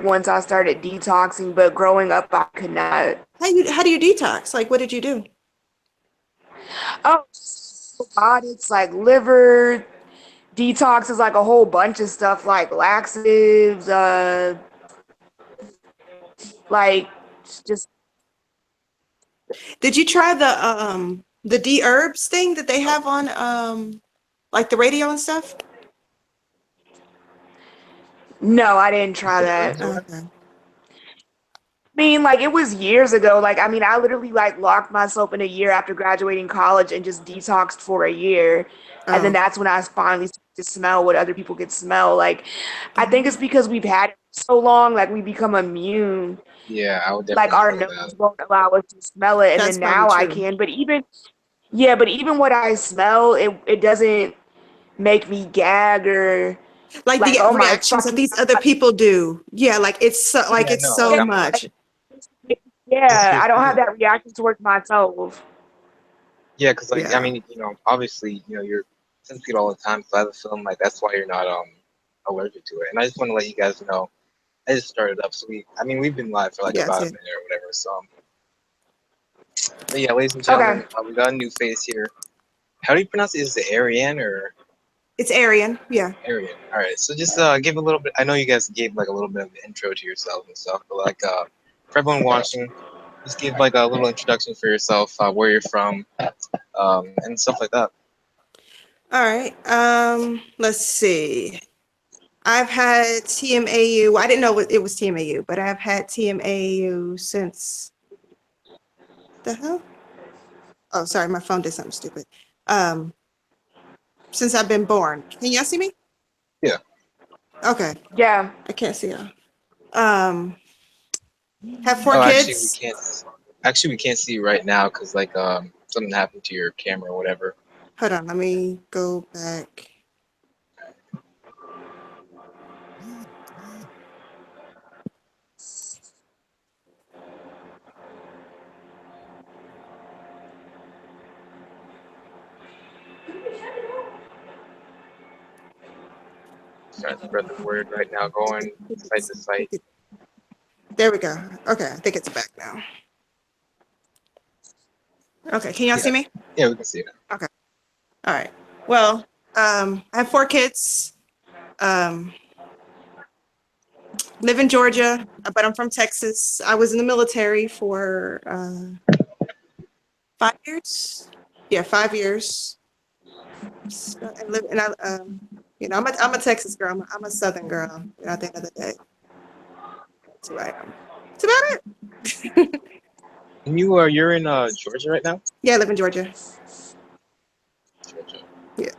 once I started detoxing, but growing up, I could not. How do you detox? Like, what did you do? Oh, probiotics like liver detox is like a whole bunch of stuff like laxatives, like just Did you try the D-herbs thing that they have on like the radio and stuff? no, I didn't try The that. herbs or whatever? Okay. I mean, like it was years ago. Like, I mean, I literally like locked myself in a year after graduating college and just detoxed for a year. And then Oh. that's when I finally started to smell what other people could smell. Like, I think it's because we've had it so long, like we become immune. Yeah, I would Like definitely our agree with nose that. won't allow us to smell it. And That's then probably now I true. can. But even, yeah, but even what I smell, it doesn't make me gag or Like like, the oh my reactions that fucking these other people do. Yeah, like Yeah, it's no, so like God. I'm not. much. Yeah, It's I don't have good. that reaction towards myself. Yeah, because like I Yeah. mean, obviously, you're sensitive all the time, so I have a feeling like that's why you're not allergic to it. And I just want to let you guys know, I just started up, so we've been live for like Yeah, about a too. minute or whatever. So, but yeah, ladies and Okay. gentlemen, we got a new face here. How do you pronounce it? Is it Ariane or It's Aryan. Yeah. Ariane? All right, so just give a little bit. I know you guys gave like a little bit of the intro to yourself and stuff, but like for everyone watching, just give like a little introduction for yourself, where you're from, and stuff like that. All right. Let's see. I've had TMAU. I didn't know it was TMAU, but I've had TMAU since the hell? Oh, sorry, my phone did something stupid. Um, since I've been born. Can y'all see me? Yeah. Okay. Yeah. I can't see y'all. Have four Oh, kids. actually we can't see you right now because like something happened to your camera or whatever. Hold on, let me go back. Trying to spread the word right now, going site to site. There we go. Okay, I think it's back now. Okay, can y'all see me? Yeah, we can see it now. Okay. All right. Well, I have four kids. Live in Georgia, but I'm from Texas. I was in the military for 5 years. Yeah, 5 years. So, I'm a Texas girl. I'm a Southern girl. At the end of the day, that's who I am. That's about it. And you're in Georgia right now? Yeah, I live in Georgia. Georgia. Yeah.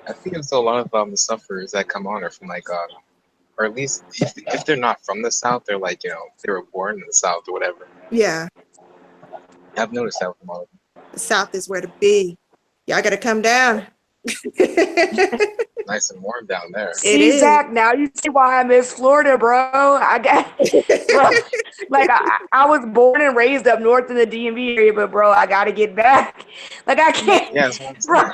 I think it's a lot of the sufferers that come on are from like or at least if they're not from the South, they're like they were born in the South or whatever. Yeah, I've noticed that with a lot of them. the South is where to be. Y'all got to come down. Nice and warm down there. It See, is. Zach, now you see why I miss Florida, bro. I got, bro, like I was born and raised up north in the DMV area, but bro, I gotta get back. Like I can't, Yeah, that's what I'm bro. saying.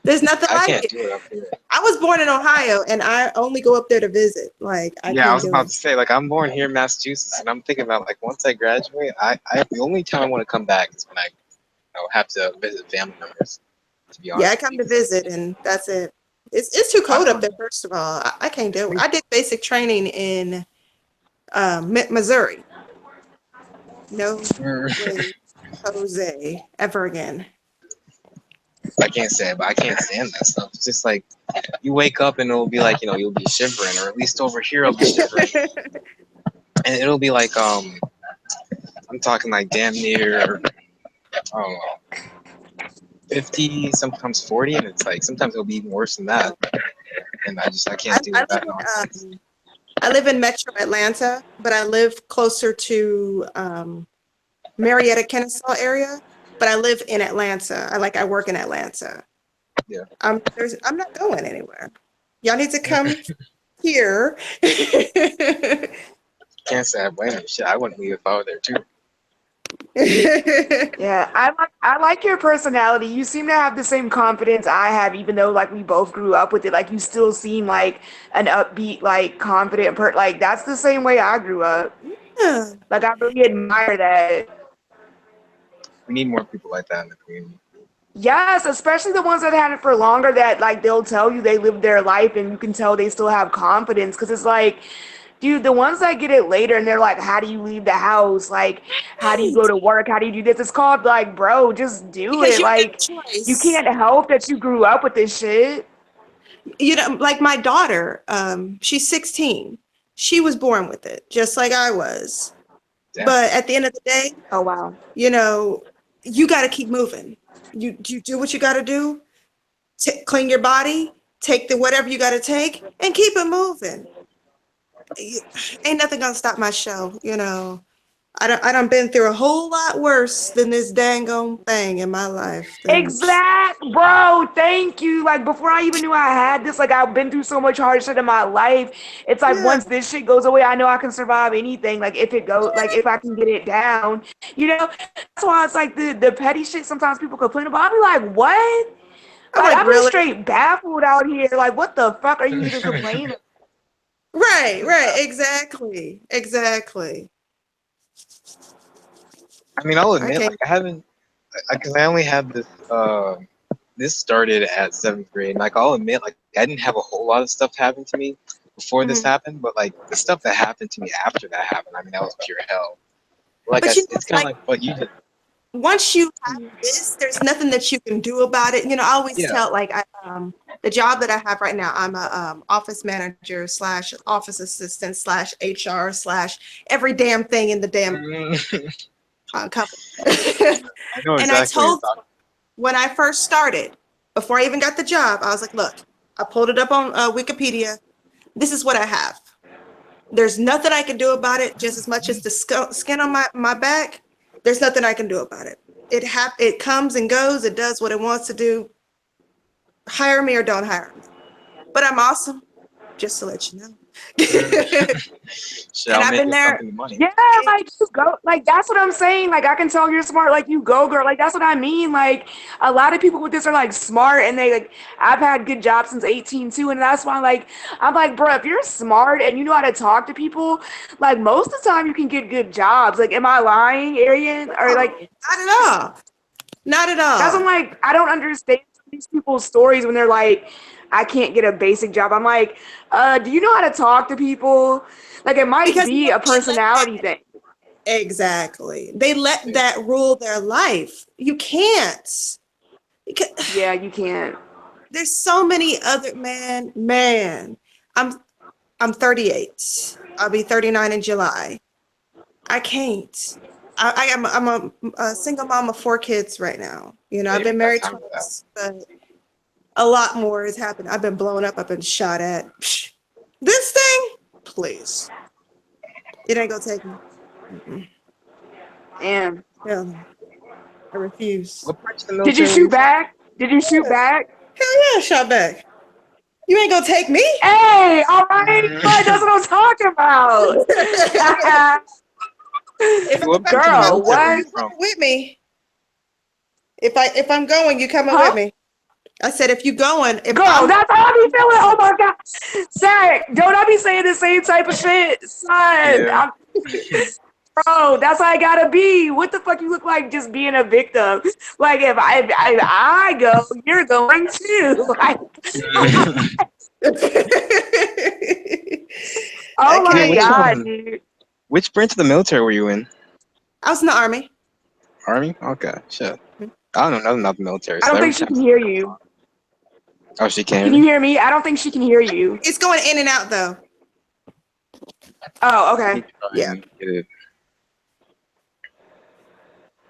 There's nothing I like can't it. do it up here. I was born in Ohio, and I only go up there to visit. Like, I Yeah, I can't was do about it. to say, like, I'm born here in Massachusetts, and I'm thinking about, like, once I graduate, the only time I want to come back is when I have to visit family members, to be Yeah, I honest with come you. to visit, and that's it. It's too cold up there. First of all, I can't do it. I did basic training in Missouri. No way, Jose, ever again. I can't say it, but I can't stand that stuff. It's just like, you wake up and it'll be like, you'll be shivering, or at least over here I'll be shivering. And it'll be like, I'm talking like damn near, I don't know, 50, sometimes 40, and it's like, sometimes it'll be even worse than that. And I can't deal I with live that nonsense. in I live in Metro Atlanta, but I live closer to Marietta, Kennesaw area. But I live in Atlanta. I work in Atlanta. Yeah. I'm not going anywhere. Y'all need to come here. Can't say I blame you. Shit, I wouldn't leave if I were there too. Yeah, I like your personality. You seem to have the same confidence I have, even though like we both grew up with it. Like you still seem like an upbeat, like confident like that's the same way I grew up. Yeah. Like I really admire that. We need more people like that in the community. Yes, especially the ones that had it for longer that like they'll tell you they lived their life and you can tell they still have confidence because it's like, dude, the ones that get it later and they're like, how do you leave the house? Like, how do you go Right. to work? How do you do this? It's called like, bro, just do Because it. you have Like, a you choice. can't help that you grew up with this shit. You know, like my daughter, she's 16. She was born with it, just like I was. Yeah. But at the end of the day, Oh wow. you know, you got to keep moving. You do what you got to do. Clean your body, take the whatever you got to take, and keep it moving. Ain't nothing gonna stop my show. You know, I done been through a whole lot worse than this dang on thing in my life. Than Bro, thank you. Like before I even knew I had this, like I've been through so much hard shit in my life. It's like yeah, once this shit goes away, I know I can survive anything. Like if it goes, like if I can get it down, you know. That's why it's like the petty shit. Sometimes people complain about. I'll be like, what? I'm Like like I'm just really straight baffled out here. Like what the fuck are you even complaining? right, exactly. I mean, I'll admit, Okay. like I haven't, because I only had this. This started at 7th grade. Like I'll admit, like I didn't have a whole lot of stuff happen to me before this Mhm. happened, but like the stuff that happened to me after that happened, I mean, that was pure hell. Like But you know, it's kind of like like what you did. once you have this, there's nothing that you can do about it. You know, I always Yeah. tell like the job that I have right now, I'm a office manager slash office assistant slash HR slash every damn thing in the damn company. I know And I exactly what you're told talking. when I first started, before I even got the job, I was like, look, I pulled it up on Wikipedia. This is what I have. There's nothing I can do about it, just as much as the skin on my back. There's nothing I can do about it. It comes and goes. It does what it wants to do. Hire me or don't hire me. But I'm awesome, just to let you know. Shit, And I'll I've make been it there. something to money. Yeah, like you go, like that's what I'm saying. Like I can tell you're smart. Like you go, girl. Like that's what I mean. Like a lot of people with this are like smart, and they like I've had good jobs since 18 too, and that's why like I'm like, bro, if you're smart and you know how to talk to people, like most of the time you can get good jobs. Like, am I lying, Arian? Or like No, not at all. Not at that's what I'm all. like. I don't understand these people's stories when they're like, I can't get a basic job. I'm like, do you know how to talk to people? Like it might Because be a personality thing. exactly. They let that rule their life. You can't. Yeah, you can't. There's so many other man. I'm I'm 38. I'll be 39 in July. I can't. I'm a single mom of 4 kids right now. You know, Yeah, I've you been ain't got married time for that. twice, but a lot more has happened. I've been blown up. I've been shot at. Psh, this thing, please. It ain't gonna take me. Mm-mm. Damn. Hell no. I refuse. What part of the Did you military were shoot you from? back? Did you shoot Yeah. back? Hell yeah, shot back. You ain't gonna take me. Hey, all right, but that's Mm. what I'm talking about. If What I'm branch of the going, Girl, military were what? you you from? coming with me. If I'm going, you coming with Huh? me. I said if you going, if Girl, I'm that's how I be feeling. Oh my God. Zach, don't I be saying the same type of shit? Son, Yeah. bro, that's how I gotta be. What the fuck you look like just being a victim? Like if I go, you're going too. Like, oh Yeah, my okay, God, dude. which branch of the military were you in? I was in the army. Army? Okay, shit. I don't know nothing about the military, I so don't every think she time can hear you. oh, she can Can hear you me? hear me? I don't think she can hear you. It's going in and out though. Oh, Let okay. me try Yeah. and get it.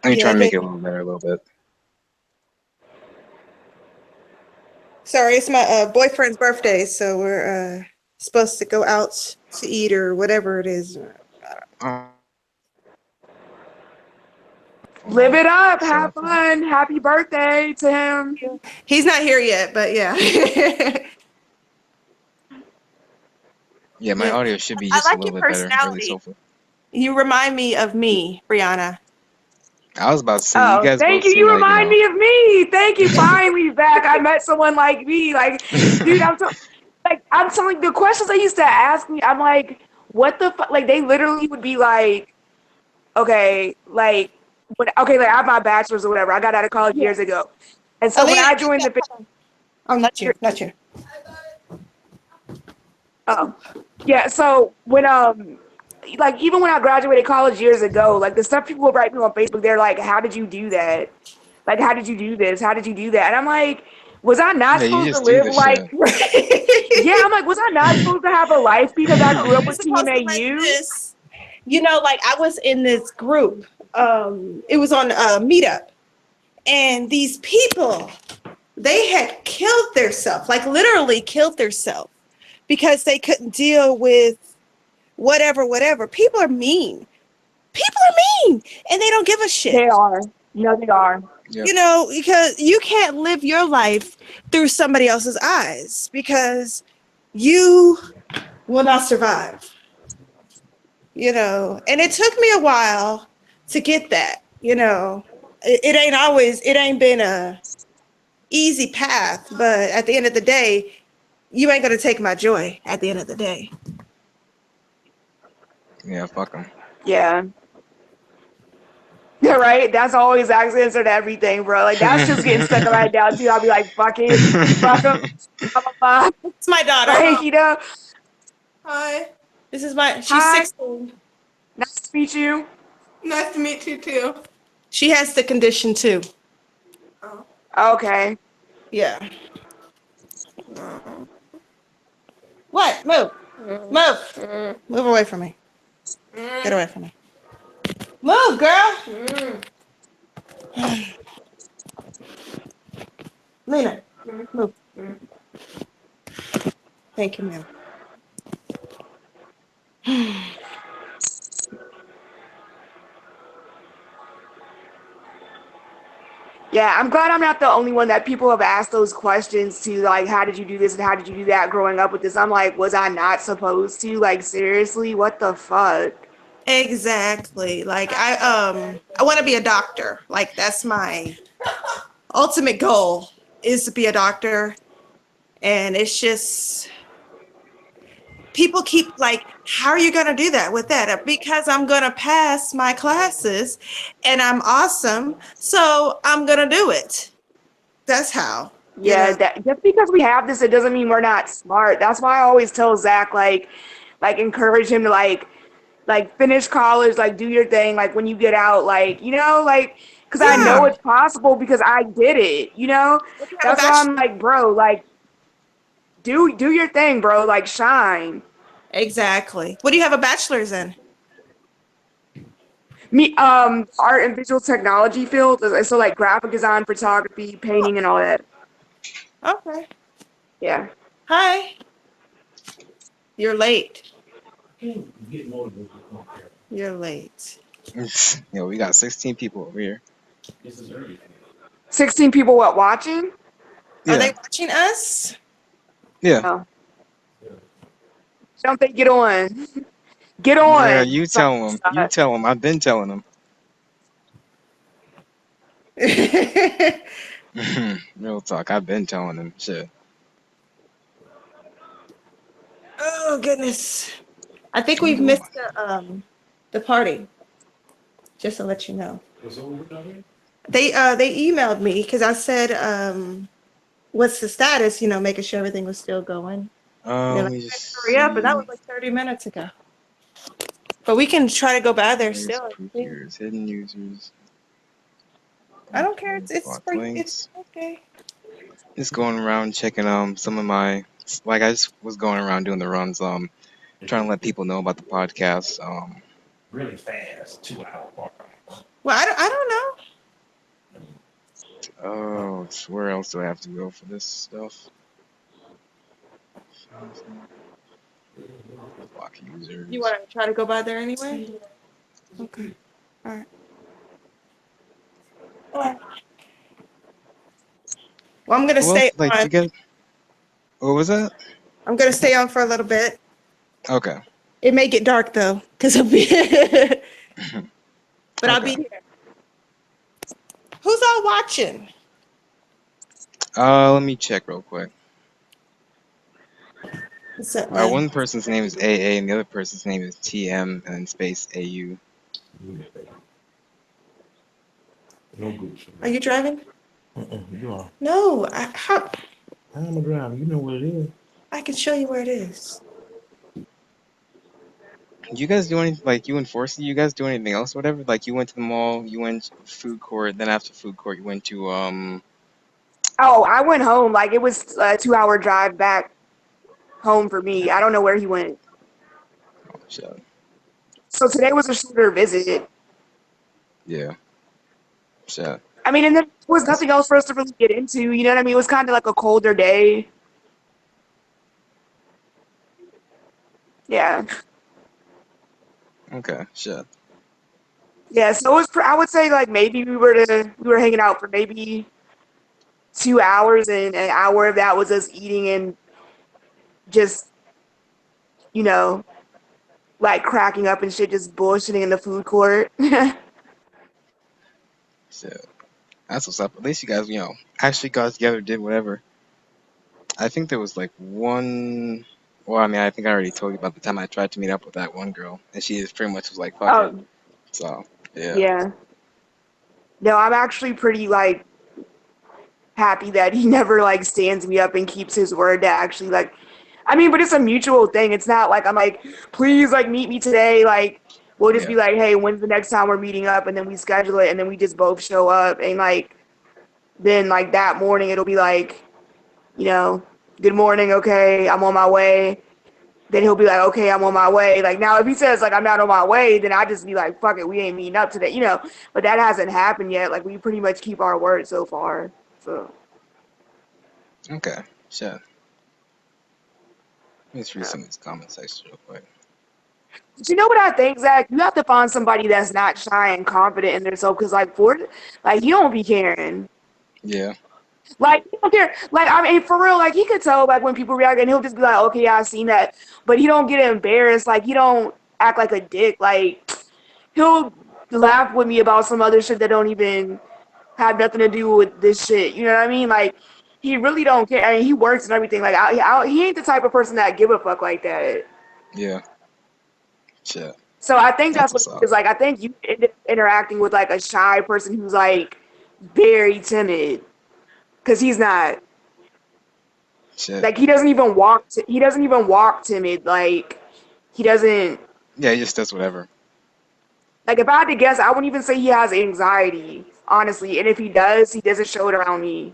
Let me try Yeah, and make it a they, little better, a little bit. sorry, it's my boyfriend's birthday, so we're supposed to go out to eat or whatever it is. Oh, Live it up. so Have fun. Happy birthday to him. He's not here yet, but yeah. yeah, my Yeah. audio should be I just a like your little bit better, at least personality. hopefully. You remind me of me, Brianna. I was about to say, you Oh, guys thank both you. seem You like, remind me of me. Thank you. Finally back. I met someone like me. Like, dude, I'm telling the questions they used to ask me. I'm like, what the fuck? Like, they literally would be like, okay, okay, like I have my bachelor's or whatever. I got out of college Yeah. years ago, and so when Aaliyah, I joined the, oh, not you, not you. oh, yeah. So when like even when I graduated college years ago, like the stuff people would write me on Facebook, they're like, "How did you do that? Like, how did you do this? How did you do that?" And I'm like, "Was I not yeah, you supposed to just do live this like?" shit. Yeah, I'm like, "Was I not supposed to have a life because I grew up You're with supposed to like TMAU?" this. You know, like I was in this group. It was on Meetup, and these people, they had killed themselves, like literally killed themselves, because they couldn't deal with whatever. People are mean. People are mean, and they don't give a They shit. are. No, they are. Yep. You know, because you can't live your life through somebody else's eyes because you will not survive. You know, and it took me a while to get that. You know, it ain't been a easy path, but at the end of the day, you ain't gonna take my joy at the end of the day. Yeah, fuck them. Yeah. Yeah, right. That's always the answer to everything, bro. Like that's just getting stuck in my head down too. I'll be like, fuck it, fuck 'em, blah, blah, blah. It's my daughter. Like, you know, Hi. She's hi, 16. nice to meet you. Nice to meet you too. She has the condition too. Okay. Yeah. What? Move. Move. Move away from me. Get away from me. Move, girl. Lena, move. Thank you, ma'am. Yeah, I'm glad I'm not the only one that people have asked those questions to, like, how did you do this and how did you do that growing up with this? I'm like, was I not supposed to? Like, seriously, what the fuck? Exactly. Like I want to be a doctor. Like that's my ultimate goal is to be a doctor. And it's just people keep like, how are you going to do that with that? Because I'm going to pass my classes and I'm awesome. So I'm going to do it. That's how, you Yeah, know. that just because we have this, it doesn't mean we're not smart. That's why I always tell Zach, like encourage him to like finish college, like do your thing, like when you get out, like you know, like because I know Yeah. it's possible because I did it. You know, What do you have a that's why I'm bachelor? like, bro, like do your thing, bro, like shine. Exactly. What do you have a bachelor's in? Me, art and visual technology field, so like graphic design, photography, painting, and all that. Okay. Yeah. Hi. You're late. You're late. Yo, we got 16 people over here. 16 people what watching? Are they Yeah, watching us? yeah. Oh, don't they get on? Get Yeah, on. you Sorry, tell them. You tell them. I've been telling them. Real talk. I've been telling them. Shit. Oh goodness. I think we've Fungal. missed the party, just to let you know. They emailed me because I said, what's the status, you know, making sure everything was still going. They're Let like, me just hurry up, and that was see. like 30 minutes ago. But we can try to go by there Latest still and see. peers, hidden users. I don't care. Okay, It's block for it's links. okay. Just going around checking some of my like I just was going around doing the runs trying to let people know about the podcast Well, I don't know. oh where else do I have to go for this stuff? Block You users. want to try to go by there anyway? Okay. All right. Well, I'm gonna Who stay else like on. you get what was that? I'm gonna stay on for a little bit. Okay. It may get dark though, because I'll be, but I'll Okay. be here. Who's all watching? Let me check real quick. What's up, man? One person's name is AA, and the other person's name is TM and then space AU. No good. Are you driving? You are. No, I'm a driver. You know what it is. I can show you where it is. You guys do anything, like you and Forsey, you guys do anything else, whatever? Like you went to the mall, you went to food court, then after food court you went to Oh, I went home. Like it was a 2-hour drive back home for me. I don't know where he went. shit. So today was a shorter visit. Yeah. Shit. I mean, and there was nothing else for us to really get into. You know what I mean? It was kind of like a colder day. Yeah. Okay, shit. Yeah, so it was. I would say like maybe we were hanging out for maybe 2 hours, and an hour of that was us eating and just, you know, like cracking up and shit, just bullshitting in the food court. Shit. That's what's up. At least you guys, actually got together, did whatever. I think there was like one. Well, I mean, I think I already told you about the time I tried to meet up with that one girl, and she just pretty much was like, "Fuck it." Oh, So, yeah. yeah. No, I'm actually pretty like happy that he never like stands me up and keeps his word to actually like. I mean, but it's a mutual thing. It's not like I'm like, please like meet me today. Like we'll just be Yeah. like, hey, when's the next time we're meeting up? And then we schedule it, and then we just both show up, and like then like that morning it'll be like, you know, good morning, okay, I'm on my way. Then he'll be like, okay, I'm on my way. Like now if he says like I'm not on my way, then I just be like, fuck it, we ain't meeting up today, you know. But that hasn't happened yet. Like we pretty much keep our word so far. So Okay. Shit. Let me just read yeah. some of these comment sections real quick. But you know what I think, Zach? You have to find somebody that's not shy and confident in themselves, because like Ford, like you don't be caring. Yeah. Like he don't care. Like I mean, for real. Like he could tell like when people react, and he'll just be like, "Okay, yeah, I seen that," but he don't get embarrassed. Like he don't act like a dick. Like he'll laugh with me about some other shit that don't even have nothing to do with this shit. You know what I mean? Like he really don't care. I mean, he works and everything. Like he ain't the type of person that give a fuck like that. Yeah. Shit. So I think That's that's what what's it up. is. Like I think you end up interacting with like a shy person who's like very timid, because he's not. Shit. Like he doesn't even walk. He doesn't even walk timid. Like he doesn't. Yeah, he just does whatever. Like if I had to guess, I wouldn't even say he has anxiety, honestly. And if he doesn't show it around me.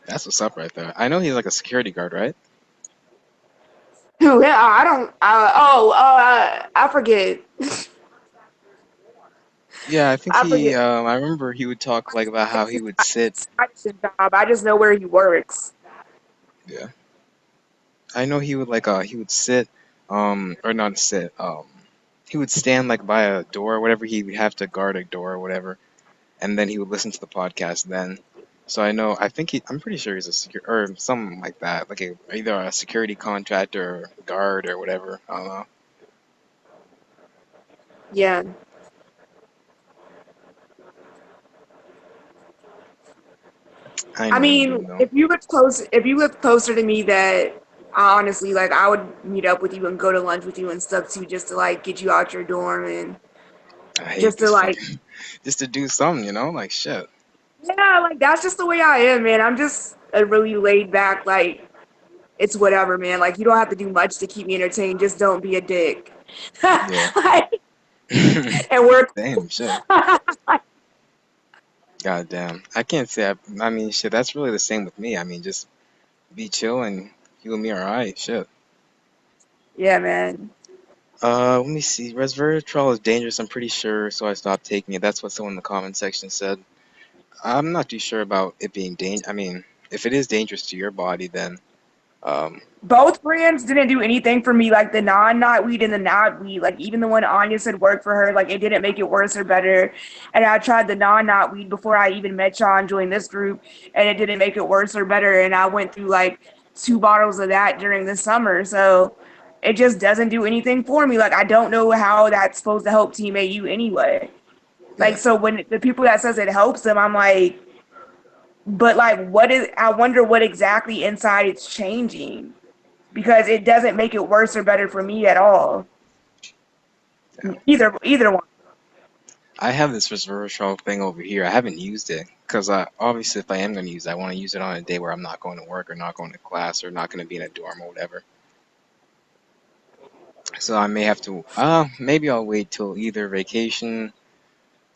That's what's up right there. I know he's like a security guard, right? Who? Yeah, I don't. I forget. Yeah, I think I forget. I remember he would talk like about how he would sit. It's not his job. I just know where he works. Yeah. I know he would he would sit, or not sit, he would stand like by a door or whatever. He would have to guard a door or whatever, and then he would listen to the podcast then. So I think I'm pretty sure he's a or something like that, like either a security contractor or guard or whatever. I don't know. Yeah. I I know what he's mean, doing though. if you look closer to me, that honestly, like I would meet up with you and go to lunch with you and stuff too, just to like get you out your dorm and I hate just to this like, fucking just to do something, like shit. yeah, like that's just the way I am, man. I'm just a really laid back, like it's whatever, man. Like you don't have to do much to keep me entertained. Just don't be a dick. Yeah. Like, and work. Damn shit. God damn. I can't say. I mean, shit. That's really the same with me. I mean, just be chill and you and me are alright. Shit. Yeah, man. Let me see. Resveratrol is dangerous, I'm pretty sure, so I stopped taking it. That's what someone in the comment section said. I'm not too sure about it being I mean, if it is dangerous to your body, then um, Both brands didn't do anything for me, like the non-knotweed and the knotweed. Like even the one Anya said worked for her, like it didn't make it worse or better. And I tried the non-knotweed before I even met y'all and joined this group, and it didn't make it worse or better. And I went through like 2 bottles of that during the summer, so it just doesn't do anything for me. Like I don't know how that's supposed to help Team AU anyway. Like, Yeah. so when the people that says it helps them, I'm like, but like, what is, I wonder what exactly inside it's changing because it doesn't make it worse or better for me at all. Yeah. Either one. I have this resveratrol thing over here. I haven't used it because I obviously if I am going to use it, I want to use it on a day where I'm not going to work or not going to class or not going to be in a dorm or whatever. So I may have to. Maybe I'll wait till either vacation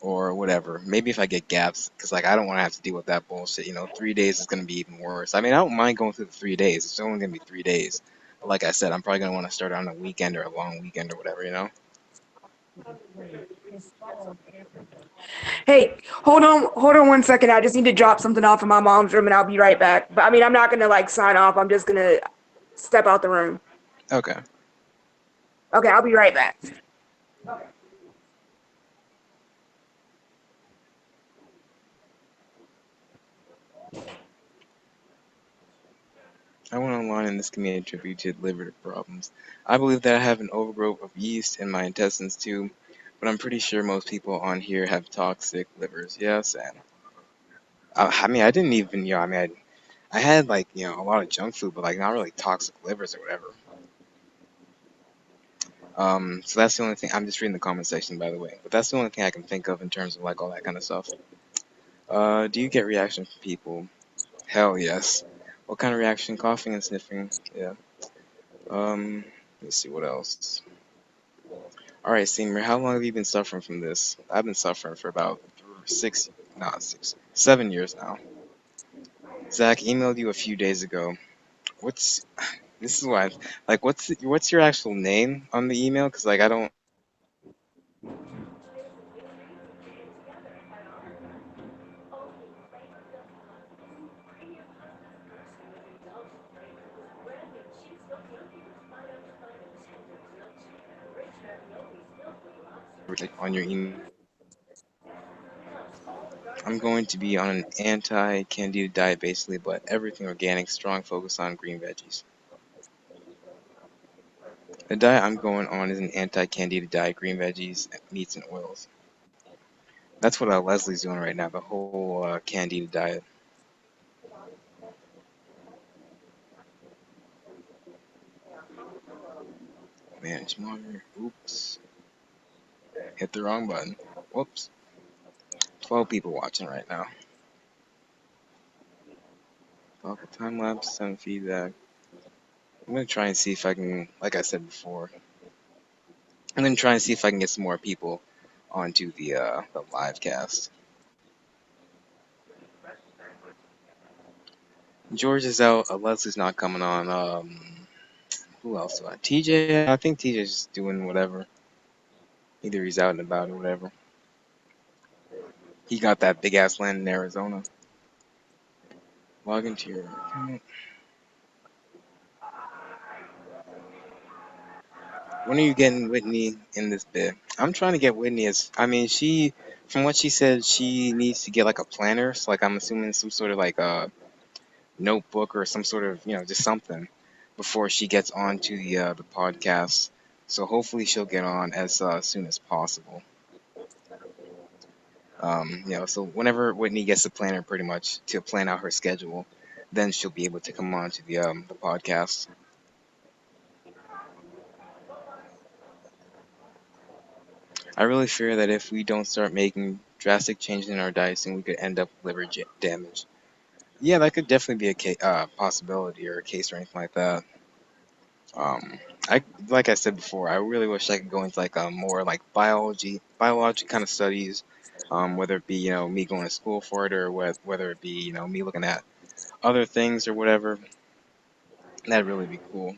or whatever. Maybe if I get gaps, because like I don't want to have to deal with that bullshit. 3 days is gonna be even worse. I mean, I don't mind going through the 3 days. It's only gonna be 3 days. But like I said, I'm probably gonna want to start on a weekend or a long weekend or whatever. Hey, hold on 1 second. I just need to drop something off in my mom's room and I'll be right back. But I mean, I'm not gonna like sign off. I'm just gonna step out the room. Okay. Okay, I'll be right back. I went online and this can be attributed to liver problems. I believe that I have an overgrowth of yeast in my intestines too, but I'm pretty sure most people on here have toxic livers. Yes, and I mean, I didn't even, I mean, I had like, a lot of junk food, but like not really toxic livers or whatever. So that's the only thing. I'm just reading the comment section, by the way. But that's the only thing I can think of in terms of like all that kind of stuff. Do you get reaction from people? Hell yes. What kind of reaction? Coughing and sniffing. Yeah. Let's see what else. All right, Seymour. How long have you been suffering from this? I've been suffering for about 7 years now. Zach emailed you a few days ago. What's this is why like what's your actual name on the email? Because like I don't. On your email. I'm going to be on an anti-Candida diet basically, but everything organic, strong focus on green veggies. The diet I'm going on is an anti-Candida diet, green veggies, meats, and oils. That's what Leslie's doing right now, the whole Candida diet. Manage monitor. Oops. Hit the wrong button. Whoops. 12 people watching right now. Local time lapse, send feedback. I'm going to try and see if I can, like I said before, I'm going to try and see if I can get some more people onto the live cast. George is out. Leslie's not coming on. Who else do I? TJ. I think TJ's just doing whatever. Either he's out and about or whatever. He got that big ass land in Arizona. Log into your account. When are you getting Whitney in this bit? I'm trying to get Whitney as. I mean, from what she said, she needs to get like a planner. So like, I'm assuming some sort of like a notebook or some sort of just something before she gets onto the podcast. So hopefully she'll get on as soon as possible. So whenever Whitney gets a planner, pretty much to plan out her schedule, then she'll be able to come on to the podcast. I really fear that if we don't start making drastic changes in our diets, then we could end up with liver damage. Yeah, that could definitely be a possibility or a case or anything like that. Um, like I said before, I really wish I could go into like a more like biology kind of studies, whether it be me going to school for it or whether it be me looking at other things or whatever. That'd really be cool.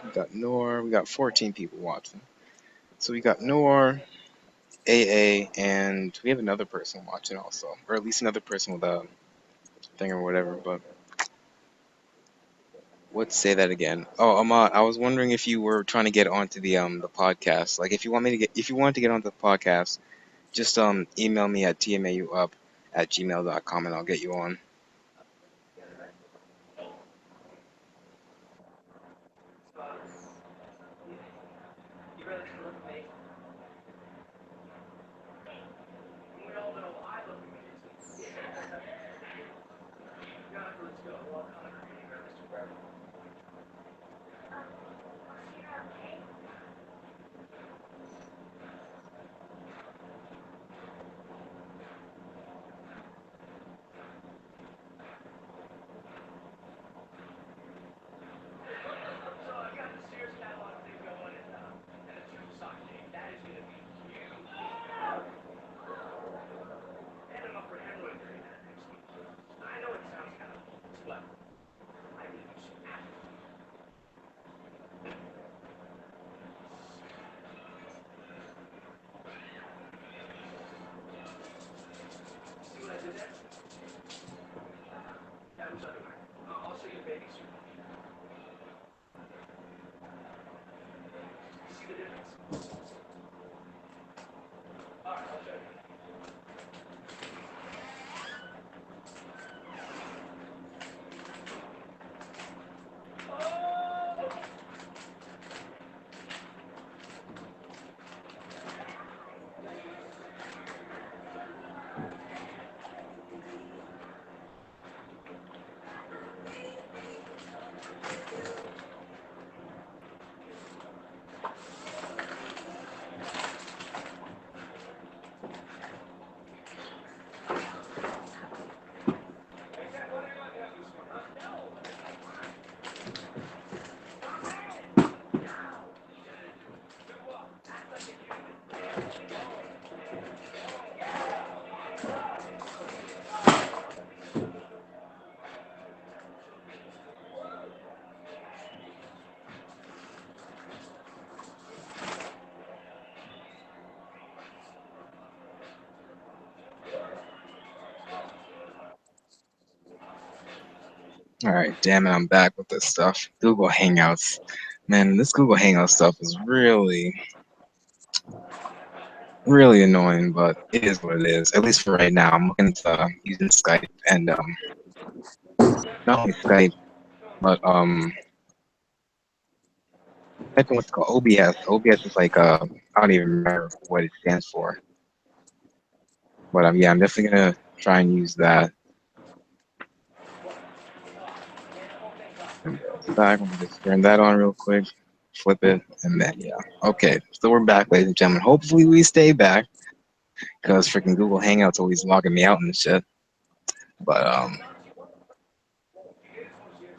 We got Nor, we got 14 people watching. So we got Nor, AA, and we have another person watching also, or at least another person with a thing or whatever. But let's say that again. Oh, Ahmad, I was wondering if you were trying to get onto the podcast. Like, if you want to get onto the podcast, just email me at tmauup@gmail.com and I'll get you on. All right, damn it, I'm back with this stuff. Google Hangouts. Man, this Google Hangout stuff is really, really annoying, but it is what it is. At least for right now. I'm looking to using Skype and not only Skype, but type in what's called OBS. OBS is like I don't even remember what it stands for. But yeah, I'm definitely gonna try and use that. Back, let me just turn that on real quick, flip it, and then yeah. Okay, so we're back, ladies and gentlemen. Hopefully we stay back, because freaking Google Hangouts always logging me out and shit. But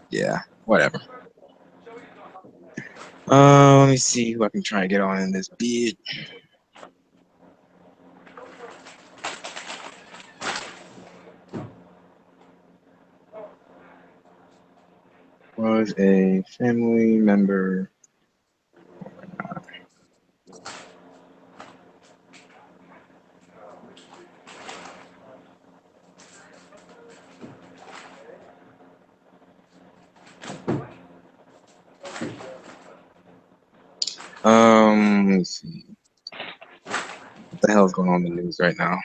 yeah, whatever. Let me see who I can try and get on in this beat. Was a family member. Let me see. What the hell is going on in the news right now?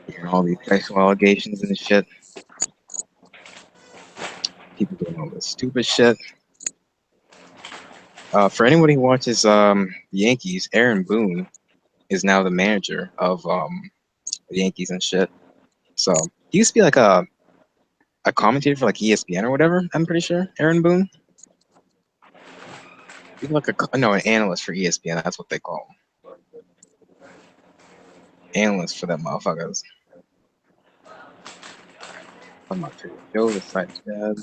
Hearing all these sexual allegations and shit. People doing all this stupid shit. For anyone who watches the Yankees, Aaron Boone is now the manager of the Yankees and shit. So he used to be like a commentator for like ESPN or whatever. I'm pretty sure Aaron Boone. He's like an analyst for ESPN. That's what they call him. Analyst for them motherfuckers. I'm not sure. Joe the site's bad.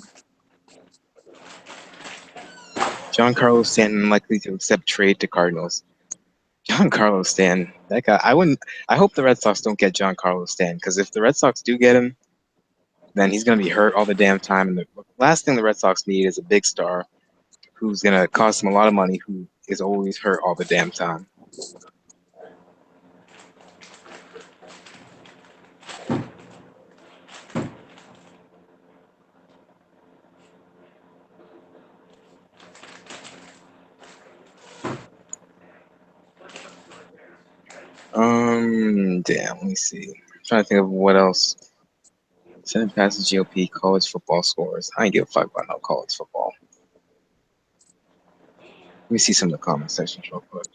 Giancarlo Stanton likely to accept trade to Cardinals. Giancarlo Stanton, that guy. I hope the Red Sox don't get Giancarlo Stanton, because if the Red Sox do get him, then he's gonna be hurt all the damn time. And the last thing the Red Sox need is a big star who's gonna cost them a lot of money, who is always hurt all the damn time. Damn. Let me see. I'm trying to think of what else. Senate passes GOP college football scores. I ain't give a fuck about no college football. Let me see some of the comment sections real quick.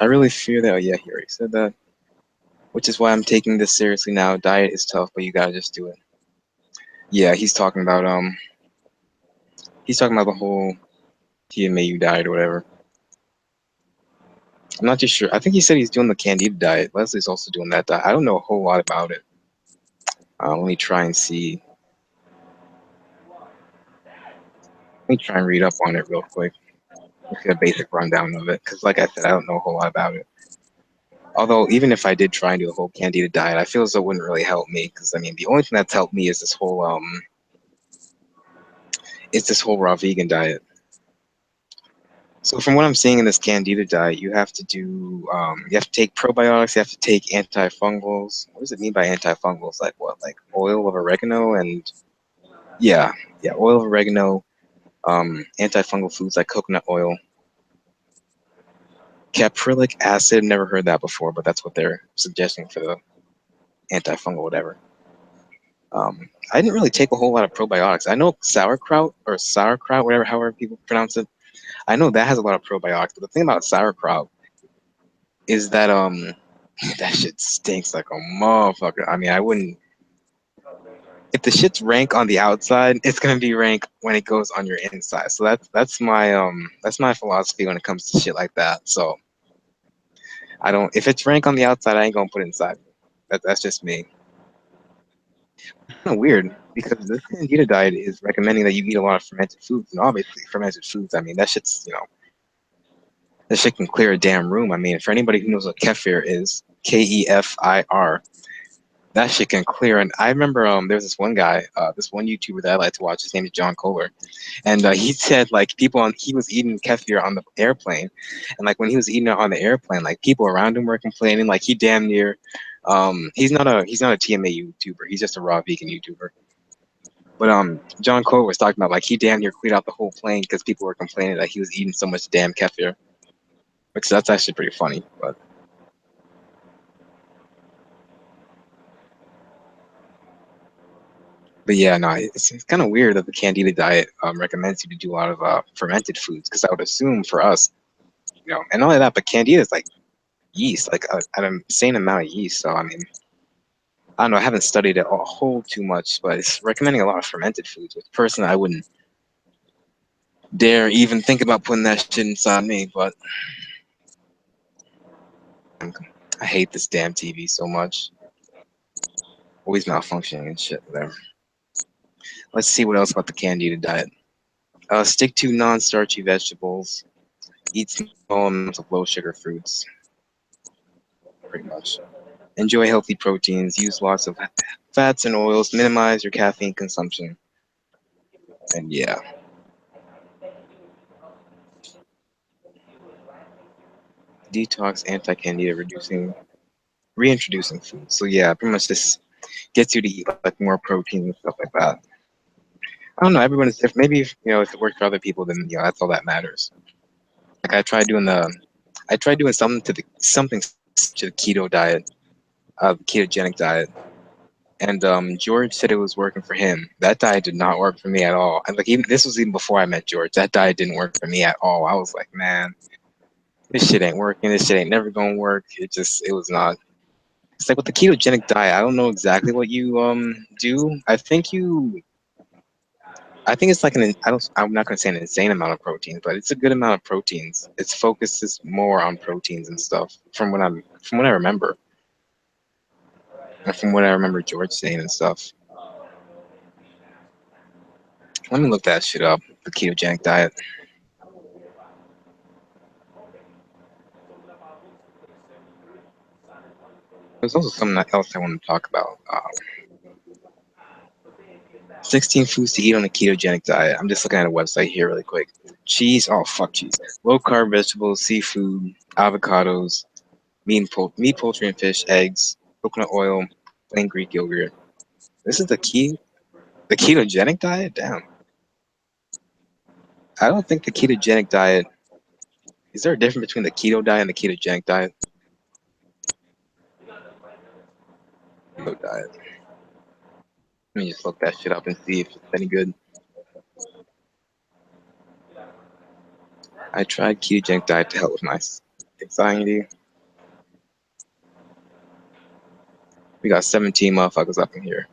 I really fear that. Oh yeah, he already said that. which is why I'm taking this seriously now. Diet is tough, but you gotta just do it. Yeah, he's talking about the whole TMAU diet or whatever. I'm not too sure. I think he said he's doing the Candida diet. Leslie's also doing that diet. I don't know a whole lot about it. Let me try and see. Let me try and read up on it real quick. Let's get a basic rundown of it, because like I said, I don't know a whole lot about it. Although, even if I did try and do a whole Candida diet, I feel as though it wouldn't really help me, because I mean, the only thing that's helped me is this whole raw vegan diet. So from what I'm seeing in this Candida diet, you have to take probiotics, you have to take antifungals. What does it mean by antifungals? Like what? Like oil of oregano and yeah, oil of oregano, antifungal foods like coconut oil, caprylic acid. Never heard that before, but that's what they're suggesting for the antifungal whatever. I didn't really take a whole lot of probiotics. I know sauerkraut, whatever, however people pronounce it. I know that has a lot of probiotics, but the thing about sauerkraut is that that shit stinks like a motherfucker. I mean, I wouldn't. If the shit's rank on the outside, it's gonna be rank when it goes on your inside. So that's my philosophy when it comes to shit like that. So I don't. If it's rank on the outside, I ain't gonna put it inside. That's just me. Kind of weird because this Candida diet is recommending that you eat a lot of fermented foods, and obviously fermented foods. I mean, that shit's that shit can clear a damn room. I mean, for anybody who knows what kefir is, Kefir, that shit can clear. And I remember there's this one guy, this one YouTuber that I like to watch. His name is John Kohler, and he said like he was eating kefir on the airplane, and like when he was eating it on the airplane, like people around him were complaining. Like he damn near, he's not a TMAU YouTuber. He's just a raw vegan YouTuber. But John Kohler was talking about like he damn near cleared out the whole plane because people were complaining that he was eating so much damn kefir, which that's actually pretty funny. But yeah, no, it's kind of weird that the Candida diet recommends you to do a lot of fermented foods, because I would assume for us, and not only that, but Candida is like yeast, like an insane amount of yeast. So I mean, I don't know, I haven't studied it a whole too much, but it's recommending a lot of fermented foods, which personally I wouldn't dare even think about putting that shit inside me. But I hate this damn TV so much. Always malfunctioning and shit, whatever. Let's see what else about the Candida diet. Stick to non-starchy vegetables. Eat small amounts of low-sugar fruits. Pretty much. Enjoy healthy proteins. Use lots of fats and oils. Minimize your caffeine consumption. And yeah. Detox, anti-candida, reintroducing food. So yeah, pretty much this gets you to eat like more protein and stuff like that. I don't know. Everyone is different. Maybe if it works for other people, then that's all that matters. Like I tried doing something to the keto diet, ketogenic diet, and George said it was working for him. That diet did not work for me at all. And like this was even before I met George. That diet didn't work for me at all. I was like, man, this shit ain't working. This shit ain't never gonna work. It was not. It's like with the ketogenic diet. I don't know exactly what you do. I think it's like I'm not gonna say an insane amount of proteins, but it's a good amount of proteins. Its focus is more on proteins and stuff from what I remember. And from what I remember George saying and stuff. Let me look that shit up, the ketogenic diet. There's also something else I want to talk about. 16 foods to eat on a ketogenic diet. I'm just looking at a website here really quick. Cheese, oh fuck cheese. Low carb vegetables, seafood, avocados, meat, poultry and fish, eggs, coconut oil, plain Greek yogurt. This is the ketogenic diet? Damn. I don't think the ketogenic diet, is there a difference between the keto diet and the ketogenic diet? Keto diet. Let me just look that shit up and see if it's any good. I tried ketogenic diet to help with my anxiety. We got 17 motherfuckers up in here.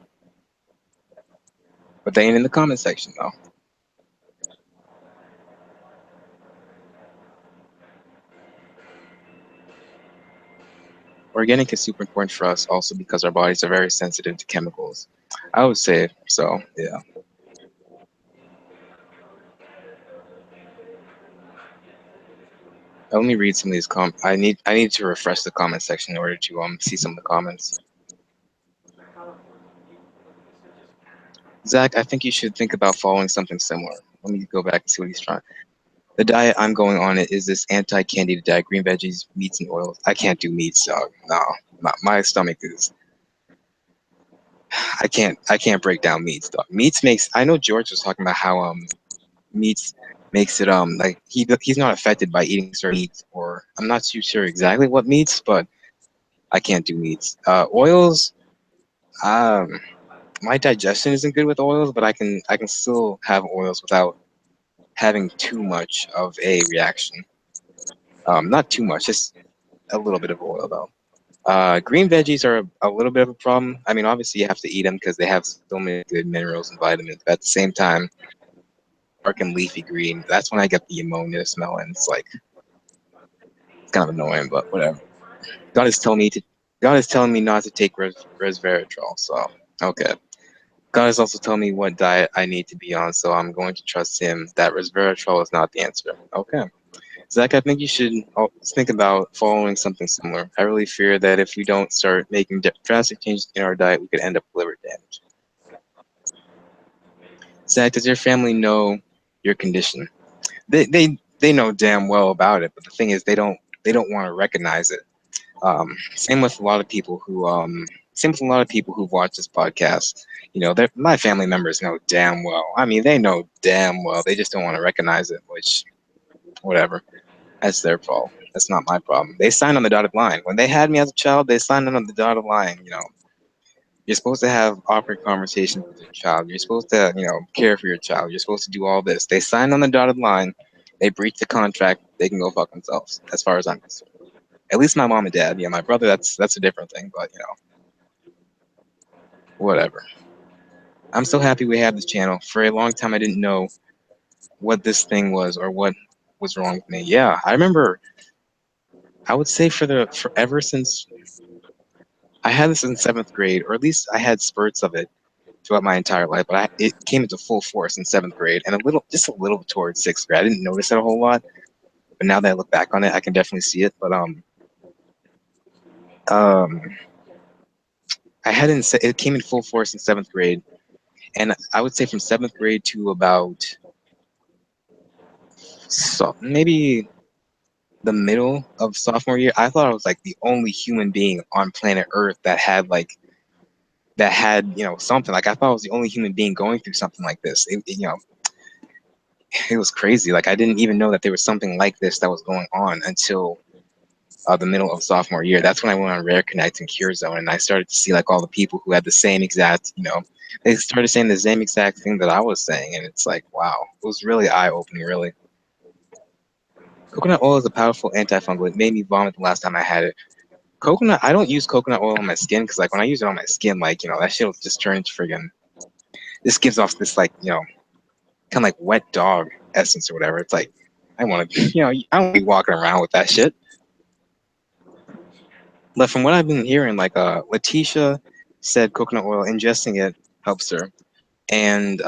But they ain't in the comment section, though. Organic is super important for us also because our bodies are very sensitive to chemicals. I would say so, yeah. Let me read some of these I need to refresh the comment section in order to see some of the comments. Zach, I think you should think about following something similar. Let me go back and see what he's trying. The diet I'm going on is this anti-candida diet: green veggies, meats, and oils. I can't do meats, dog. No, my stomach is. I can't break down meats, dog. Meats makes. I know George was talking about how meats makes it like he's not affected by eating certain meats, or I'm not too sure exactly what meats, but I can't do meats. Oils, my digestion isn't good with oils, but I can still have oils without having too much of a reaction. Not too much, just a little bit of oil though. Green veggies are a little bit of a problem. I mean, obviously you have to eat them because they have so many good minerals and vitamins. But at the same time, dark and leafy green, that's when I get the ammonia smell, and it's like it's kind of annoying, but whatever. God is telling me to. God is telling me not to take resveratrol. So okay. God is also telling me what diet I need to be on, so I'm going to trust him that resveratrol is not the answer. Okay. Zach, I think you should think about following something similar. I really fear that if we don't start making drastic changes in our diet, we could end up with liver damage. Zach, does your family know your condition? They know damn well about it, but the thing is, they don't want to recognize it. Same with a lot of people who've watched this podcast. You know, my family members know damn well. I mean, they know damn well. They just don't want to recognize it, which, whatever. That's their fault. That's not my problem. They signed on the dotted line. When they had me as a child, they signed on the dotted line. You know, you're supposed to have awkward conversations with your child. You're supposed to, care for your child. You're supposed to do all this. They signed on the dotted line. They breached the contract. They can go fuck themselves, as far as I'm concerned. At least my mom and dad. Yeah, my brother, that's a different thing. But whatever. I'm so happy we have this channel. For a long time, I didn't know what this thing was or what was wrong with me. Yeah, I remember. I would say forever since I had this in 7th grade, or at least I had spurts of it throughout my entire life. But it came into full force in 7th grade, and just a little towards 6th grade. I didn't notice it a whole lot, but now that I look back on it, I can definitely see it. But it came in full force in 7th grade, and I would say from 7th grade to about maybe the middle of sophomore year, I thought I was like the only human being on planet Earth that had something. Like I thought I was the only human being going through something like this. It was crazy. Like I didn't even know that there was something like this that was going on until the middle of sophomore year. That's when I went on Rare Connect and Cure Zone, and I started to see like all the people who had the same exact, they started saying the same exact thing that I was saying, and it's like, wow, it was really eye-opening, really. Coconut oil is a powerful antifungal. It made me vomit the last time I had it. Coconut, I don't use coconut oil on my skin because like when I use it on my skin, like, that shit will just turn into friggin', this gives off this like, kind of like wet dog essence or whatever. It's like, I want to, I don't be walking around with that shit. But from what I've been hearing, like Letitia said coconut oil, ingesting it helps her. And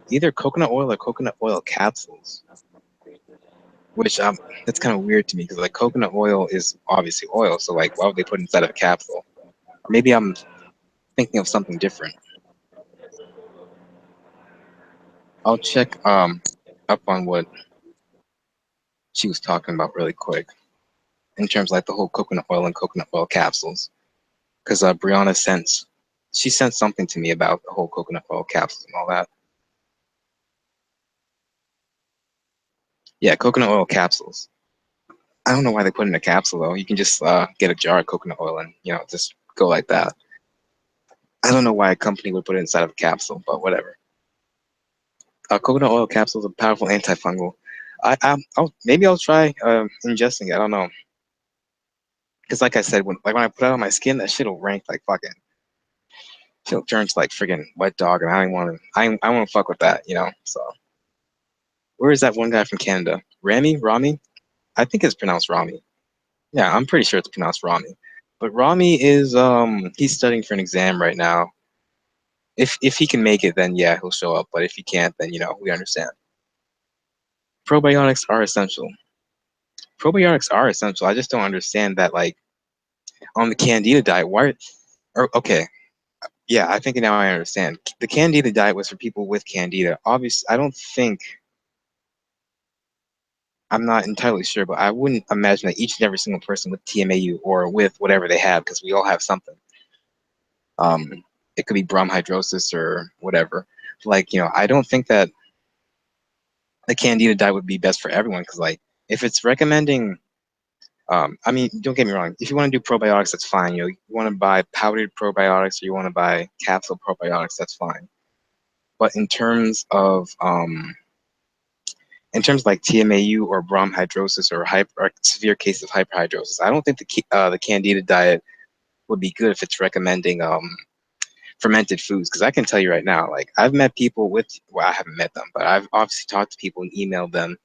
either coconut oil or coconut oil capsules, which that's kind of weird to me because like coconut oil is obviously oil, so like why would they put it inside of a capsule? Or maybe I'm thinking of something different. I'll check up on what she was talking about really quick in terms of like the whole coconut oil and coconut oil capsules, because Brianna sent something to me about the whole coconut oil capsules and all that. Yeah, coconut oil capsules. I don't know why they put it in a capsule though. You can just get a jar of coconut oil and just go like that. I don't know why a company would put it inside of a capsule, but whatever. Coconut oil capsules are powerful antifungal. Maybe I'll try ingesting it. I don't know, because like I said, when I put it on my skin, that shit will rank like fucking She'll turn to like friggin' wet dog, and I want to fuck with that, you know. So where is that one guy from Canada? Rami? I think it's pronounced Rami. Yeah, I'm pretty sure it's pronounced Rami. But Rami is he's studying for an exam right now. If he can make it, then yeah, he'll show up. But if he can't, then we understand. Probiotics are essential. Probiotics are essential. I just don't understand that, like, on the Candida diet. Why? Or okay, yeah, I think now I understand. The Candida diet was for people with Candida. Obviously, I don't think. I'm not entirely sure, but I wouldn't imagine that each and every single person with TMAU or with whatever they have, because we all have something. It could be bromhidrosis or whatever. Like, I don't think that the Candida diet would be best for everyone, because, like, if it's recommending, I mean, don't get me wrong. If you want to do probiotics, that's fine. You want to buy powdered probiotics or you want to buy capsule probiotics, that's fine. But in terms of like TMAU or bromhidrosis or severe case of hyperhidrosis, I don't think the Candida diet would be good if it's recommending fermented foods. Because I can tell you right now, like, I've met people well, I haven't met them, but I've obviously talked to people and emailed them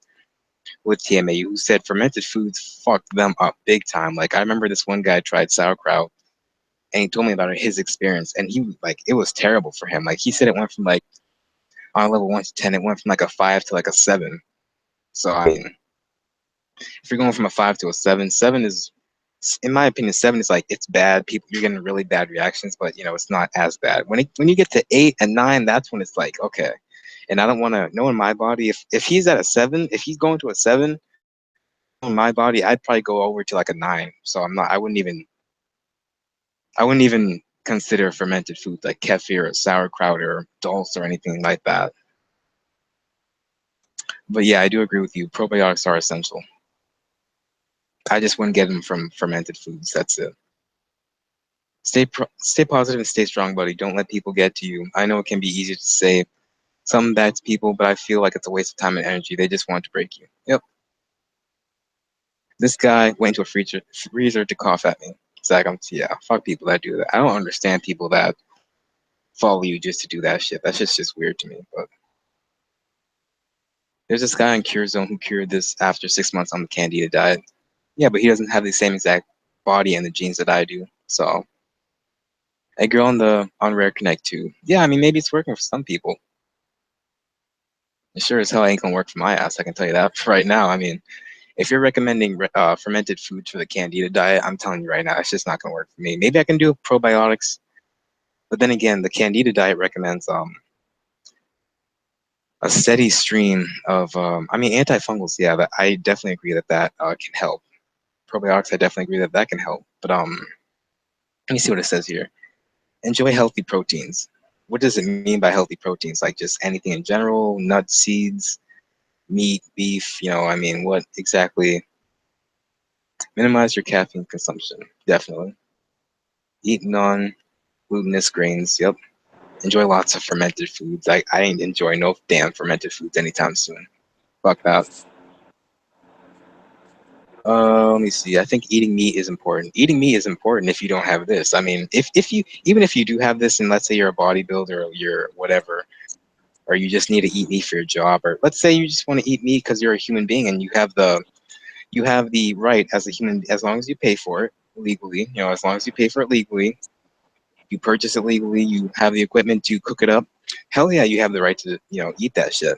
with TMAU who said fermented foods fucked them up big time. Like, I remember this one guy tried sauerkraut and he told me about his experience, and it was terrible for him. Like, he said it went from, like, on a level 1 to 10, it went from like a 5 to like a 7. So I mean, if you're going from a 5 to a 7, 7 is, in my opinion, 7 is like, it's bad. You're getting really bad reactions, but it's not as bad. When you get to 8 and 9, that's when it's like, okay. And I don't want to know in my body, if he's at a 7, if he's going to a 7 in my body, I'd probably go over to like a 9. So I wouldn't even consider fermented foods like kefir or sauerkraut or dulse or anything like that. But yeah, I do agree with you. Probiotics are essential. I just wouldn't get them from fermented foods. That's it. Stay positive and stay strong, buddy. Don't let people get to you. I know it can be easy to say some bad to people, but I feel like it's a waste of time and energy. They just want to break you. Yep. This guy went into a freezer to cough at me. It's like, yeah, fuck people that do that. I don't understand people that follow you just to do that shit. That's just weird to me. But there's this guy in Cure Zone who cured this after 6 months on the Candida diet. Yeah, but he doesn't have the same exact body and the genes that I do. So, a girl on Rare Connect too. Yeah, I mean, maybe it's working for some people. It sure as hell ain't gonna work for my ass. I can tell you that right now. I mean, if you're recommending fermented foods for the Candida diet, I'm telling you right now, it's just not gonna work for me. Maybe I can do probiotics, but then again, the Candida diet recommends a steady stream of antifungals. Yeah, but I definitely agree that can help. Probiotics, I definitely agree that can help. But let me see what it says here. Enjoy healthy proteins. What does it mean by healthy proteins? Like, just anything in general, nuts, seeds, meat, beef, what exactly? Minimize your caffeine consumption, definitely. Eat non-glutinous grains, yep. Enjoy lots of fermented foods. I ain't enjoy no damn fermented foods anytime soon. Fuck that. Let me see. I think eating meat is important. Eating meat is important if you don't have this. I mean, even if you do have this, and let's say you're a bodybuilder or you're whatever, or you just need to eat meat for your job, or let's say you just want to eat meat because you're a human being and you have the right as a human, as long as you pay for it legally. As long as you pay for it legally, you purchase it legally, you have the equipment to cook it up. Hell yeah, you have the right to eat that shit.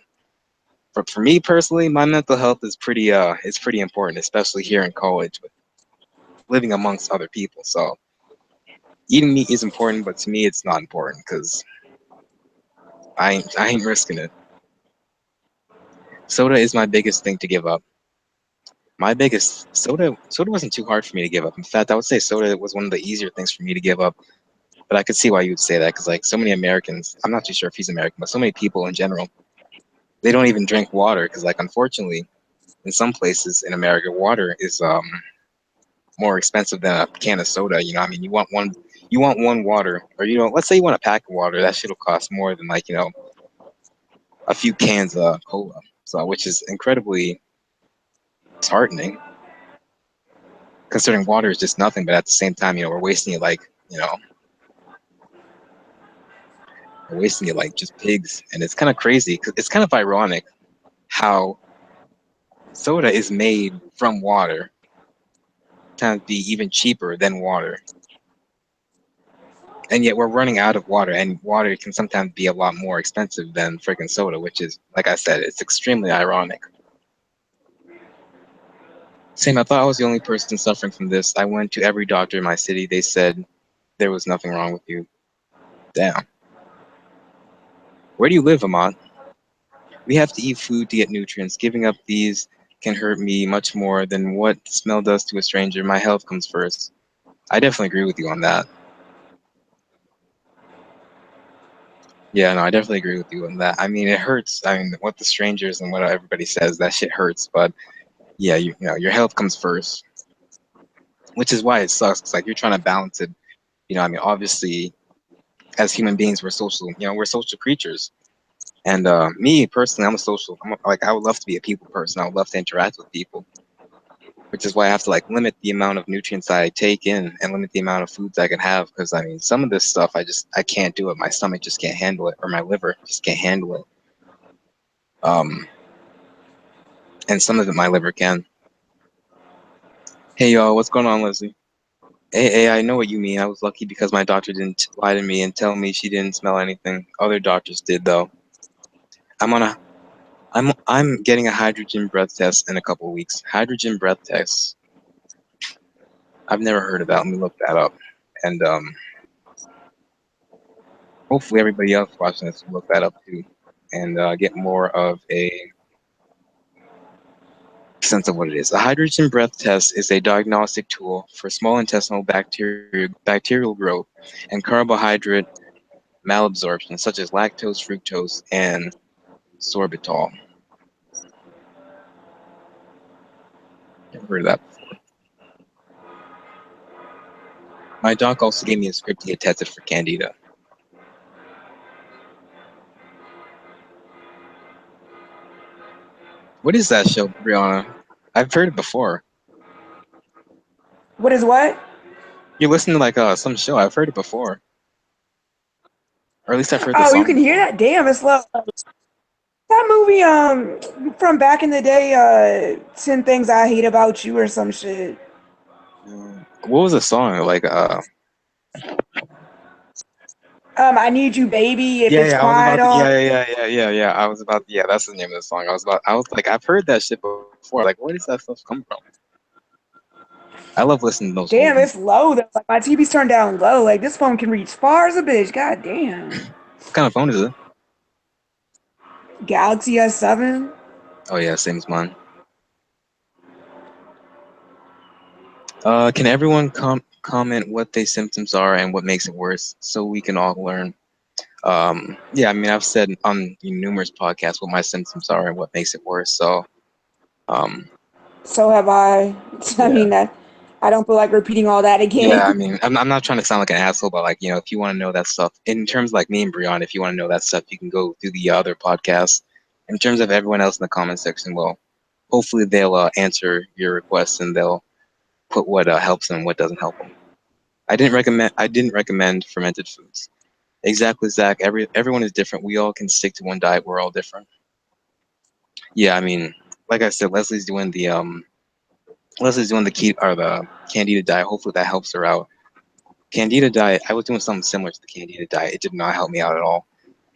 For me personally, my mental health is pretty important, especially here in college with living amongst other people. So eating meat is important, but to me it's not important because I ain't risking it. Soda is my biggest thing to give up. My biggest soda wasn't too hard for me to give up. In fact, I would say soda was one of the easier things for me to give up. But I could see why you would say that, because like so many Americans, I'm not too sure if he's American, but so many people in general, they don't even drink water because, like, unfortunately, in some places in America, water is more expensive than a can of soda. I mean, you want one water, or let's say you want a pack of water, that shit'll cost more than, like, a few cans of cola. So, which is incredibly disheartening, considering water is just nothing, but at the same time, we're wasting it like, We're wasting it like just pigs, and it's kind of crazy because it's kind of ironic how soda is made from water, can be even cheaper than water, and yet we're running out of water, and water can sometimes be a lot more expensive than freaking soda, which is, like I said, it's extremely ironic. Same, I thought I was the only person suffering from this. I went to every doctor in my city. They said there was nothing wrong with you. Damn. Where do you live, Ahmad? We have to eat food to get nutrients. Giving up these can hurt me much more than what smell does to a stranger. My health comes first. I definitely agree with you on that. Yeah, no, I definitely agree with you on that. I mean, it hurts. I mean, what the strangers and what everybody says, that shit hurts. But yeah, you know, your health comes first, which is why it sucks. It's like you're trying to balance it. You know, I mean, obviously, as human beings, we're social. You know, we're social creatures. And me personally, like, I would love to be a people person. I would love to interact with people, which is why I have to like limit the amount of nutrients I take in and limit the amount of foods I can have. Because I mean, some of this stuff I can't do it. My stomach just can't handle it, or my liver just can't handle it. And some of it my liver can. Hey y'all, what's going on, Leslie? Hey, I know what you mean. I was lucky because my doctor didn't lie to me and tell me she didn't smell anything. Other doctors did though. I'm on a I'm getting a hydrogen breath test in a couple of weeks. Hydrogen breath test. I've never heard of that. Let me look that up. And hopefully everybody else watching this will look that up too, and get more of a sense of what it is. A hydrogen breath test is a diagnostic tool for small intestinal bacterial growth and carbohydrate malabsorption, such as lactose, fructose, and sorbitol. Never heard of that before. My doc also gave me a script to get tested for Candida. What is that show, Brianna? I've heard it before. What is what? You listen to like some show. I've heard it before, or at least I've heard the Oh, you song can hear before. that? Damn, it's low. That movie, from back in the day, 10 Things I Hate About You or some shit. What was the song like? I Need You Baby, If Yeah, It's yeah. I was Quiet about to. on. Yeah. I was about. Yeah, that's the name of the song. I was like, I've heard that shit before. Like, where does that stuff come from? I love listening to those Damn, oldies. it's low though. Like my TV's turned down low. Like this phone can reach far as a bitch. God damn. What kind of phone is it? Galaxy S7. Oh yeah, same as mine. Can everyone comment what their symptoms are and what makes it worse, so we can all learn? Yeah, I mean, I've said on numerous podcasts what my symptoms are and what makes it worse. So, um, So have I. I yeah, mean that I don't feel like repeating all that yeah. I again. mean, I'm not trying to sound like an asshole, but like, you know, if you want to know that stuff, in terms of like me and Brian, if you want to know that stuff, you can go through the other podcasts. In terms of everyone else in the comment section, well, hopefully they'll answer your requests and they'll put what helps them and what doesn't help them. I didn't recommend fermented foods. Exactly, Zach. Everyone is different. We all can stick to one diet. We're all different. Yeah, I mean, like I said, Leslie's doing the keto or the Candida diet. Hopefully that helps her out. Candida diet. I was doing something similar to the Candida diet. It did not help me out at all.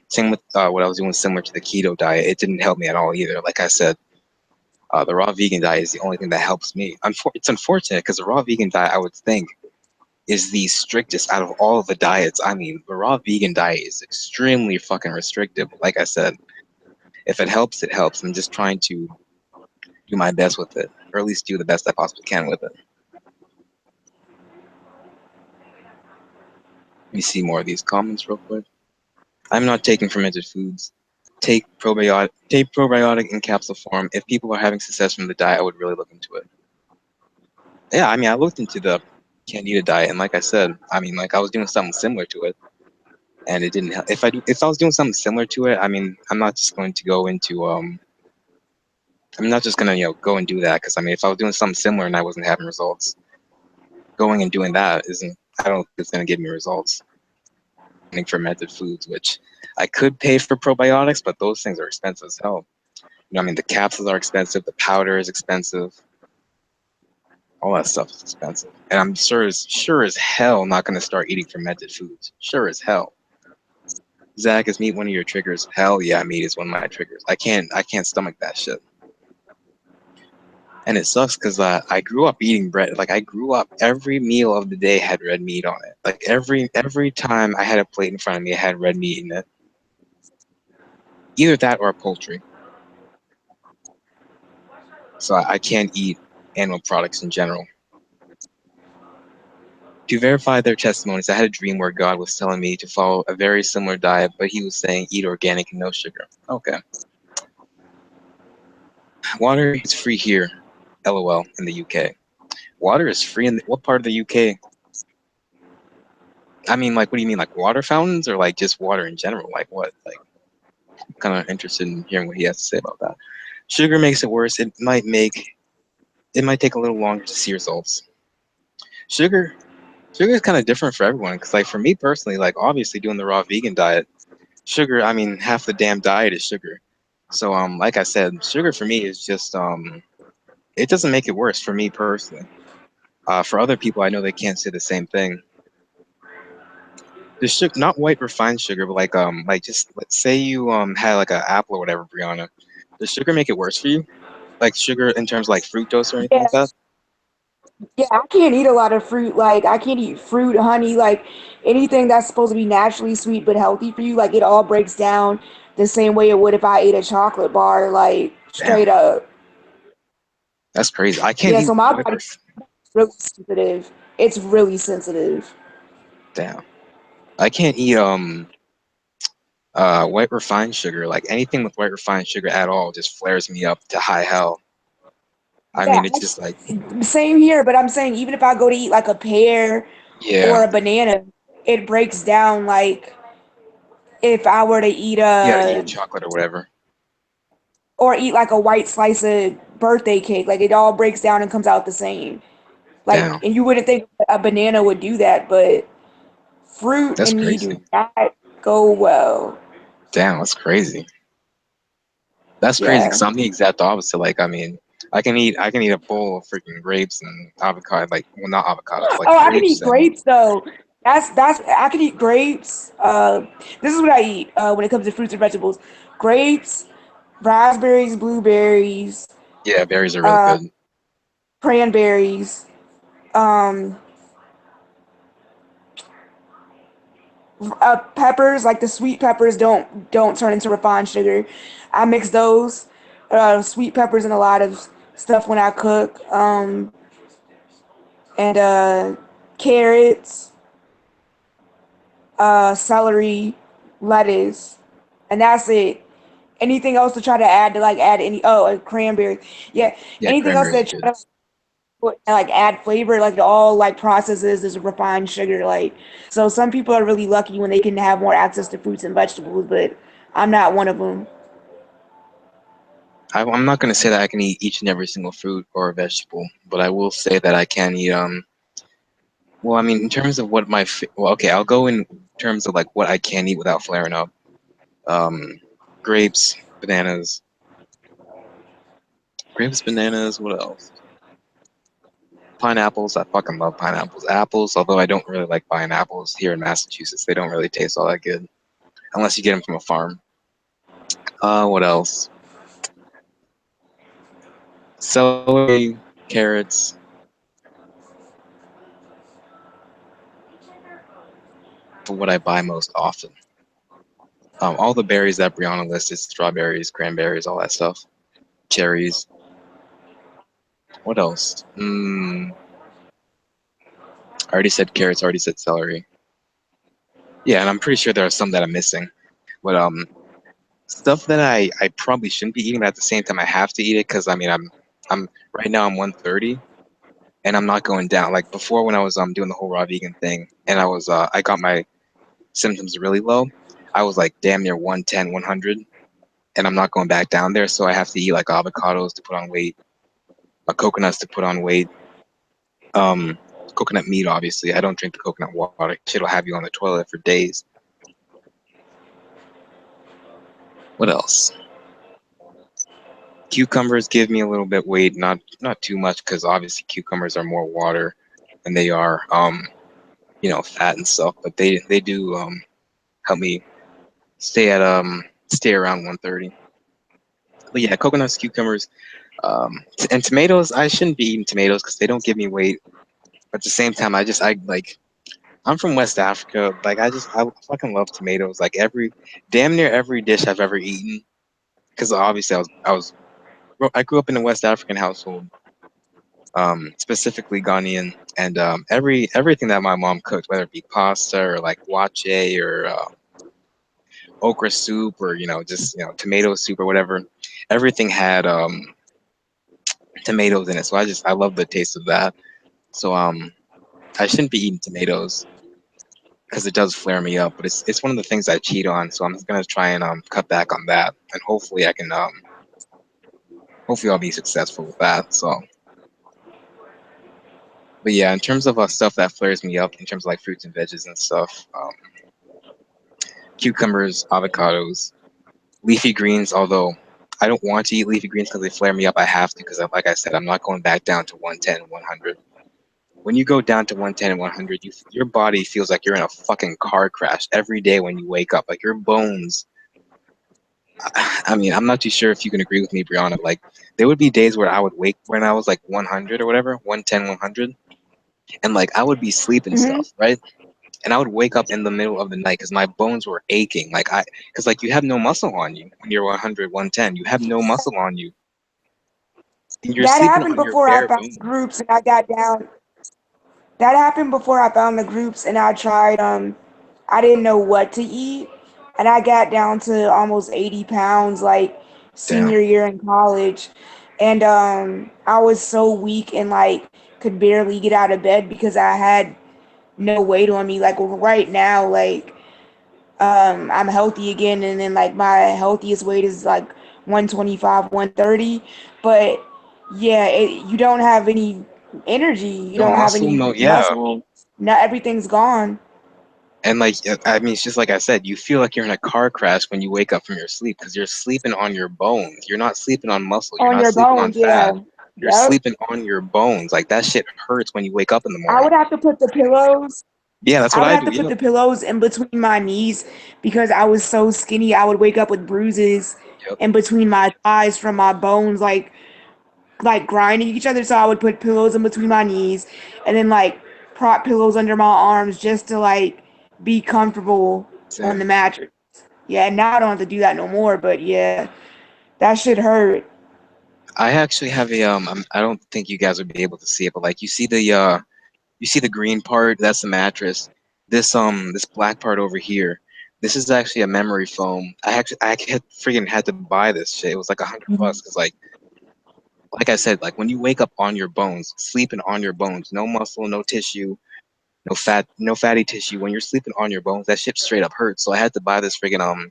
Same with what I was doing similar to the keto diet. It didn't help me at all either. Like I said, the raw vegan diet is the only thing that helps me. It's unfortunate because the raw vegan diet, I would think, is the strictest out of all of the diets. I mean, the raw vegan diet is extremely fucking restrictive. Like I said, if it helps, it helps. I'm just trying to do my best with it, or at least do the best I possibly can with it. Let me see more of these comments real quick. I'm not taking fermented foods. Take probiotic in capsule form. If people are having success from the diet, I would really look into it. Yeah, I mean, I looked into the Candida diet, and like I said, I mean, like I was doing something similar to it, and it didn't help. If I was doing something similar to it, I mean, I'm not just going to go into I'm not just gonna go and do that because I mean, if I was doing something similar and I wasn't having results, going and doing that isn't. I don't think it's gonna give me results. fermented foods, which I could pay for probiotics, but those things are expensive as hell. You know, I mean, the capsules are expensive, the powder is expensive, all that stuff is expensive. And I'm sure as hell not going to start eating fermented foods. Sure as hell. Zach, is meat one of your triggers? Hell yeah, meat is one of my triggers. I can't stomach that shit. And it sucks because I grew up eating bread. Like I grew up, every meal of the day had red meat on it. Like every time I had a plate in front of me, it had red meat in it. Either that or poultry. So I can't eat animal products in general. To verify their testimonies, I had a dream where God was telling me to follow a very similar diet, but he was saying eat organic and no sugar. Okay. Water is free here, LOL, in the UK. Water is free in what part of the UK? I mean, like, what do you mean, like water fountains or like just water in general? Like what? Like, I'm kind of interested in hearing what he has to say about that. Sugar makes it worse. It might take a little longer to see results. Sugar is kind of different for everyone because, like, for me personally, like, obviously doing the raw vegan diet, sugar, I mean, half the damn diet is sugar. So, like I said, sugar for me is just, it doesn't make it worse for me personally. For other people, I know they can't say the same thing. The sugar, not white refined sugar, but like just let's say you had like an apple or whatever, Brianna. Does sugar make it worse for you? Like sugar in terms of like fructose or anything Yeah, like that? yeah, I can't eat a lot of fruit. Like I can't eat fruit, honey, like anything that's supposed to be naturally sweet but healthy for you. Like it all breaks down the same way it would if I ate a chocolate bar, like Damn, straight up. that's crazy. I can't Yeah, eat so my white body's really sensitive. It's really sensitive. damn. I can't eat white refined sugar. Like anything with white refined sugar at all just flares me up to high hell. I Yeah, mean, it's just like, same here, but I'm saying even if I go to eat like a pear or yeah, a banana, it breaks down like if I were to eat yeah, eat a a chocolate or whatever. or eat like a white slice of birthday cake, like it all breaks down and comes out the same. Like, Damn, and you wouldn't think a banana would do that, but fruit that's and me crazy. do not go well. Damn, that's crazy. That's crazy Yeah. because I'm the exact opposite. Like, I mean, I can eat a bowl of freaking grapes and avocado, like, well, not avocados, but like Oh, I can grapes eat and grapes though. That's I can eat grapes. This is what I eat when it comes to fruits and vegetables: grapes, raspberries, blueberries, yeah, berries are really uh, good. cranberries, um, peppers. Like the sweet peppers don't turn into refined sugar. I mix those sweet peppers in a lot of stuff when I cook. And carrots, celery, lettuce, and that's it. Anything else to try to add to like add any a cranberry. Yeah, Yeah, anything else cranberries are that good. try to put like add flavor, like all like processes is refined sugar. Like so some people are really lucky when they can have more access to fruits and vegetables, but I'm not one of them. I'm not gonna say that I can eat each and every single fruit or vegetable, but I will say that I can eat. Well, I mean, in terms of what well, okay, I'll go in terms of like what I can eat without flaring up. Um, grapes, bananas. What else? Pineapples. I fucking love pineapples. Apples, although I don't really like buying apples here in Massachusetts. They don't really taste all that good unless you get them from a farm. What else? Celery, carrots. For what I buy most often. All the berries that Brianna listed: strawberries, cranberries, all that stuff. Cherries. What else? I already said carrots. I already said celery. Yeah, and I'm pretty sure there are some that I'm missing. But stuff that I probably shouldn't be eating, but at the same time I have to eat it because I mean I'm right now I'm 130 and I'm not going down. Like before when I was doing the whole raw vegan thing and I got my symptoms really low. I was like damn near 110, 100, and I'm not going back down there. So I have to eat like avocados to put on weight, coconuts to put on weight, um, coconut meat. Obviously, I don't drink the coconut water. It'll have you on the toilet for days. What else? Cucumbers give me a little bit weight, not too much, because obviously cucumbers are more water than they are fat and stuff. But they do help me stay around 130. But yeah, coconuts, cucumbers, and tomatoes. I shouldn't be eating tomatoes because they don't give me weight. But at the same time, I like. I'm from West Africa. Like I fucking love tomatoes. Like damn near every dish I've ever eaten. Because obviously I grew up in a West African household, specifically Ghanaian, and everything that my mom cooked, whether it be pasta or like wache or okra soup or just tomato soup or whatever, everything had tomatoes in it. So I love the taste of that. So I shouldn't be eating tomatoes because it does flare me up. But it's one of the things I cheat on. So I'm gonna try and cut back on that, and hopefully I can hopefully I'll be successful with that. So. But yeah, in terms of stuff that flares me up, in terms of like fruits and veggies and stuff, cucumbers, avocados, leafy greens. Although I don't want to eat leafy greens because they flare me up, I have to because, like I said, I'm not going back down to 110, 100. When you go down to 110 and 100, your body feels like you're in a fucking car crash every day when you wake up. Like your bones. I mean, I'm not too sure if you can agree with me, Brianna. Like there would be days where I would wake when I was like 100 or whatever, 110, 100, and like I would be sleeping Hmm. stuff, right? And I would wake up in the middle of the night because my bones were aching. Because like you have no muscle on you when you're 100, 110. You have no muscle on you, and you're That sleeping happened on your before I bare found the bones. groups and I got down. That happened before I found the groups and I tried I didn't know what to eat and I got down to almost 80 pounds like Damn. senior year in college. And I was so weak and like could barely get out of bed because I had no weight on me. Like right now, like I'm healthy again and then like my healthiest weight is like 125, 130. But yeah, you don't have any energy, you No don't have muscle, any no, yeah. muscle, not everything's gone And like, I mean, it's just like I said, you feel like you're in a car crash when you wake up from your sleep because you're sleeping on your bones. You're not sleeping on muscle. You're on not your sleeping on bones. fat. Yeah. You're Yep. sleeping on your bones. Like that shit hurts when you wake up in the I morning. would have to put the pillows. Yeah, that's I what would I have do. to put Yep. the pillows in between my knees because I was so skinny. I would wake up with bruises Yep. in between my thighs from my bones, like grinding each other. So I would put pillows in between my knees and then like prop pillows under my arms just to like be comfortable on Same. the mattress. Yeah, and now I don't have to do that no more. But yeah, that should hurt. I actually have I don't think you guys would be able to see it, but like you see the green part, that's the mattress. This black part over here, this is actually a memory foam. Freaking had to buy this shit. It was like $100 because like I said, like when you wake up on your bones, sleeping on your bones, no muscle, no tissue, no fat, no fatty tissue. When you're sleeping on your bones, that shit straight up hurts. So I had to buy this friggin'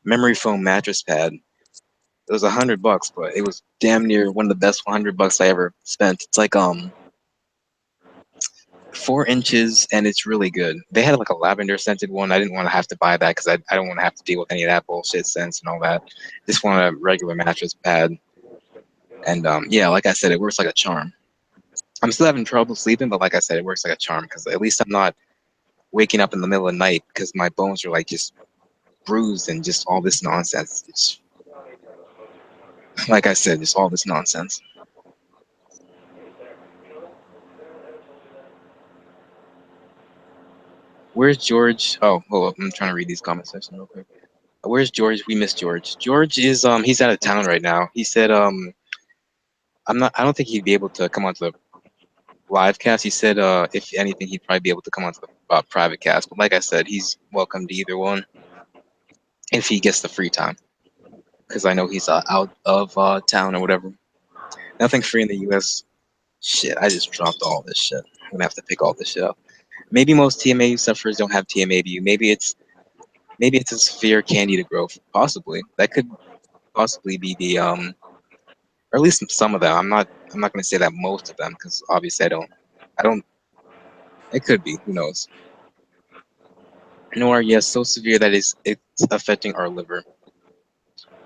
memory foam mattress pad. It was $100, but it was damn near one of the best $100 I ever spent. It's like 4 inches and it's really good. They had like a lavender scented one. I didn't want to have to buy that because I don't want to have to deal with any of that bullshit scents and all that. Just want a regular mattress pad. And yeah, like I said, it works like a charm. I'm still having trouble sleeping, but like I said, it works like a charm because at least I'm not waking up in the middle of the night because my bones are like just bruised and just all this nonsense. It's like I said, just all this nonsense. Where's George? Oh, hold up. I'm trying to read these comment sections real quick. Where's George? We miss George. George is he's out of town right now. He said I don't think he'd be able to come onto the live cast. He said if anything he'd probably be able to come onto the private cast. But like I said, he's welcome to either one if he gets the free time. Because I know he's out of town or whatever. Nothing free in the US. Shit, I just dropped all this shit. I'm gonna have to pick all this shit up. Maybe most TMAU sufferers don't have TMAU. Maybe it's a severe candida growth. Possibly. That could possibly be the or at least some of them. I'm not gonna say that most of them because obviously I don't it could be, who knows. Nor yes, so severe that it's affecting our liver.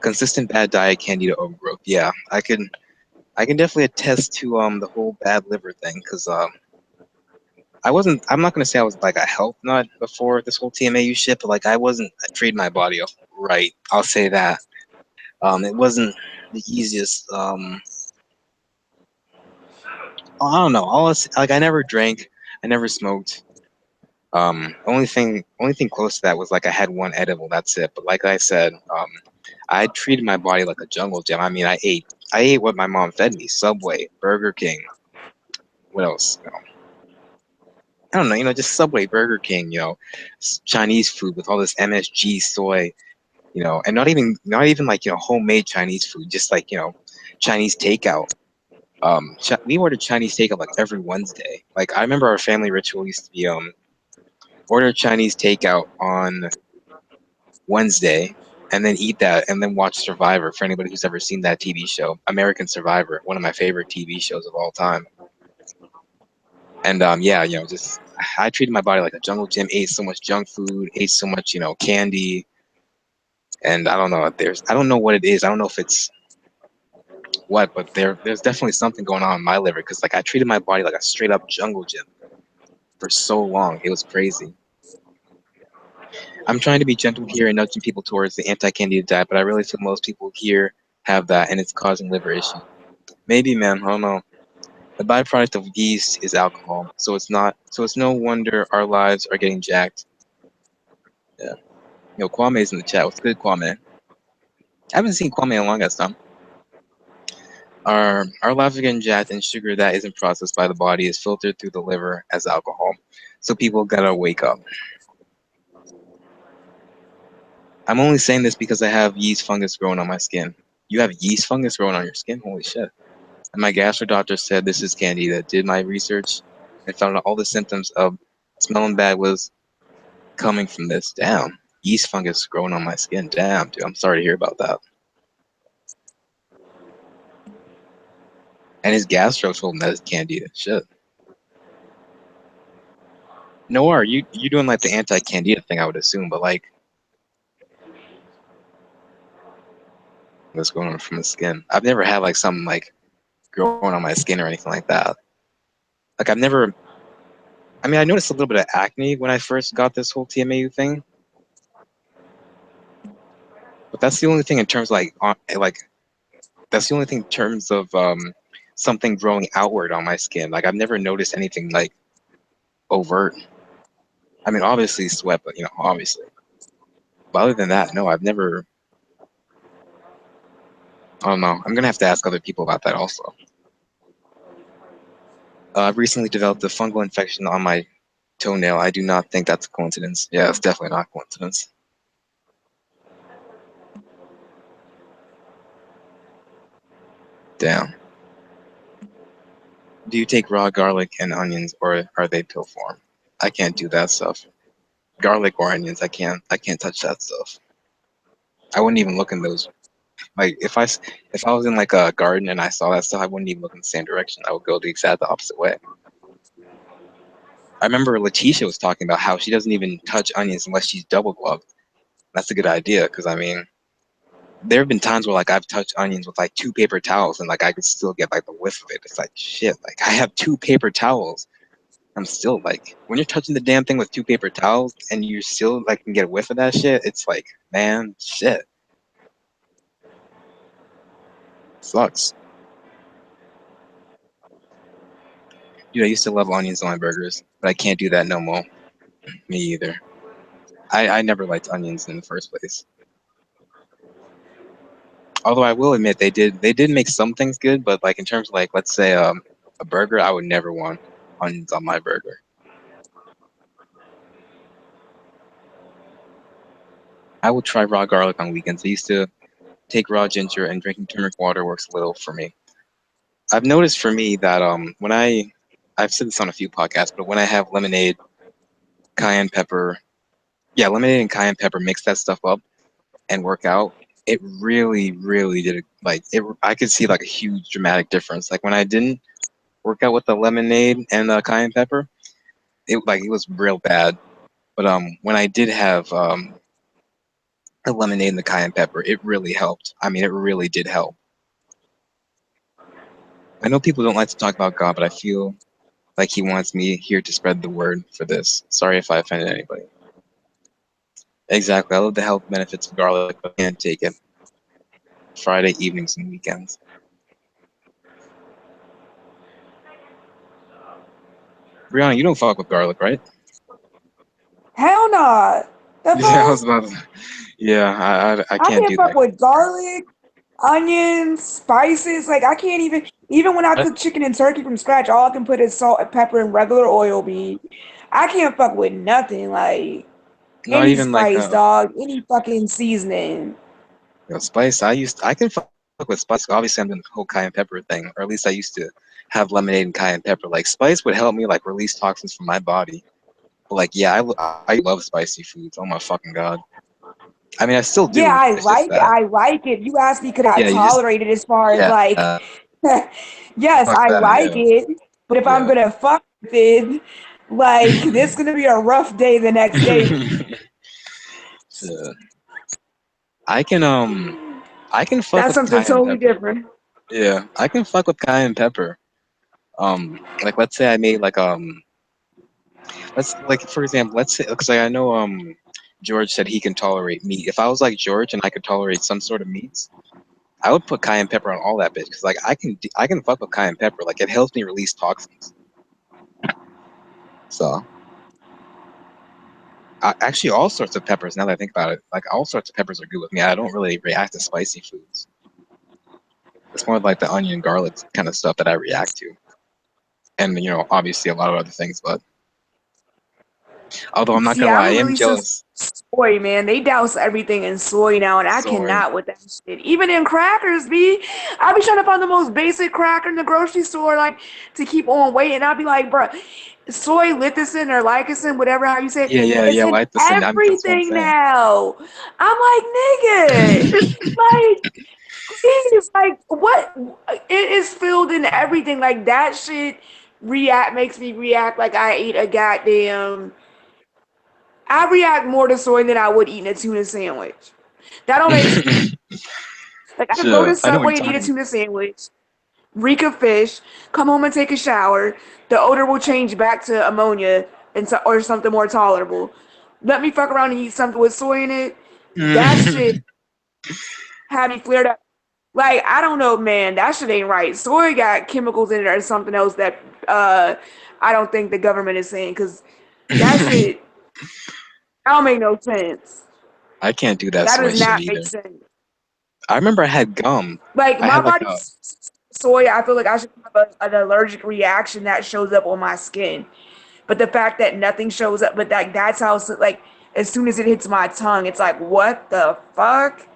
Consistent bad diet, Candida overgrowth. Yeah, I can definitely attest to the whole bad liver thing because I'm not gonna say I was like a health nut before this whole TMAU shit, but like I wasn't treating my body right. I'll say that. It wasn't the easiest. I don't know. Like I never drank, I never smoked. Only thing close to that was like I had one edible. That's it. But like I said, I treated my body like a jungle gym. I mean, I ate what my mom fed me: Subway, Burger King. What else? I don't know. Just Subway, Burger King. Chinese food with all this MSG soy. And not even like homemade Chinese food. Just like Chinese takeout. We ordered Chinese takeout like every Wednesday. Like I remember our family ritual used to be order Chinese takeout on Wednesday and then eat that and then watch Survivor for anybody who's ever seen that TV show, American Survivor, one of my favorite TV shows of all time. And yeah, just I treated my body like a jungle gym, ate so much junk food, ate so much, candy, and I don't know. I don't know what it is. I don't know if it's what, but there's definitely something going on in my liver because like I treated my body like a straight up jungle gym for so long. It was crazy. I'm trying to be gentle here and nudging people towards the anti-candida diet, but I really feel most people here have that, and it's causing liver issues. Maybe, man. I don't know. The byproduct of yeast is alcohol, so it's not. So it's no wonder our lives are getting jacked. Yeah. Kwame's in the chat. What's good, Kwame? I haven't seen Kwame in a long ass time. Our lives are getting jacked, and sugar that isn't processed by the body is filtered through the liver as alcohol. So people gotta wake up. I'm only saying this because I have yeast fungus growing on my skin. You have yeast fungus growing on your skin? Holy shit. And my gastro doctor said this is Candida. Did my research and found out all the symptoms of smelling bad was coming from this. Damn. Yeast fungus growing on my skin. Damn, dude. I'm sorry to hear about that. And his gastro told him that it's Candida. Shit. Noir, you doing like the anti-Candida thing, I would assume, but like what's going on from the skin? I've never had like something like growing on my skin or anything like that. Like I noticed a little bit of acne when I first got this whole TMAU thing. But that's the only thing in terms of that's the only thing in terms of something growing outward on my skin. Like I've never noticed anything like overt. I mean, obviously sweat, but obviously. But other than that, no, I've never. I don't know. I'm gonna have to ask other people about that also. I've recently developed a fungal infection on my toenail. I do not think that's a coincidence. Yeah, it's definitely not a coincidence. Damn. Do you take raw garlic and onions, or are they pill form? I can't do that stuff. Garlic or onions, I can't touch that stuff. I wouldn't even look in those. Like if I was in like a garden and I saw that stuff, I wouldn't even look in the same direction. I would go the exact opposite way. I remember Letitia was talking about how she doesn't even touch onions unless she's double gloved. That's a good idea because I mean, there have been times where like I've touched onions with like 2 paper towels and like I could still get like the whiff of it. It's like shit. Like I have 2 paper towels. I'm still like when you're touching the damn thing with 2 paper towels and you still like can get a whiff of that shit. It's like man, shit. Sucks. Dude, I used to love onions on my burgers, but I can't do that no more. Me either. I never liked onions in the first place. Although I will admit they did make some things good, but like in terms of like let's say a burger, I would never want onions on my burger. I would try raw garlic on weekends. I used to take raw ginger and drinking turmeric water works a little for me. I've noticed for me that when I've said this on a few podcasts, but when I have lemonade, cayenne pepper, yeah, lemonade and cayenne pepper, mix that stuff up and work out, it really, really did like it. I could see like a huge dramatic difference. Like when I didn't work out with the lemonade and the cayenne pepper, it was real bad. But when I did have the lemonade and the cayenne pepper. It really helped. I mean, it really did help. I know people don't like to talk about God, but I feel like he wants me here to spread the word for this. Sorry if I offended anybody. Exactly. I love the health benefits of garlic, but I can't take it. Friday evenings and weekends. Brianna, you don't fuck with garlic, right? Hell nah. The Yeah, I fuck? was about to. Yeah, I I can't can't do fuck that. with garlic, onions, spices. Like I can't even when I I, cook chicken and turkey from scratch, all I can put is salt and pepper and regular oil be. I can't fuck with nothing like not any even like spice, dog, any fucking seasoning. spice. I can fuck with spice. Obviously, I'm doing the whole cayenne pepper thing, or at least I used to have lemonade and cayenne pepper. Like spice would help me like release toxins from my body. But like, yeah, I love spicy foods. Oh my fucking god. I mean, I still Yeah, do. It's just that. I like it. You asked me could I Yeah, you just tolerate it as far as yeah. like yes, Fuck I that. like it, but if I'm Yeah. gonna fuck with it, like this is gonna be a rough day the next day. Yeah. So, I can I can fuck That's with something cayenne totally pepper. different. Yeah, I can fuck with cayenne pepper. Like let's say I made like let's like for example, let's say because I know George said he can tolerate meat. If I was like George and I could tolerate some sort of meats, I would put cayenne pepper on all that bitch because like I can fuck with cayenne pepper. Like it helps me release toxins. So actually, all sorts of peppers. Now that I think about it, like all sorts of peppers are good with me. I don't really react to spicy foods. It's more like the onion, garlic kind of stuff that I react to, and obviously a lot of other things. But although I'm not See, gonna lie, I I'm am really so jealous. soy, man. They douse everything in soy now, and I Soy. cannot with that shit. Even in crackers, I be trying to find the most basic cracker in the grocery store, like to keep on weight, and I'll be like, bruh, soy lecithin or licin, whatever how you say it, Yeah, yeah, it's yeah. in Like the same. I mean, that's what I'm everything saying. now. I'm like, nigga, like, please, like, what? It is filled in everything. Like that shit makes me react like I ate a goddamn. I react more to soy than I would eating a tuna sandwich. That don't make sense. Like I go Sure, to I know what you're Subway and eat a talking tuna sandwich, reek of fish, come home and take a shower. The odor will change back to ammonia or something more tolerable. Let me fuck around and eat something with soy in it. That about. shit had me flared up. Like I don't know, man. That shit ain't right. Soy got chemicals in it or something else that I don't think the government is saying because that shit that don't make no sense. I can't do that That soy does shit not make either. sense. I remember I had gum. Like I my had like body, soy. I feel like I should have an allergic reaction that shows up on my skin. But the fact that nothing shows up, but that's how like as soon as it hits my tongue, it's like what the fuck?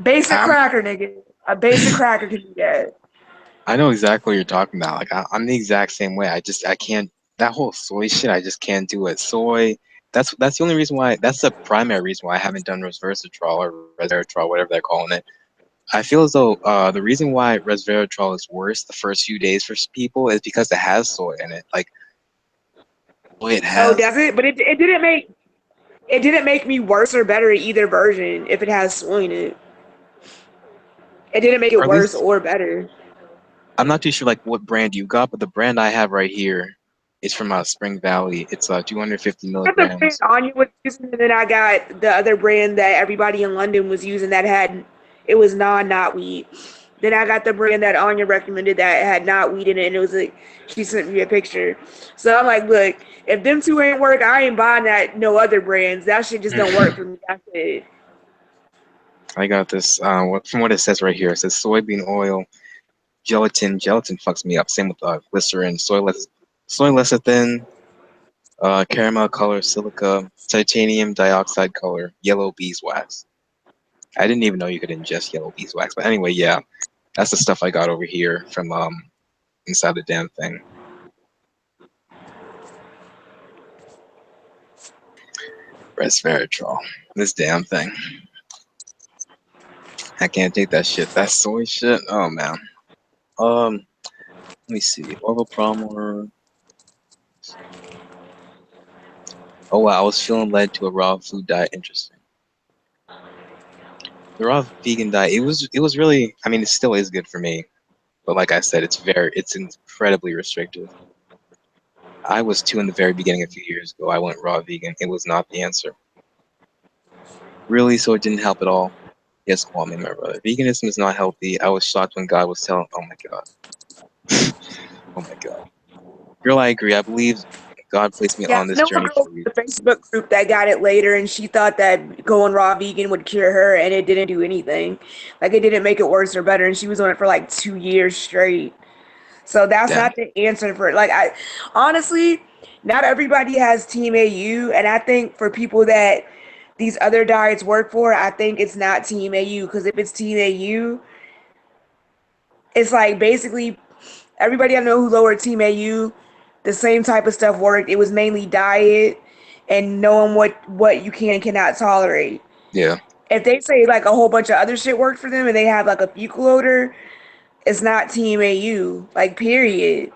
Basic I'm, cracker, nigga. A basic cracker can do that. I know exactly what you're talking about. Like I'm the exact same way. I can't that whole soy shit. I just can't do it. Soy. That's the only reason why. That's the primary reason why I haven't done resveratrol or resveratrol, whatever they're calling it. I feel as though the reason why resveratrol is worse the first few days for people is because it has soy in it. Like boy, it Oh, has. does it? But it didn't make me worse or better either version if it has soy in it. It didn't make Or it at worse least or better. I'm not too sure like what brand you got, but the brand I have right here is from Spring Valley. It's 250 I got the brand milligrams. Anya was using, and then I got the other brand that everybody in London was using that had it was not weed. Then I got the brand that Anya recommended that had not weed in it, and it was like she sent me a picture. So I'm like, look, if them two ain't work, I ain't buying that no other brands. That shit just don't work for me. That's it. I got this. From what it says right here, it says soybean oil, gelatin. Gelatin fucks me up. Same with glycerin, soy lecithin, caramel color, silica, titanium dioxide color, yellow beeswax. I didn't even know you could ingest yellow beeswax. But anyway, yeah, that's the stuff I got over here from inside the damn thing. Resveratrol. This damn thing. I can't take that shit. That soy shit. Oh man. Um, let me see. Oral Palmer. Oh wow, I was feeling led to a raw food diet. Interesting. the raw vegan diet, it was really, I mean, it still is good for me, but like I said, it's incredibly restrictive. I was too in the very beginning a few years ago. I went raw vegan. It was not the answer. Really, so it didn't help at all. Yes, Kwame, my brother. Veganism is not healthy. I was shocked when God was telling, oh my God. Oh my God. Girl, I agree. I believe God placed me Yeah, on I this know a journey girl for a from reason. the Facebook group that got it later, and she thought that going raw vegan would cure her, and it didn't do anything. Like, it didn't make it worse or better, and she was on it for like 2 years straight. So that's Damn. not the answer for it. Like, I honestly, not everybody has TMAU, and I think for people that these other diets work for, I think it's not TMAU, because if it's TMAU, it's like basically everybody I know who lowered TMAU, the same type of stuff worked. It was mainly diet and knowing what you can and cannot tolerate. Yeah. If they say like a whole bunch of other shit worked for them and they have like a fecal odor, it's not TMAU. Like, period.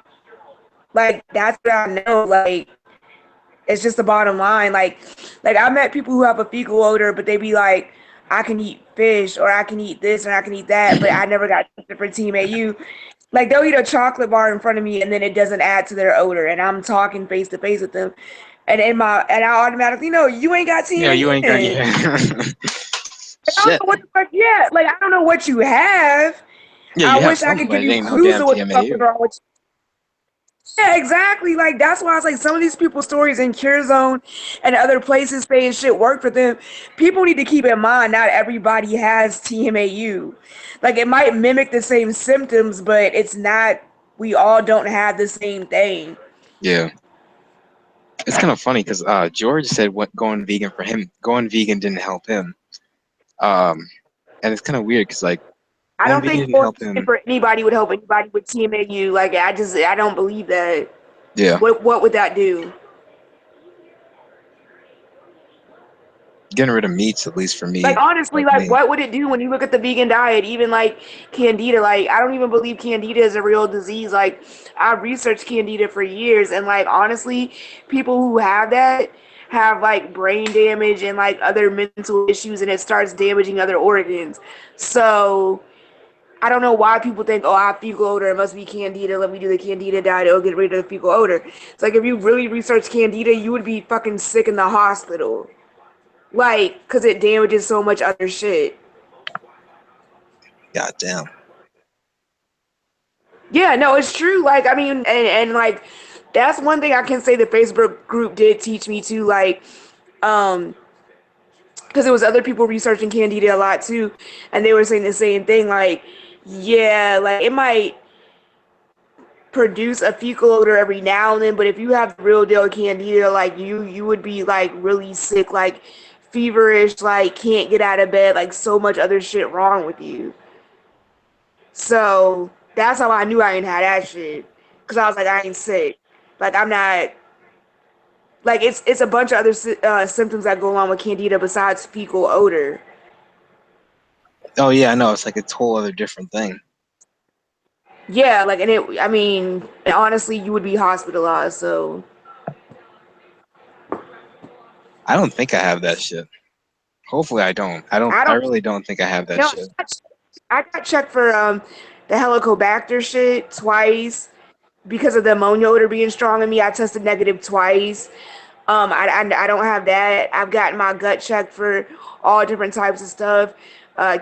Like, that's what I know. Like, it's just the bottom line. Like I met people who have a fecal odor, but they be like, I can eat fish or I can eat this or I can eat that, but I never got tested for TMAU. Like, they'll eat a chocolate bar in front of me and then it doesn't add to their odor, and I'm talking face to face with them, and I automatically know you ain't got Yeah, you TMAU ain't got, then. yeah. I don't Shit. know what the fuck. Yeah, like, I don't know what you have. Yeah, I you have wish I could something, give but it you ain't no clues damn of what the fuck was TMAU. wrong with you. Yeah, exactly. Like, that's why I was like, some of these people's stories in Cure Zone and other places saying shit work for them. People need to keep in mind not everybody has TMAU. Like, it might mimic the same symptoms, but it's not. We all don't have the same thing. Yeah. It's kind of funny because George said what going vegan for him, going vegan didn't help him. Um, and it's kind of weird because like I going don't vegan think didn't going help vegan him. for anybody would help anybody with TMAU. Like, I don't believe that. Yeah, What would that do? getting rid of meats, at least for Like, me, honestly, like like, me. what would it do when you look at the vegan diet? Even like Candida, like, I don't even believe Candida is a real disease. Like, I've researched Candida for years, and like, honestly, people who have that have like brain damage and like other mental issues, and it starts damaging other organs. So I don't know why people think, oh, I have fecal odor, it must be Candida. Let me do the Candida diet, it'll get rid of the fecal odor. It's like, if you really research Candida, you would be fucking sick in the hospital. Like, because it damages so much other shit. God damn. Yeah, no, it's true. Like, I mean, and like, that's one thing I can say the Facebook group did teach me too. Like, um, because there was other people researching Candida a lot too, and they were saying the same thing. Like, yeah, like, it might produce a fecal odor every now and then, but if you have real deal Candida, like, you would be like really sick, like feverish, like can't get out of bed, like so much other shit wrong with you. So that's how I knew I ain't had that shit. Cause I was like, I ain't sick. Like, I'm not. Like, it's a bunch of other symptoms that go along with Candida besides fecal odor. Oh yeah, I know. It's like a whole other different thing. Yeah, like, and it. I mean, honestly, you would be hospitalized. So I don't think I have that shit. Hopefully, I don't. I don't. I I don't. really don't think I have that No, shit. I got checked for the Helicobacter shit twice because of the ammonia odor being strong in me. I tested negative twice. I don't have that. I've gotten my gut checked for all different types of stuff,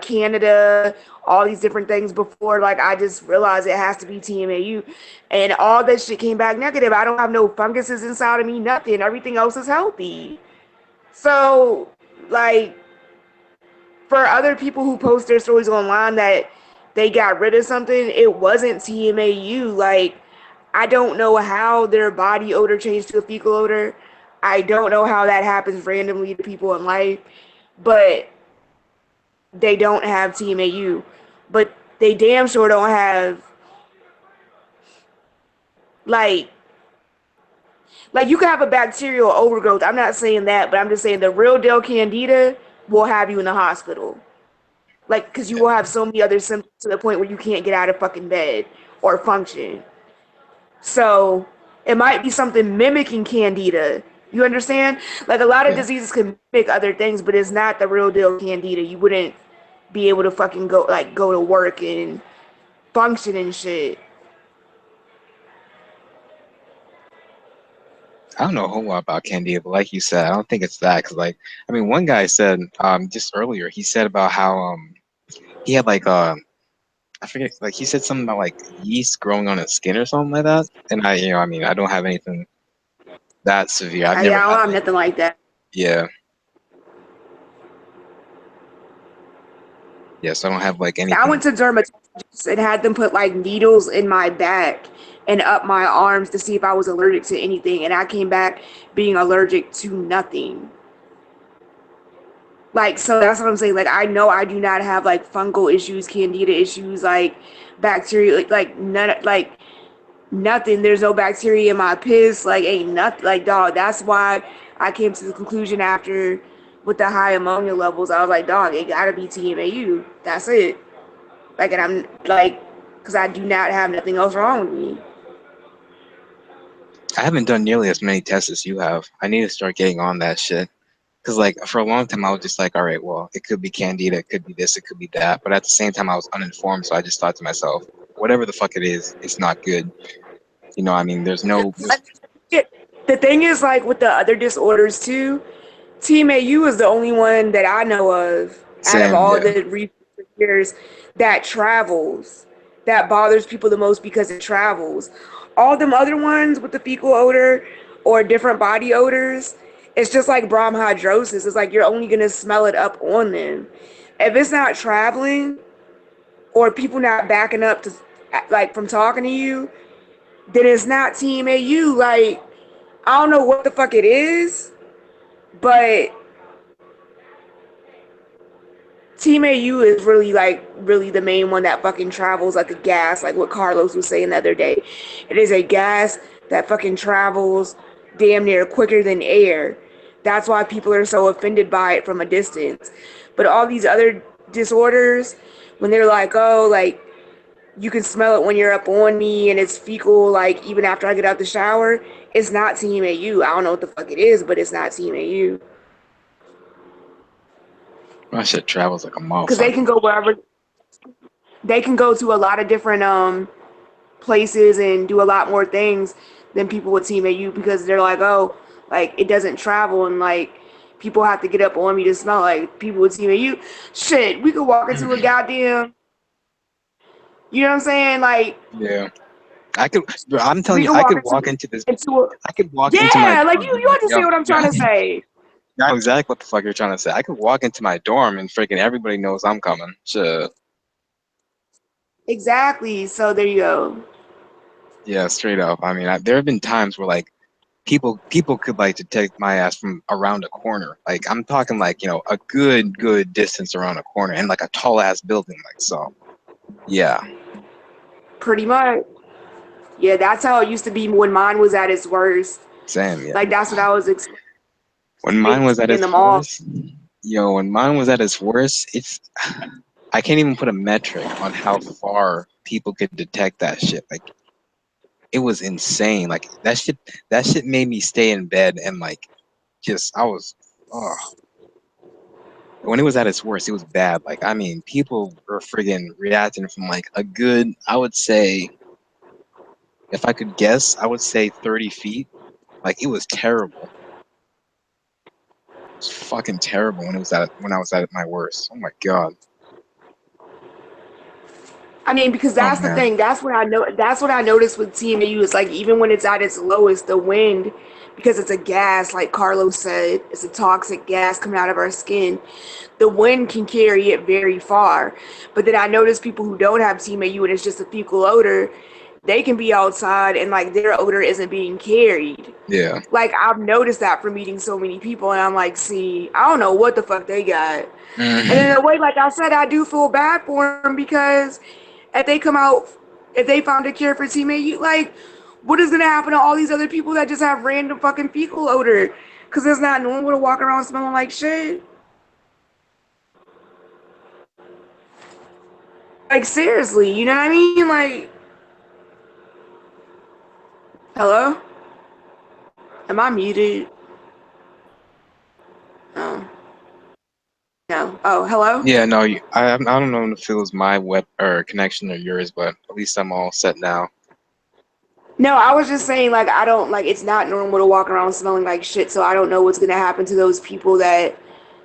Canada, all these different things before. Like, I just realized it has to be TMAU, and all that shit came back negative. I don't have no funguses inside of me, nothing. Everything else is healthy. So, like, for other people who post their stories online that they got rid of something, it wasn't TMAU. Like, I don't know how their body odor changed to a fecal odor. I don't know how that happens randomly to people in life, but they don't have TMAU. But they damn sure don't have, like, you can have a bacterial overgrowth. I'm not saying that, but I'm just saying the real Del Candida will have you in the hospital. Like, because you Yeah. will have so many other symptoms to the point where you can't get out of fucking bed or function. So it might be something mimicking Candida. You understand? Like, a lot of Yeah. diseases can mimic other things, but it's not the real deal Candida. You wouldn't. be able to fucking go to work and function and shit. I don't know a whole lot about Candida, but like you said, I don't think it's that. Cause like, I mean, one guy said just earlier, he said about how he had like I forget, like he said something about like yeast growing on his skin or something like that. And I mean, I don't have anything that severe. I've never Yeah, I don't had have like, nothing like that. yeah, yeah. So I don't have like I went anything. to dermatologists and had them put like needles in my back and up my arms to see if I was allergic to anything, and I came back being allergic to nothing. Like, so that's what I'm saying. Like, I know I do not have like fungal issues, candida issues, like bacteria, like none, like nothing. There's no bacteria in my piss. Like, ain't nothing. Like, dog. That's why I came to the conclusion after with the high ammonia levels. I was like, dog, it gotta be TMAU. That's it. Like, and I'm like, because I do not have nothing else wrong with me. I haven't done nearly as many tests as you have. I need to start getting on that shit. Cause like for a long time I was just like, all right, well, it could be Candida, it could be this, it could be that. But at the same time I was uninformed, so I just thought to myself, whatever the fuck it is, it's not good. You know, I mean, there's The thing is, like with the other disorders too, TMAU is the only one that I know of out of same, all yeah. the researchers that travels, that bothers people the most because it travels. All them other ones with the fecal odor or different body odors, it's just like bromhidrosis. It's like you're only gonna smell it up on them. If it's not traveling or people not backing up to like from talking to you, then it's not TMAU. Like, I don't know what the fuck it is, but TMAU is really the main one that fucking travels like a gas, like what Carlos was saying the other day. It is a gas that fucking travels damn near quicker than air. That's why people are so offended by it from a distance. But all these other disorders, when they're like, oh, like you can smell it when you're up on me and it's fecal, like even after I get out the shower, it's not TMAU. I don't know what the fuck it is, but it's not TMAU. My shit travels like a Because they motherfucker. can go wherever, they can go to a lot of different places and do a lot more things than people with TMAU because they're like, oh, like it doesn't travel and like people have to get up on me to smell. Like people with TMAU, shit, we could walk into a goddamn, you know what I'm saying? Like Yeah. I could bro, I'm telling we you, could I walk could walk into this into a, I could walk into my yeah, like dorm and be you like, understand yo, what I'm yeah, trying to say. I know exactly what the fuck you're trying to say. I could walk into my dorm and freaking everybody knows I'm coming. Shit. Exactly. So there you go. Yeah, straight up. I mean, there have been times where like people could like detect my ass from around a corner. Like I'm talking like, you know, a good distance around a corner and like a tall ass building. Like so. Yeah. Pretty much. Yeah, that's how it used to be when mine was at its worst. Same, yeah. Like that's what I was When mine was at in the its mall. worst, yo, when mine was at its worst, it's I can't even put a metric on how far people could detect that shit. Like it was insane. Like that shit made me stay in bed and like just I was oh when it was at its worst, it was bad. Like I mean, people were friggin' reacting from like a good, I would say, if I could guess, I would say 30 feet. Like it was terrible. It was fucking terrible when I was at my worst. Oh my god. I mean, because Oh that's the man. thing. That's what I know. That's what I noticed with TMAU. It's like even when it's at its lowest, the wind, because it's a gas, like Carlos said, it's a toxic gas coming out of our skin. The wind can carry it very far. But then I notice people who don't have TMAU and it's just a fecal odor, they can be outside and like their odor isn't being carried. Yeah. Like I've noticed that from meeting so many people, and I'm like, see, I don't know what the fuck they got. And in Mhm. a way, like I said, I do feel bad for them because if they come out, if they found a cure for TMAU, like, what is gonna happen to all these other people that just have random fucking fecal odor? Because it's not normal to walk around smelling like shit. Like seriously, you know what I mean? Like, hello, am I muted? Oh. No. Oh, hello? Yeah, no, I don't know if it was my web or connection or yours, but at least I'm all set now. No, I was just saying, like, I don't, like, it's not normal to walk around smelling like shit, so I don't know what's going to happen to those people that,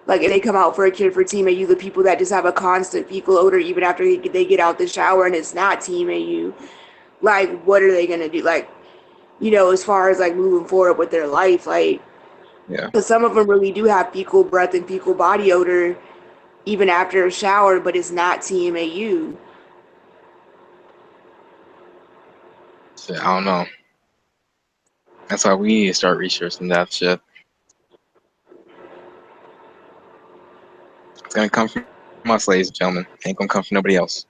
like, if they come out for a kid for TMAU, the people that just have a constant fecal odor even after they get out the shower and it's not TMAU. Like, what are they going to do? Like, as far as, like, moving forward with their life, like, Yeah. because some of them really do have fecal breath and fecal body odor even after a shower, but it's not TMAU. So, I don't know. That's why we need to start researching that shit. It's gonna come from us, ladies and gentlemen. Ain't gonna come from nobody else.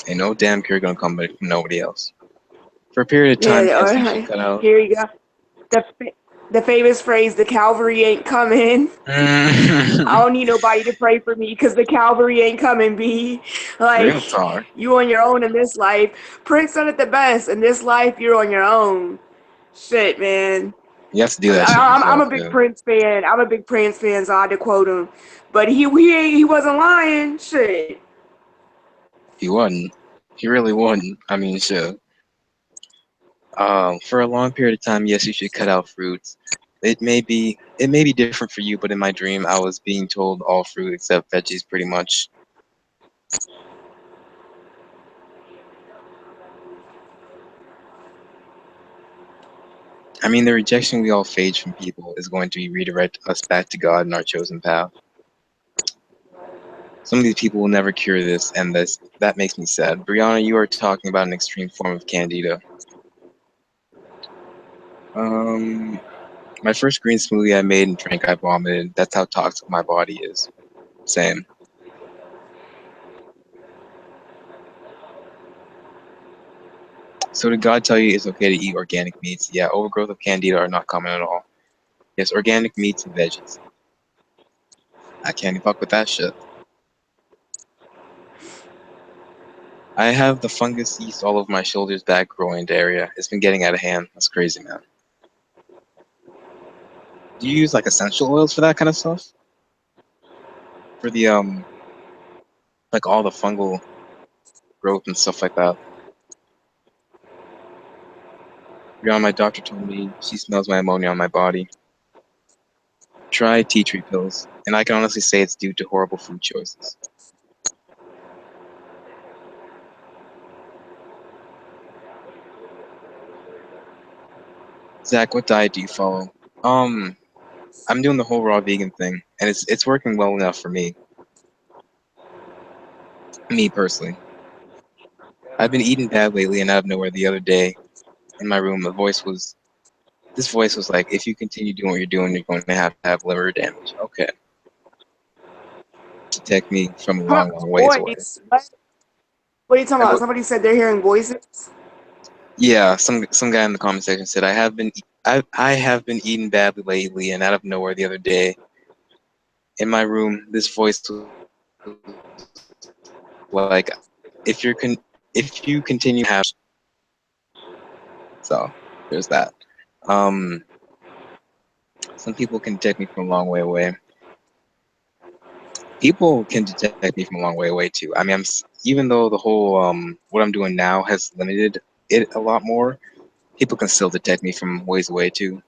Ain't no damn cure gonna come from nobody else. For a period of time, Yeah, yes, you should cut out. here you go. The, the famous phrase, the Calvary ain't coming. I don't need nobody to pray for me because the Calvary ain't coming, B. Real Like, talk. you on your own in this life. Prince said it the best. In this life, you're on your own. Shit, man. You have to do that shit I'm yourself, a big yeah. Prince fan. I'm a big Prince fan, so I had to quote him. But he wasn't lying. Shit. He wasn't. He really wasn't. I mean, shit. For a long period of time, yes, you should cut out fruits. It may be different for you, but in my dream, I was being told all fruit except veggies, pretty much. I mean, the rejection we all face from people is going to redirect us back to God and our chosen path. Some of these people will never cure this, and that makes me sad. Brianna, you are talking about an extreme form of Candida. Um, my first green smoothie I made and drank, I vomited. That's how toxic my body is. Same. So did God tell you it's okay to eat organic meats? Yeah, overgrowth of Candida are not common at all. Yes, organic meats and veggies. I can't even fuck with that shit. I have the fungus yeast all over my shoulders, back, groin area. It's been getting out of hand. That's crazy, man. Do you use like essential oils for that kind of stuff? For the like all the fungal growth and stuff like that. My doctor told me she smells my ammonia on my body. Try tea tree pills, and I can honestly say it's due to horrible food choices. Zach, what diet do you follow? Um, I'm doing the whole raw vegan thing, and it's working well enough for me. Me personally, I've been eating bad lately, and out of nowhere, the other day, in my room, this voice was like, "If you continue doing what you're doing, you're going to have liver damage." Okay, detect me from a Huh, long, long ways away. voice. What are you talking And about? Somebody said they're hearing voices. yeah, some guy in the comment section said I have been eating badly lately, and out of nowhere, the other day, in my room, this voice was like, if you continue have, so there's that. Um, some people can detect me from a long way away. People can detect me from a long way away too. I mean, even though the whole what I'm doing now has limited it a lot more, people can still detect me from ways away too.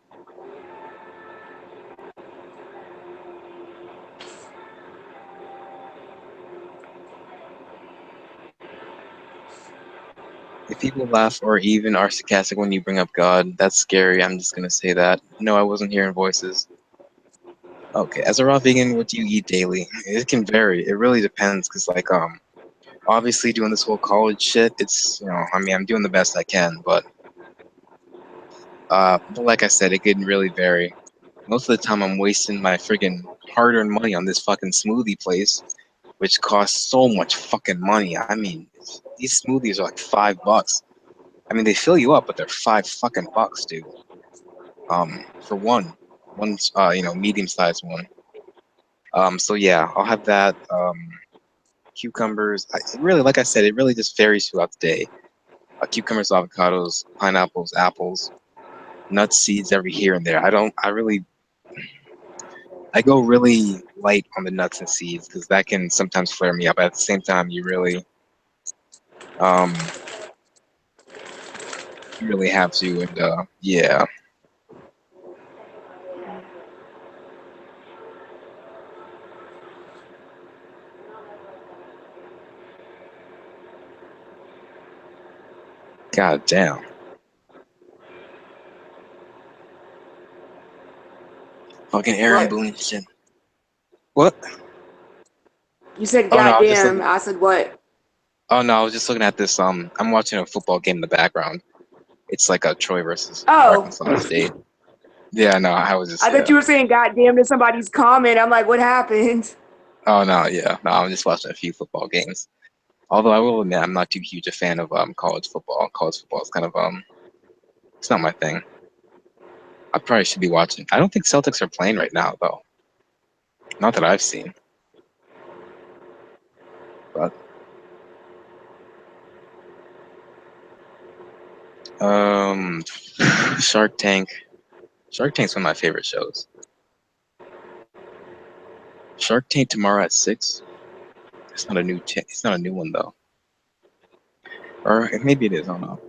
If people laugh or even are sarcastic when you bring up God, that's scary. I'm just gonna say that. No, I wasn't hearing voices. Okay, as a raw vegan, what do you eat daily? It can vary. It really depends, cause like obviously doing this whole college shit, it's I mean I'm doing the best I can, but like I said, it can really vary. Most of the time, I'm wasting my friggin' hard-earned money on this fucking smoothie place, which costs so much fucking money. I mean, these smoothies are like $5. I mean, they fill you up, but they're $5 fucking, dude. For one, medium-sized one. So yeah, I'll have that. Cucumbers. Really, like I said, it really just varies throughout the day. Cucumbers, avocados, pineapples, apples, nuts, seeds, every here and there. I go really light on the nuts and seeds because that can sometimes flare me up. At the same time, um, you really have to, and yeah. God damn. Fucking Aaron What? Boone and shit. What? You said Oh no, I was just goddamn. looking. I said what? Oh no, I was just looking at this. I'm watching a football game in the background. It's like a Troy versus Oh, Arkansas State. Yeah, no, I was just I thought yeah. you were saying goddamn to somebody's comment. I'm like, what happened? Oh no, yeah, no, I'm just watching a few football games. Although I will admit, I'm not too huge a fan of college football. College football is kind of it's not my thing. I probably should be watching. I don't think Celtics are playing right now though. Not that I've seen. But Shark Tank. Shark Tank's one of my favorite shows. Shark Tank tomorrow at 6. It's not a new. It's not a new one though. Or maybe it is. I don't know.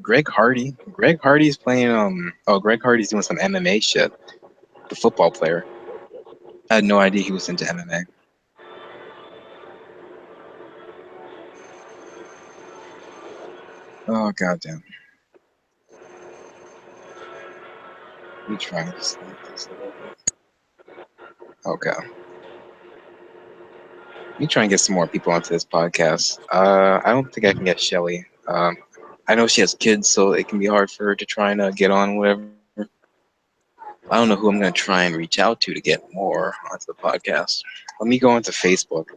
Greg Hardy. Greg Hardy's playing. Oh, Greg Hardy's doing some MMA shit. The football player. I had no idea he was into MMA. Oh goddamn. Let me try and just leave this a little bit. Okay. Let me try and get some more people onto this podcast. I don't think I can get Shelly. I know she has kids, so it can be hard for her to try and get on, whatever. I don't know who I'm going to try and reach out to get more onto the podcast. Let me go onto Facebook.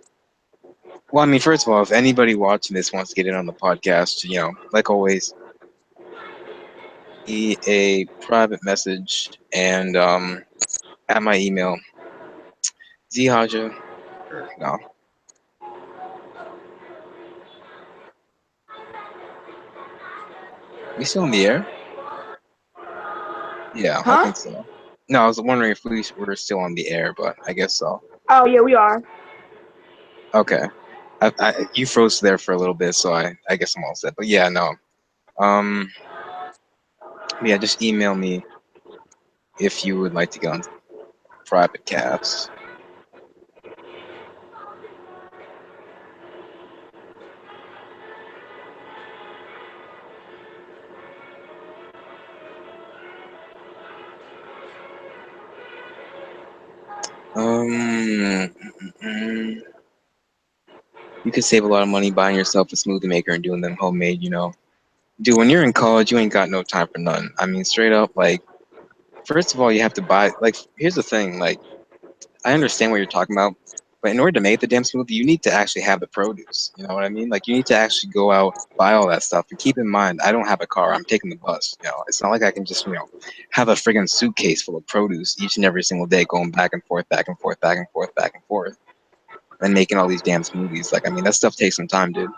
Well, I mean, first of all, if anybody watching this wants to get in on the podcast, like always, a private message and at my email, zhaja, or no. We still in the air? Yeah, I Huh? think so. No, I was wondering if we were still on the air, but I guess so. Oh yeah, we are. Okay. You froze there for a little bit, so I guess I'm all set. But yeah, no. Yeah, just email me if you would like to get on private cast. You could save a lot of money buying yourself a smoothie maker and doing them homemade, Dude, when you're in college, you ain't got no time for none. I mean, straight up, like, first of all, you have to buy, like, here's the thing, like, I understand what you're talking about, but in order to make the damn smoothie, you need to actually have the produce. You know what I mean? Like, you need to actually go out, buy all that stuff. And keep in mind, I don't have a car. I'm taking the bus. It's not like I can just, have a friggin' suitcase full of produce each and every single day, going back and forth, back and forth, back and forth, back and forth, and making all these damn smoothies. Like, I mean, that stuff takes some time, dude.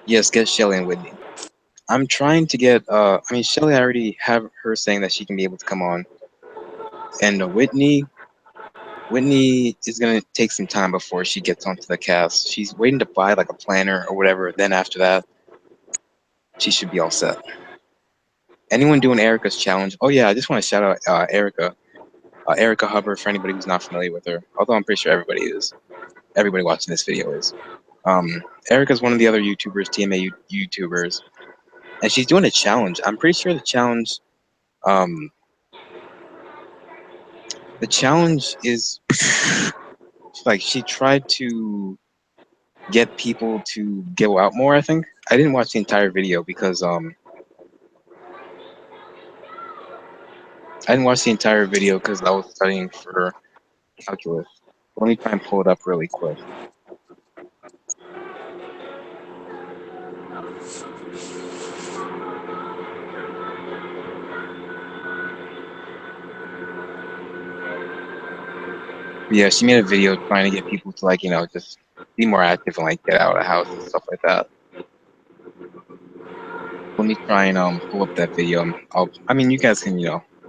Yes, get Shelly and Whitney. I'm trying to get, Shelly, I already have her saying that she can be able to come on. And Whitney is going to take some time before she gets onto the cast. She's waiting to buy like a planner or whatever. Then after that, she should be all set. Anyone doing Erica's challenge? Oh yeah, I just want to shout out Erica. Erica Hubbard, for anybody who's not familiar with her. Although I'm pretty sure everybody is. Everybody watching this video is. Erica's one of the other YouTubers, TMAU YouTubers. And she's doing a challenge. I'm pretty sure the challenge is like she tried to get people to go out more, I think. I didn't watch the entire video because I was studying for calculus. Let me try and pull it up really quick. Yeah, she made a video trying to get people to just be more active and get out of the house and stuff like that. Let me try and pull up that video. I mean, you guys can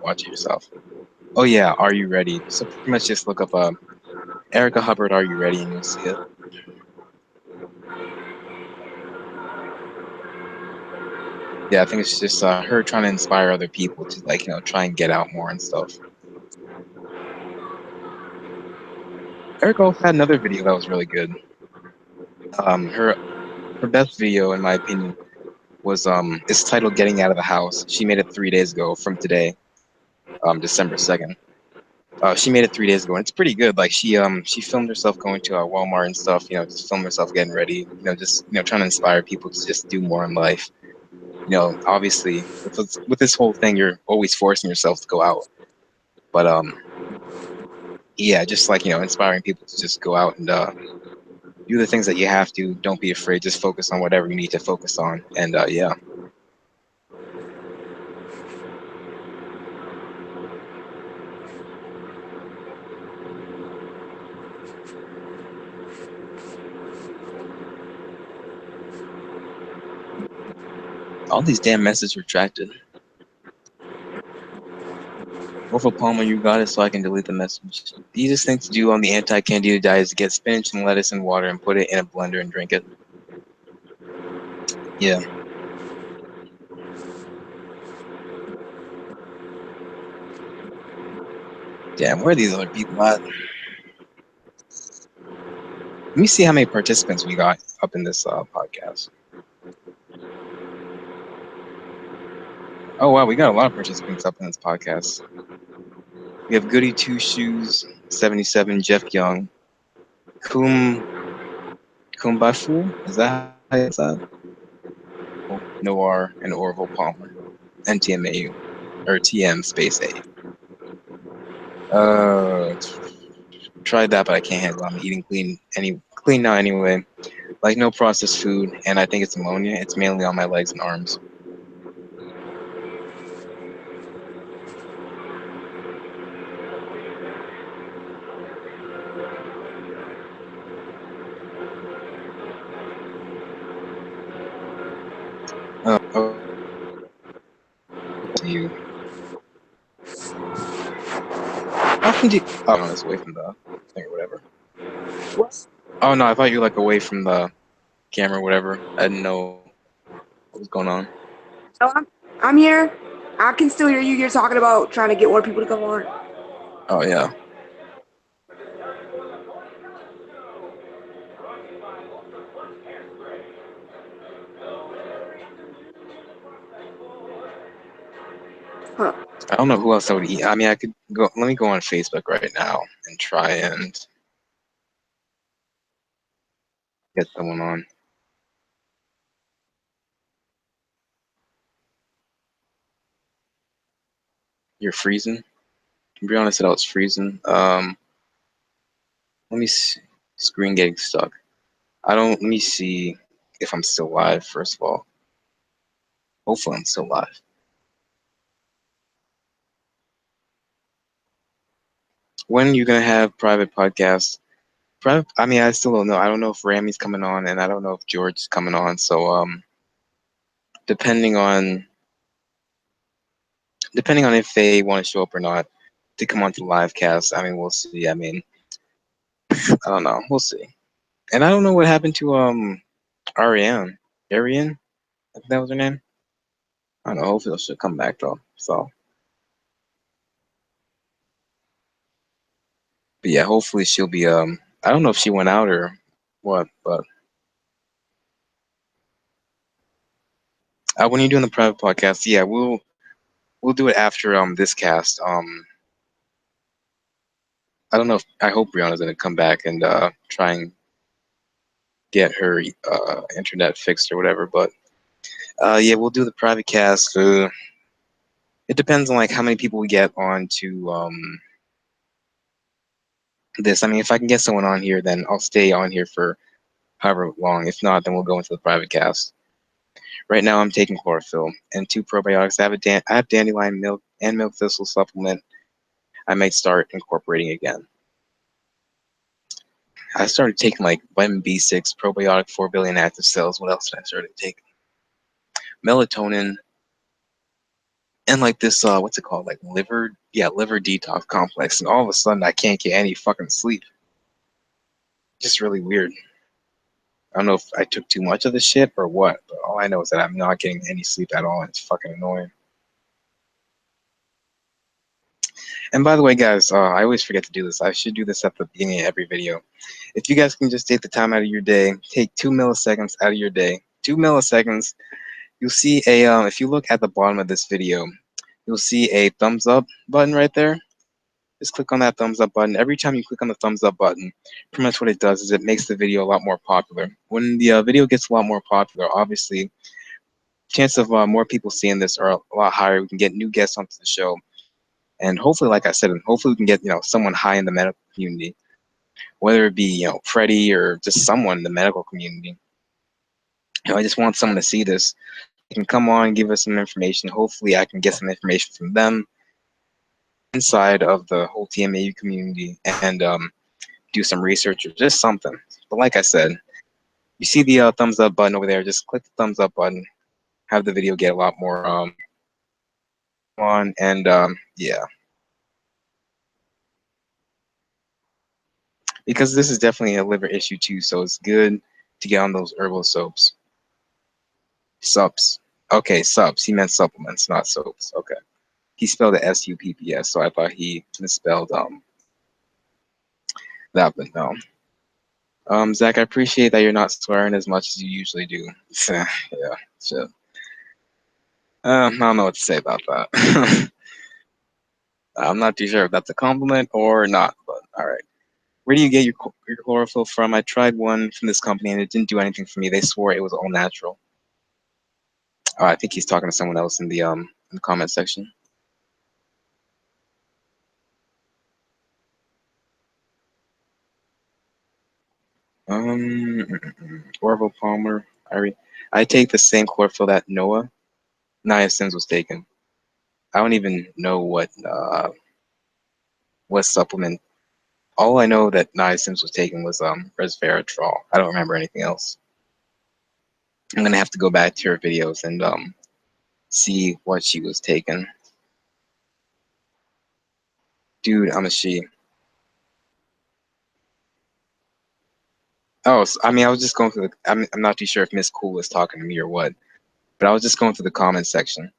watch it yourself. Oh yeah, are you ready? So pretty much just look up Erica Hubbard, are you ready, and you'll see it. Yeah, I think it's just her trying to inspire other people to try and get out more and stuff. Erica also had another video that was really good. Her best video, in my opinion, was it's titled "Getting Out of the House." She made it 3 days ago from today, December 2nd. She made it 3 days ago, and it's pretty good. Like she filmed herself going to Walmart and stuff. Just filmed herself getting ready. Just trying to inspire people to just do more in life. Obviously with this whole thing, you're always forcing yourself to go out. But yeah, just inspiring people to just go out and do the things that you have to. Don't be afraid. Just focus on whatever you need to focus on. And yeah. All these damn messages retracted. Orville Palmer, you got it, so I can delete the message. The easiest thing to do on the anti-Candida diet is to get spinach and lettuce and water and put it in a blender and drink it. Yeah. Damn, where are these other people at? Let me see how many participants we got up in this podcast. Oh wow, we got a lot of participants up in this podcast. We have Goody Two Shoes, 77, Jeff Young, Kumbafu, is that how you say that? Noir, and Orville Palmer, and TMAU, or TM space A. Tried that, but I can't handle it. I'm eating clean now anyway. Like no processed food, and I think it's ammonia. It's mainly on my legs and arms. Oh, to you. How often do you... Oh, no, it's away from the thing or whatever. What? Oh, no, I thought you were, away from the camera or whatever. I didn't know what was going on. Oh, I'm here. I can still hear you. You're talking about trying to get more people to come on. Oh, yeah. Huh. I don't know who else I would eat. I mean, I could go... Let me go on Facebook right now and try and get someone on. You're freezing? To be honest, I was freezing. Let me see. Screen getting stuck. Let me see if I'm still live, first of all. Hopefully I'm still live. When are you gonna have private podcasts? I mean, I still don't know. I don't know if Rami's coming on, and I don't know if George's coming on. So, depending on if they want to show up or not to come on to the live cast, I mean, we'll see. I mean, I don't know. We'll see. And I don't know what happened to Ariane. Ariane? I think that was her name. I don't know. Hopefully she'll come back though. So, but yeah, hopefully she'll be. I don't know if she went out or what, but when you're doing the private podcast, yeah, we'll do it after this cast. I don't know if I hope Brianna's gonna come back and try and get her internet fixed or whatever. But yeah, we'll do the private cast. It depends on how many people we get on to this. I mean, if I can get someone on here, then I'll stay on here for however long. If not, then we'll go into the private cast. Right now, I'm taking chlorophyll and 2 probiotics. I have dandelion milk and milk thistle supplement. I might start incorporating again. I started taking vitamin B6, probiotic, 4 billion active cells. What else did I start to take? melatonin, and like this what's it called, like liver detox complex, and all of a sudden I can't get any fucking sleep. Just really weird. I don't know if I took too much of the shit or what, but all I know is that I'm not getting any sleep at all, and it's fucking annoying. And by the way, guys, I always forget to do this. I should do this at the beginning of every video. If you guys can just take the time out of your day, take 2 milliseconds out of your day, 2 milliseconds, you'll see a, if you look at the bottom of this video, you'll see a thumbs up button right there. Just click on that thumbs up button. Every time you click on the thumbs up button, pretty much what it does is it makes the video a lot more popular. When the video gets a lot more popular, obviously, chance of more people seeing this are a lot higher. We can get new guests onto the show. And hopefully, like I said, hopefully we can get, someone high in the medical community, whether it be, Freddie or just someone in the medical community. I just want someone to see this. They can come on, give us some information. Hopefully I can get some information from them inside of the whole TMAU community and do some research or just something. But like I said, you see the thumbs up button over there, just click the thumbs up button, have the video get a lot more on, and yeah. Because this is definitely a liver issue too, so it's good to get on those herbal soaps. Sups. Okay, sups. He meant supplements, not soaps. Okay. He spelled it S-U-P-P-S, so I thought he misspelled that, but no. Zach, I appreciate that you're not swearing as much as you usually do. Yeah, shit. I don't know what to say about that. I'm not too sure if that's a compliment or not, but all right. Where do you get your chlorophyll from? I tried one from this company and it didn't do anything for me. They swore it was all natural. Oh, I think he's talking to someone else in the comment section. Orville Palmer. I take the same chlorophyll that Noah Niacin was taken. I don't even know what supplement. All I know that Niacin was taken was resveratrol. I don't remember anything else. I'm gonna have to go back to her videos and see what she was taking. Dude, I'm a she. Oh, so, I mean, I was just going through the. I'm not too sure if Miss Cool was talking to me or what, but I was just going through the comment section.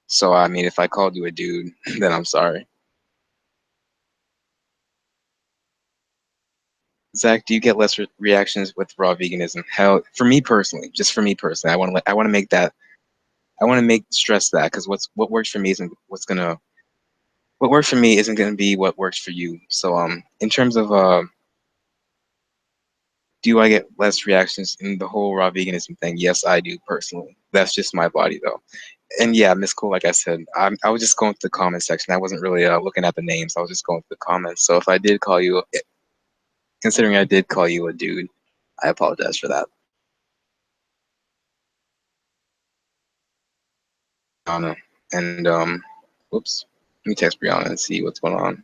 So I mean, if I called you a dude, then I'm sorry. Zach, do you get less reactions with raw veganism? Hell, for me personally, just for me personally, I want to make that. I want to stress that because what works for me isn't what works for me isn't gonna be what works for you. So in terms of do I get less reactions in the whole raw veganism thing? Yes, I do personally. That's just my body though. And yeah, Miss Cool, like I said, I was just going through the comment section. I wasn't really looking at the names. I was just going through the comments. So if I did call you, considering I did call you a dude, I apologize for that. Brianna, and whoops, let me text Brianna and see what's going on.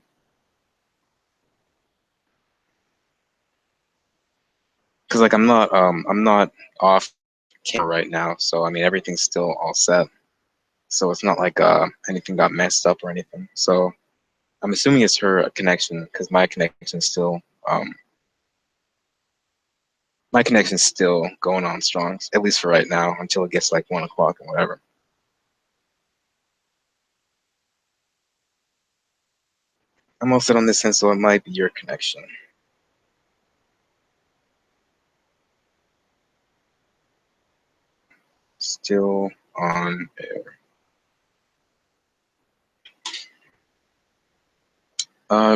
Because like I'm not off camera right now, so I mean everything's still all set. So it's not like anything got messed up or anything. So I'm assuming it's her connection because my connection's still going on strong, at least for right now, until it gets like 1 o'clock and whatever. I'm all set on this end, so it might be your connection. Still on air.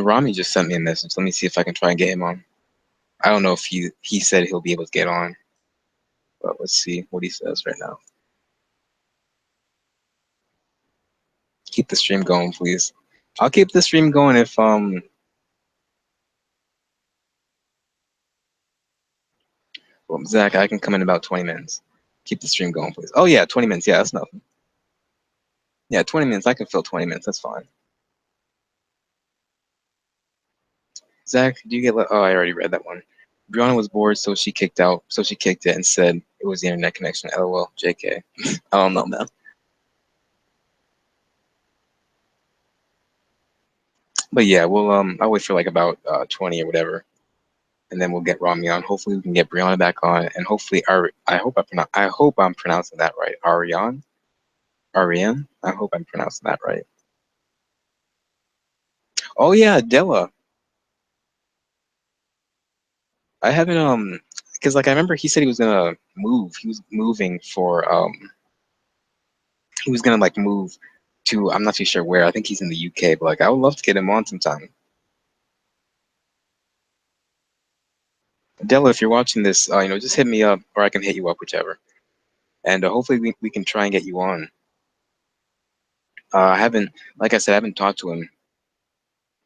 Rami just sent me a message. Let me see if I can try and get him on. I don't know if he said he'll be able to get on, but let's see what he says right now. Keep the stream going, please. I'll keep the stream going if well, Zach, I can come in about 20 minutes. Keep the stream going, please. Oh yeah, 20 minutes. Yeah, that's nothing. Yeah, 20 minutes. I can fill 20 minutes. That's fine. Zach, do you get? Oh, I already read that one. Brianna was bored, so she kicked out. So she kicked it and said it was the internet connection. LOL. JK. I don't know, man. But yeah, we'll I'll wait for like about 20 or whatever, and then we'll get Rami on. Hopefully, we can get Brianna back on, and hopefully, I hope I'm pronouncing that right. Ariane. I hope I'm pronouncing that right. Oh yeah, Della. I haven't because like I remember he said he was gonna move. He was moving for he was gonna like move to, I'm not too sure where. I think he's in the UK, but like I would love to get him on sometime. Della, if you're watching this, just hit me up, or I can hit you up, whichever. And hopefully we can try and get you on. I haven't, like I said, I haven't talked to him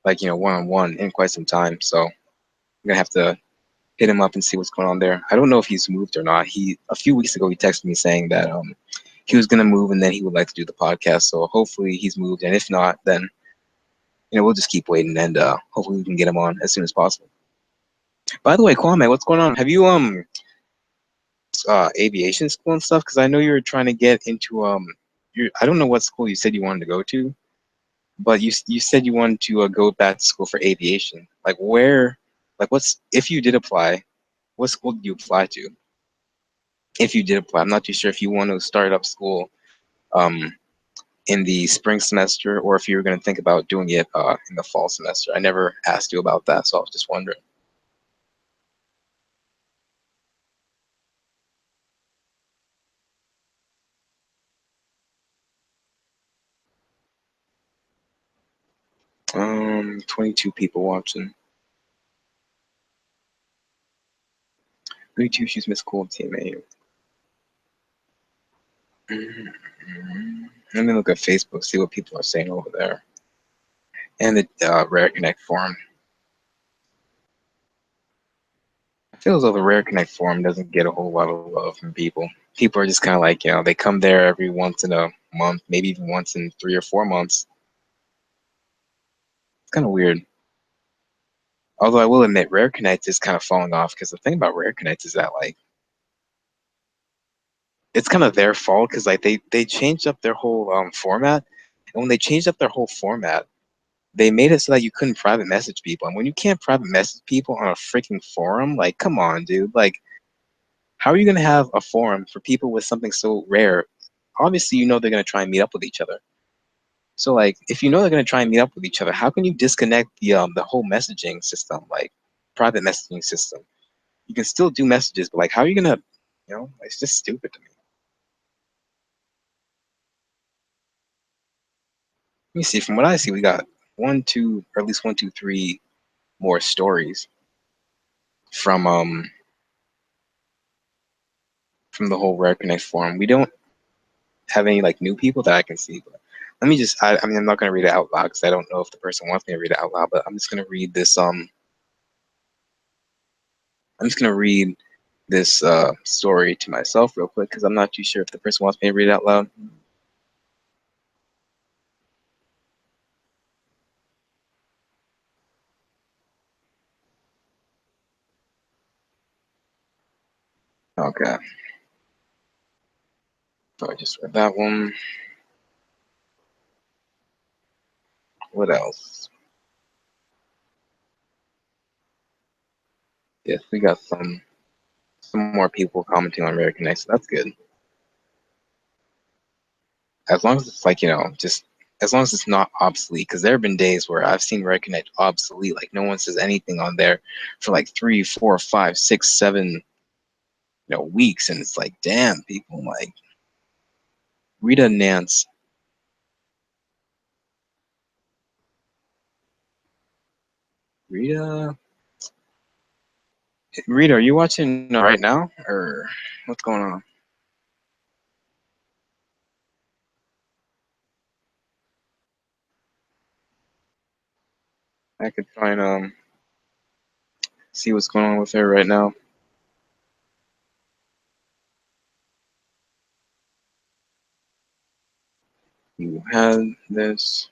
like one on one in quite some time, so I'm gonna have to hit him up and see what's going on there. I don't know if he's moved or not. He A few weeks ago he texted me saying that he was gonna move and then he would like to do the podcast. So hopefully he's moved, and if not, then we'll just keep waiting, and hopefully we can get him on as soon as possible. By the way, Kwame, what's going on? Have you aviation school and stuff? Because I know you were trying to get into I don't know what school you said you wanted to go to, but you said you wanted to go back to school for aviation. Like where? Like what's if you did apply? What school did you apply to? If you did apply, I'm not too sure if you want to start up school um in the spring semester, or if you were going to think about doing it in the fall semester. I never asked you about that, so I was just wondering. Um, 22 people watching. 32, she's Miss Cool TMAU. Let me look at Facebook, see what people are saying over there. And the Rare Connect forum. I feel as though the Rare Connect forum doesn't get a whole lot of love from people. People are just kind of like, they come there every once in a month, maybe even once in 3 or 4 months. It's kind of weird. Although I will admit, Rare Connect is kind of falling off, because the thing about Rare Connect is that, like, it's kind of their fault, because like they changed up their whole format, and when they changed up their whole format, they made it so that you couldn't private message people. And when you can't private message people on a freaking forum, like, come on, dude. Like, how are you going to have a forum for people with something so rare? Obviously, they're going to try and meet up with each other. So, like, if they're going to try and meet up with each other, how can you disconnect the whole messaging system, like, private messaging system? You can still do messages, but, like, how are you going to, it's just stupid to me. Let me see. From what I see, we got one, two, or at least 1, 2, 3 more stories from the whole Rare Connect forum. We don't have any like new people that I can see, but let me just I mean I'm not gonna read it out loud because I don't know if the person wants me to read it out loud, but I'm just gonna read this I'm just gonna read this story to myself real quick because I'm not too sure if the person wants me to read it out loud. Okay. So I just read that one. What else? Yes, we got some more people commenting on Rare Connect, so that's good. As long as it's like, just as long as it's not obsolete, because there have been days where I've seen Rare Connect obsolete, like no one says anything on there for like 3, 4, 5, 6, 7, weeks, and it's like, damn, people, like Rita Nance. Rita, Rita, are you watching right now, or what's going on? I could try and see what's going on with her right now. You had this.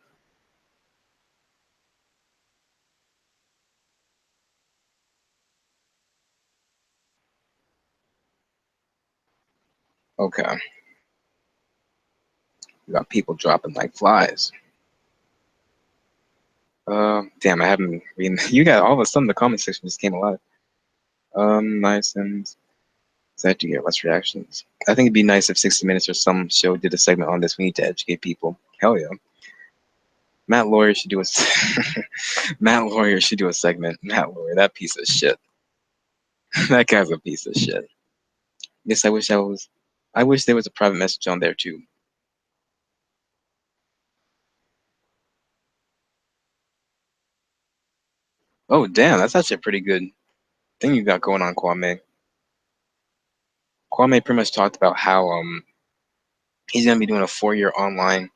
Okay. We got people dropping like flies. Damn, I haven't read. You got all of a sudden the comment section just came alive. Nice and sad to get less reactions. I think it'd be nice if 60 Minutes or some show did a segment on this. We need to educate people. Hell yeah. Matt Lawyer should do a Matt Lawyer should do a segment. Matt Lawyer, that piece of shit. That guy's a piece of shit. Yes, I wish there was a private message on there too. Oh damn, that's actually a pretty good thing you got going on, Kwame. Kwame pretty much talked about how he's gonna be doing a 4-year online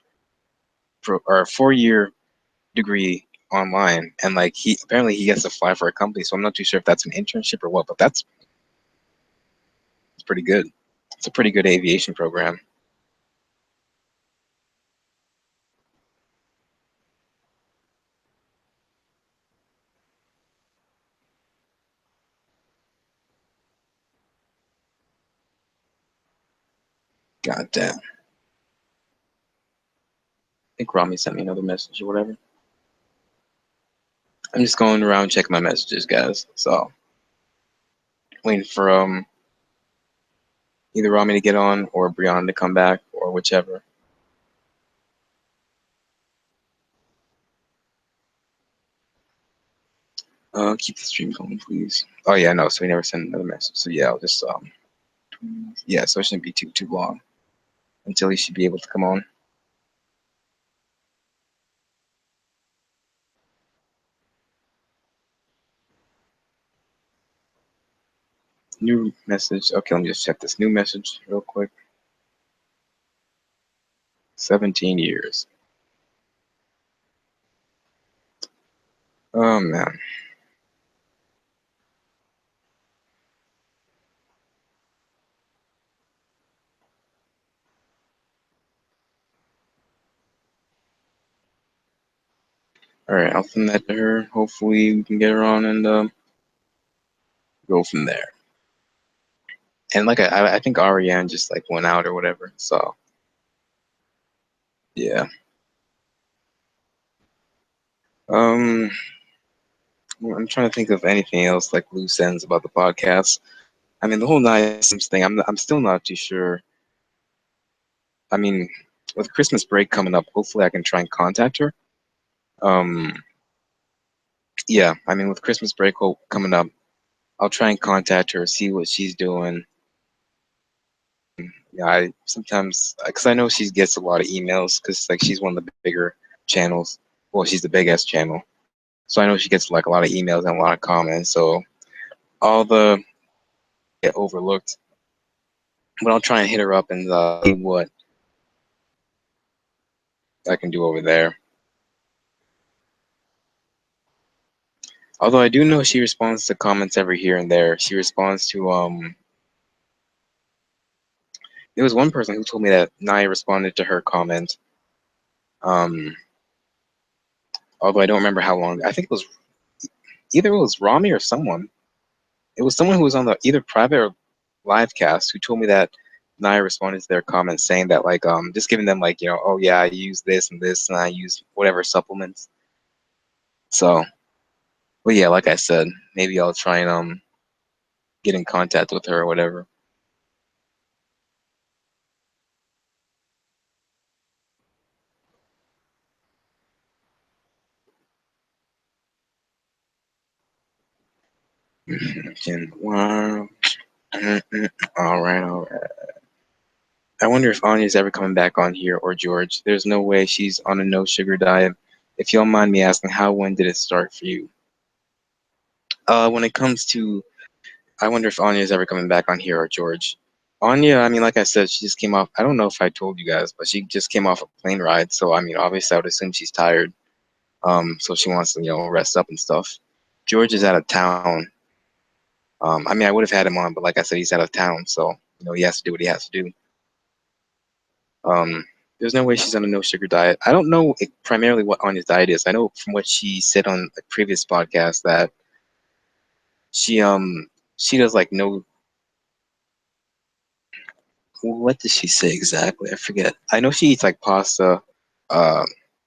or a 4-year degree online, and like he apparently he gets to fly for a company. So I'm not too sure if that's an internship or what, but it's pretty good. It's a pretty good aviation program. God damn. I think Rami sent me another message or whatever. I'm just going around checking my messages, guys. So waiting for either Rami to get on or Brianna to come back or whichever. Keep the stream going, please. Oh yeah, no. So he never sent another message. So yeah, I'll just yeah. So it shouldn't be too long until he should be able to come on. New message. Okay, let me just check this new message real quick. 17 years. Oh man. All right, I'll send that to her. Hopefully, we can get her on and go from there. And like I think Ariane just like went out or whatever. So yeah. Um, I'm trying to think of anything else like loose ends about the podcast. I mean, the whole nice thing. I'm still not too sure. I mean, with Christmas break coming up, hopefully I can try and contact her. Yeah. I mean, with Christmas break coming up, I'll try and contact her, see what she's doing. Yeah, I sometimes because I know she gets a lot of emails because like she's one of the bigger channels. Well, she's the biggest channel, so I know she gets like a lot of emails and a lot of comments. So all the get overlooked, but I'll try and hit her up and see what I can do over there. Although I do know she responds to comments every here and there. She responds to there was one person who told me that Naya responded to her comment. Um, although I don't remember how long. I think it was Rami or someone. It was someone who was on the either private or live cast who told me that Naya responded to their comments saying that like just giving them like, you know, oh yeah, I use this and this and I use whatever supplements. So but yeah, like I said, maybe I'll try and get in contact with her or whatever. Wow. All right. I wonder if Anya's ever coming back on here or George. There's no way she's on a no sugar diet. If you don't mind me asking, when did it start for you? When it comes to, I wonder if Anya's ever coming back on here or George. Anya, I mean, like I said, she just came off. I don't know if I told you guys, but she just came off a plane ride. So I mean, obviously, I would assume she's tired. So she wants to, rest up and stuff. George is out of town. I mean, I would have had him on, but like I said, he's out of town, so he has to do what he has to do. There's no way she's on a no sugar diet. I don't know primarily what Anya's diet is. I know from what she said on a previous podcast that she does like no What did she say exactly? I forget. I know she eats like pasta. Um,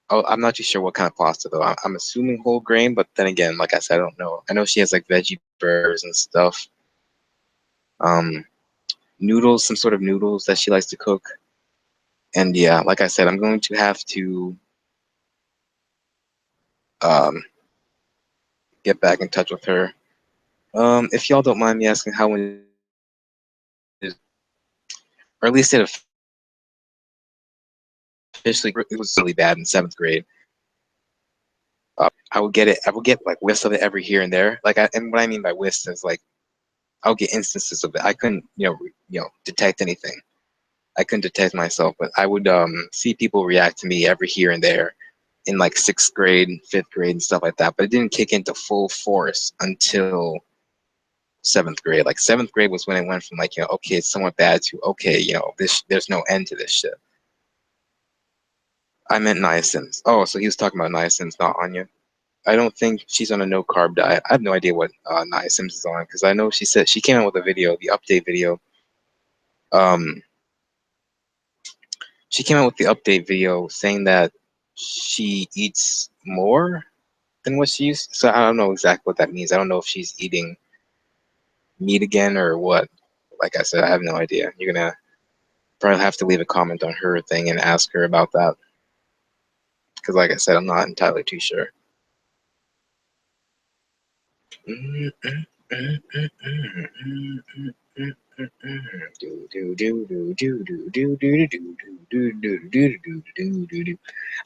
I'm not too sure what kind of pasta though. I'm assuming whole grain, but then again, like I said, I don't know. I know she has like veggie burgers and stuff. Um, Noodles, some sort of noodles that she likes to cook. And yeah, like I said, I'm going to have to um get back in touch with her. If y'all don't mind me asking, how when is, or at least it officially, it was really bad in seventh grade. I would get it. I would get like whiffs of it every here and there. And what I mean by whiffs is like I'll get instances of it. I couldn't, detect anything. I couldn't detect myself, but I would see people react to me every here and there in like sixth grade, fifth grade, and stuff like that. But it didn't kick into full force until seventh grade. Like seventh grade was when it went from like, okay, it's somewhat bad to okay, this there's no end to this shit. I meant niacins. Oh, so he was talking about niacins, not Anya. I don't think she's on a no carb diet. I have no idea what niacins is on because I know she said she came out with a video, the update video. Um, she came out with the update video saying that she eats more than what she used. So I don't know exactly what that means. I don't know if she's eating meat again or what. Like I said, I have no idea. You're gonna probably have to leave a comment on her thing and ask her about that. Because like I said, I'm not entirely too sure.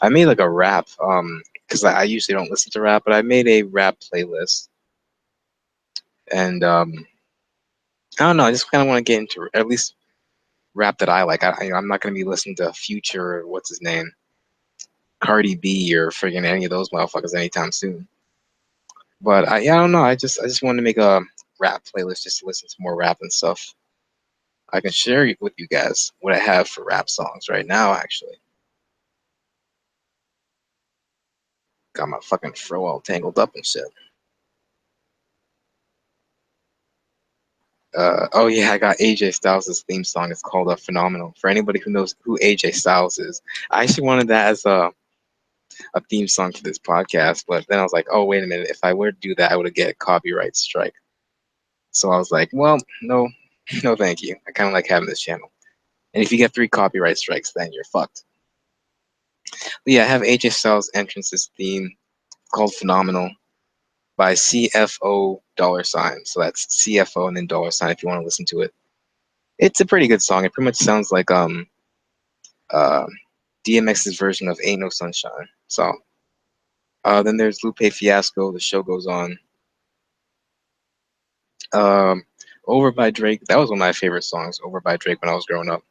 I made like a rap, because I usually don't listen to rap, but I made a rap playlist, and I don't know, I just kind of want to get into at least rap that I like. I'm not gonna be listening to Future or what's his name, Cardi B or friggin' any of those motherfuckers anytime soon. But I don't know. I just wanted to make a rap playlist just to listen to more rap and stuff. I can share with you guys what I have for rap songs right now. Actually, got my fucking fro all tangled up and shit. Oh yeah, I got AJ Styles' theme song. It's called "Phenomenal." For anybody who knows who AJ Styles is, I actually wanted that as a theme song for this podcast, but then I was like, oh wait a minute, if I were to do that, I would get a copyright strike. So I was like, well, no, no, thank you. I kind of like having this channel. And if you get 3 copyright strikes, then you're fucked. But yeah, I have AJ Styles' entrances theme called "Phenomenal" by CFO dollar sign. So that's CFO and then dollar sign if you want to listen to it. It's a pretty good song. It pretty much sounds like uh, DMX's version of "Ain't No Sunshine." So then there's Lupe Fiasco. The Show Goes On. Over by Drake. That was one of my favorite songs. Over by Drake when I was growing up.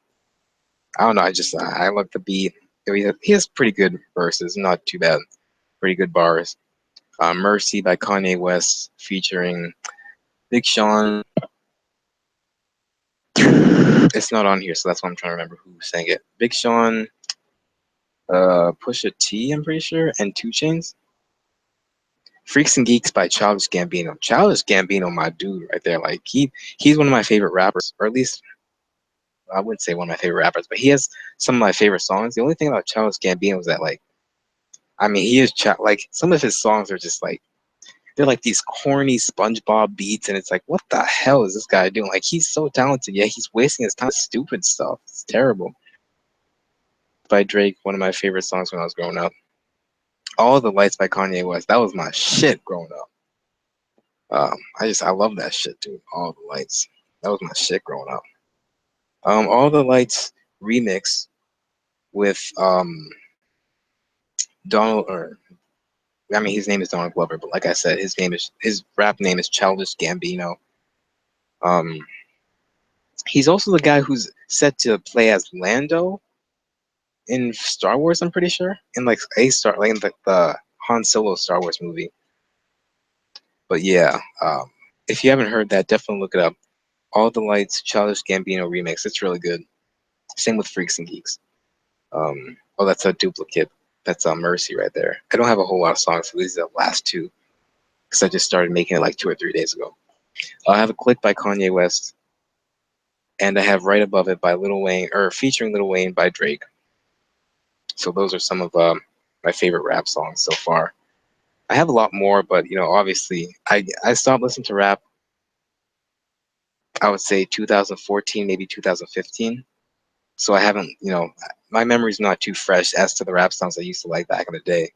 I don't know. I love the beat. He has pretty good verses. Not too bad. Pretty good bars. Mercy by Kanye West featuring Big Sean. It's not on here, so that's why I'm trying to remember who sang it. Big Sean, Pusha T, I'm pretty sure, and 2 Chainz. Freaks and Geeks by Childish Gambino. Childish Gambino, my dude, right there. Like he's one of my favorite rappers, or at least I wouldn't say one of my favorite rappers, but he has some of my favorite songs. The only thing about Childish Gambino is that, like, I mean, he is like some of his songs are just like they're like these corny SpongeBob beats, and it's like, what the hell is this guy doing? Like, he's so talented, yet he's wasting his time on stupid stuff. It's terrible. By Drake, one of my favorite songs when I was growing up. All the Lights by Kanye West. That was my shit growing up. I love that shit, dude. All the Lights. That was my shit growing up. All the Lights remix with Donald, or I mean, his name is Donald Glover, but like I said, his rap name is Childish Gambino. Um, he's also the guy who's set to play as Lando in Star Wars. I'm pretty sure in like in the Han Solo Star Wars movie. But yeah, if you haven't heard that, definitely look it up. All the Lights, Childish Gambino remix. It's really good. Same with Freaks and Geeks. Oh, that's a duplicate. That's Mercy right there. I don't have a whole lot of songs, so these are the last 2 because I just started making it like 2 or 3 days ago. I have a Click by Kanye West and I have Right Above It by Lil Wayne, or featuring Lil Wayne by Drake. So those are some of my favorite rap songs so far. I have a lot more, but obviously, I stopped listening to rap. I would say 2014, maybe 2015. So I haven't, my memory's not too fresh as to the rap songs I used to like back in the day.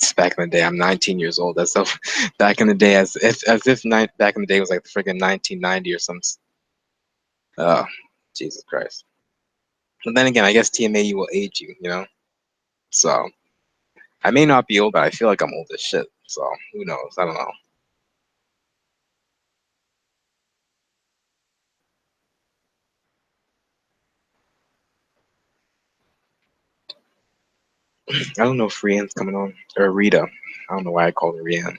It's back in the day, I'm 19 years old. That's so back in the day, back in the day was like the freaking 1990 or some. Oh, Jesus Christ. But then again, I guess TMAU will age you, So I may not be old, but I feel like I'm old as shit. So who knows? I don't know. I don't know if Rian's coming on, or Rita. I don't know why I called her Rian.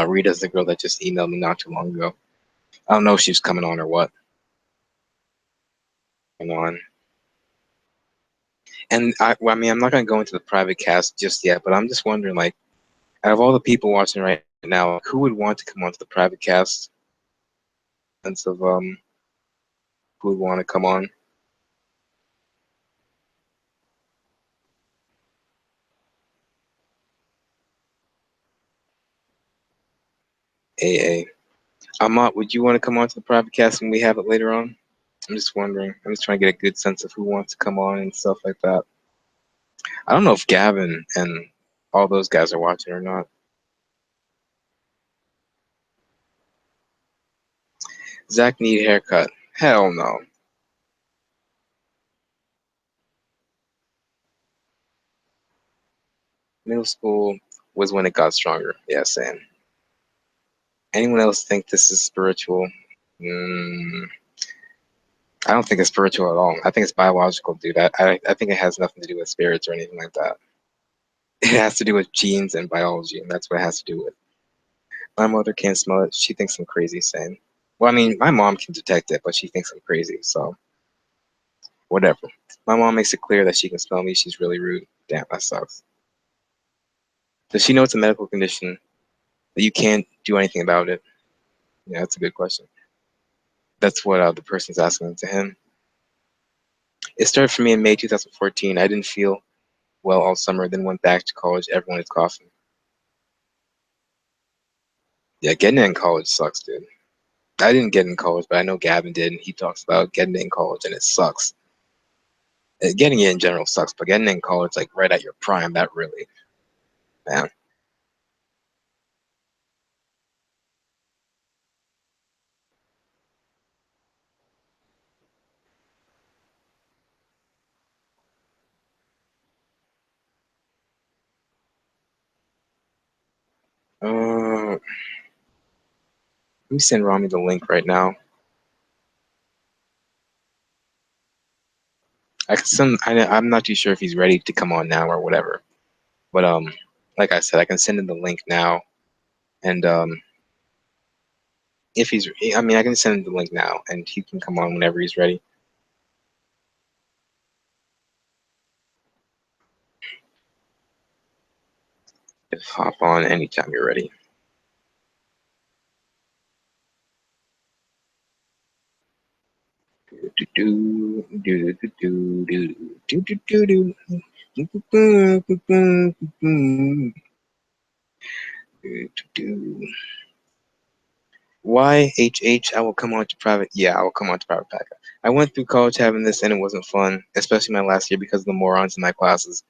Rita's the girl that just emailed me not too long ago. I don't know if she's coming on or what. Coming on. And well, I mean, I'm not gonna go into the private cast just yet, but I'm just wondering, like, out of all the people watching right now, who would want to come onto the private cast? Sense of who would want to come on? AA. Amat, would you want to come on to the private cast when we have it later on? I'm just wondering. I'm just trying to get a good sense of who wants to come on and stuff like that. I don't know if Gavin and all those guys are watching or not. Zach need haircut. Hell no. Middle school was when it got stronger. Yeah, same. Anyone else think this is spiritual? I don't think it's spiritual at all. I think it's biological, dude. I think it has nothing to do with spirits or anything like that. It has to do with genes and biology, and that's what it has to do with. My mother can't smell it. She thinks I'm crazy, saying. Well, I mean, my mom can detect it, but she thinks I'm crazy, so whatever. My mom makes it clear that she can smell me. She's really rude. Damn, that sucks. Does she know it's a medical condition that you can't do anything about it? Yeah, that's a good question. That's what the person's asking to him. It started for me in May 2014. I didn't feel well all summer, then went back to college. Everyone is coughing. Yeah, getting in college sucks, dude. I didn't get in college, but I know Gavin did, and he talks about getting in college, and it sucks. Getting it in general sucks, but getting in college, like right at your prime, that really, man. Let me send Rami the link right now. I'm not too sure if he's ready to come on now or whatever, but like I said, I can send him the link now, and if he's, I mean, I can send him the link now, and he can come on whenever he's ready. Just hop on anytime you're ready. Why HH? I will come on to private. Yeah, I will come on to private pack. I went through college having this and it wasn't fun, especially my last year because of the morons in my classes.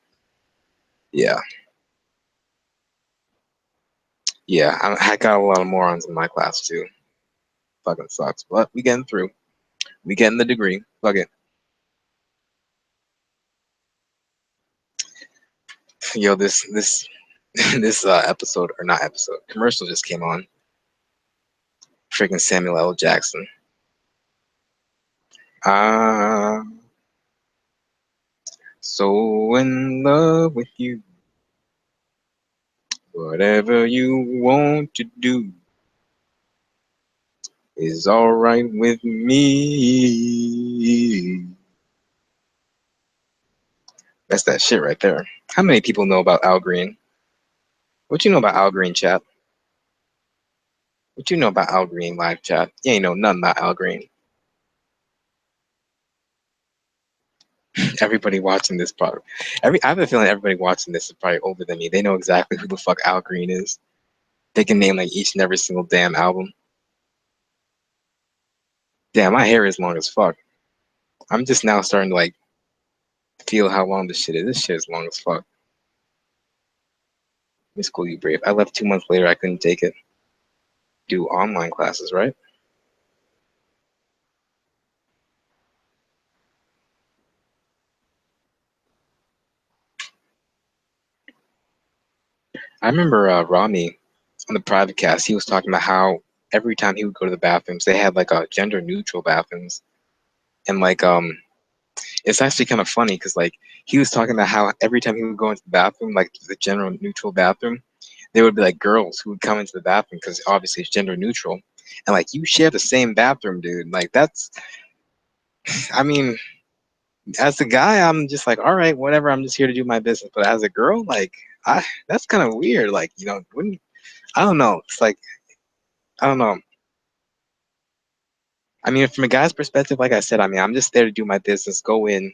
Yeah. Yeah, I got a lot of morons in my class too. Fucking sucks. But we getting through. We getting the degree. Fuck it. Yo, this this episode, or not episode, commercial just came on. Freaking Samuel L. Jackson. Ah, so in love with you. Whatever you want to do is alright with me. That's that shit right there. How many people know about Al Green? What you know about Al Green, chap? What you know about Al Green live chat? You ain't know nothing about Al Green. Everybody watching this probably, I have a feeling everybody watching this is probably older than me. They know exactly who the fuck Al Green is. They can name like each and every single damn album. Damn, my hair is long as fuck. I'm just now starting to like feel how long this shit is. This shit is long as fuck. Miss School You Brave. I left 2 months later. I couldn't take it. Do online classes, right? I remember Rami on the private cast. He was talking about how every time he would go to the bathrooms, they had like a gender neutral bathrooms, and like it's actually kind of funny because like he was talking about how every time he would go into the bathroom, like the general neutral bathroom, there would be like girls who would come into the bathroom because obviously it's gender neutral, and like you share the same bathroom, dude. Like that's, I mean, as a guy, I'm just like, all right, whatever. I'm just here to do my business. But as a girl, like, that's kind of weird. Like, you know, wouldn't I don't know. It's like I don't know. I mean, from a guy's perspective, like I said, I mean, I'm just there to do my business, go in,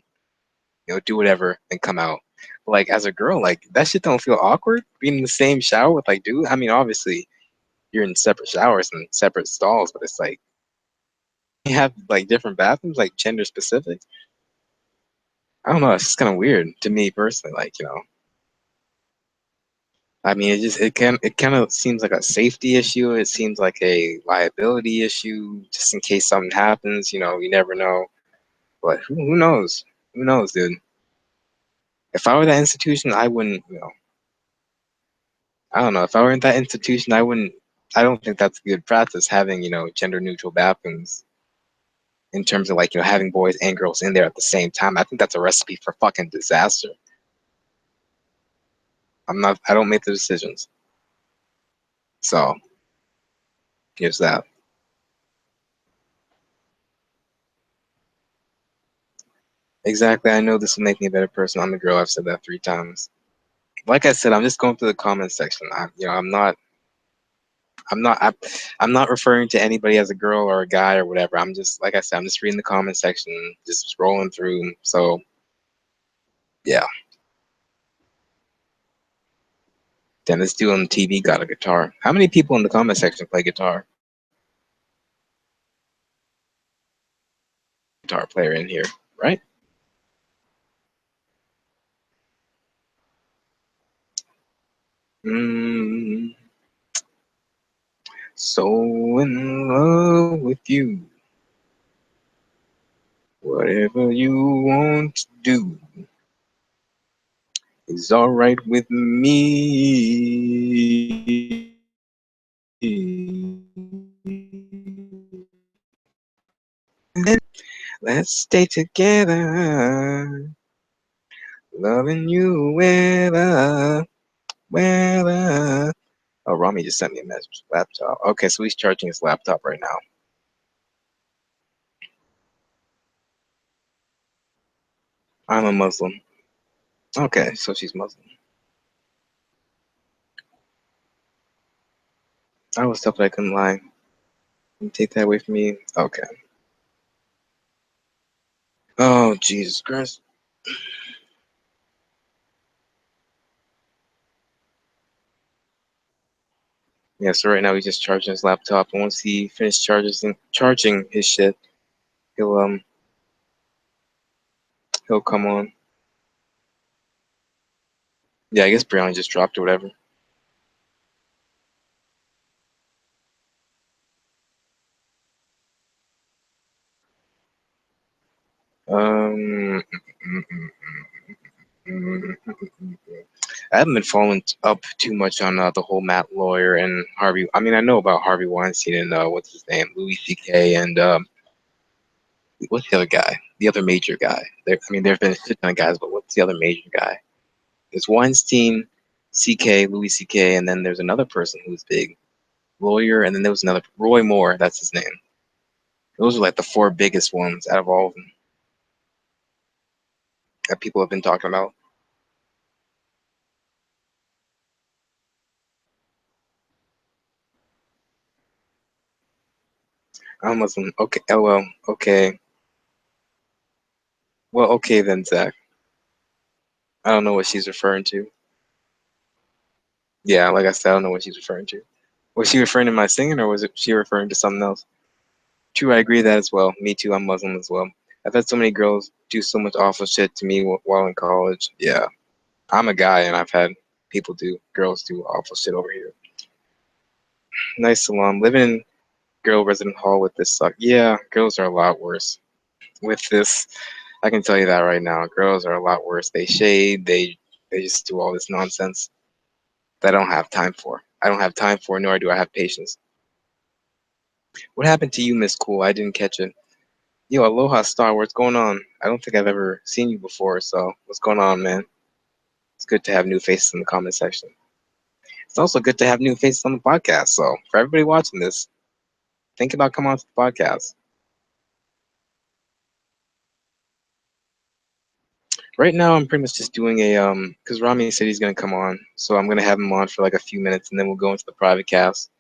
you know, do whatever, and come out. But like as a girl, like that shit don't feel awkward being in the same shower with like dude. I mean, obviously you're in separate showers and separate stalls, but it's like you have like different bathrooms, like gender specific. I don't know. It's just kind of weird to me personally. Like, you know, I mean, it kind of seems like a safety issue. It seems like a liability issue, just in case something happens. You know, you never know. But who knows? Who knows, dude? If I were that institution, I wouldn't. You know, I don't know. If I were in that institution, I wouldn't. I don't think that's good practice having gender neutral bathrooms in terms of like having boys and girls in there at the same time. I think that's a recipe for fucking disaster. I'm not. I don't make the decisions. So here's that. Exactly. I know this will make me a better person. I'm a girl. I've said that 3 times. Like I said, I'm just going through the comment section. I'm not. I'm not. I'm not referring to anybody as a girl or a guy or whatever. I'm just, like I said, I'm just reading the comment section, just scrolling through. So yeah. Then this dude on the TV got a guitar. How many people in the comment section play guitar? Guitar player in here, right? Mm, so in love with you. Whatever you want to do is all right with me. And then let's stay together, loving you weather. Oh, Rami just sent me a message. Laptop. Okay, so he's charging his laptop right now. I'm a Muslim. Okay, so she's Muslim. I was told I couldn't lie. You take that away from me? Okay. Oh, Jesus Christ. Yeah, so right now he's just charging his laptop, and once he finishes charging his shit, he'll he'll come on. Yeah, I guess Brianna just dropped or whatever. Um, I haven't been following up too much on the whole Matt Lawyer and Harvey. I mean, I know about Harvey Weinstein and what's his name, Louis C.K. and what's the other guy? The other major guy. There've been a shit ton of guys, but what's the other major guy? There's Weinstein, C.K., Louis C.K., and then there's another person who's big, Lawyer, and then there was another Roy Moore. That's his name. Those are like the 4 biggest ones out of all of them that people have been talking about. I'm Muslim. Okay. Oh, well, okay. Well, okay then, Zach. I don't know what she's referring to. Yeah, like I said, I don't know what she's referring to. Was she referring to my singing, or was it she referring to something else? True, I agree with that as well. Me too. I'm Muslim as well. I've had so many girls do so much awful shit to me while in college. Yeah, I'm a guy, and I've had girls do awful shit over here. Nice salon. Living in girl resident hall with this suck. Yeah, girls are a lot worse with this. I can tell you that right now. Girls are a lot worse. They shade. They just do all this nonsense that I don't have time for. I don't have time for, nor do I have patience. What happened to you, Miss Cool? I didn't catch it. Yo, Aloha Star, what's going on? I don't think I've ever seen you before, so what's going on, man? It's good to have new faces in the comment section. It's also good to have new faces on the podcast. So for everybody watching this, think about coming on to the podcast. Right now, I'm pretty much just doing because Rami said he's gonna come on, so I'm gonna have him on for like a few minutes, and then we'll go into the private cast.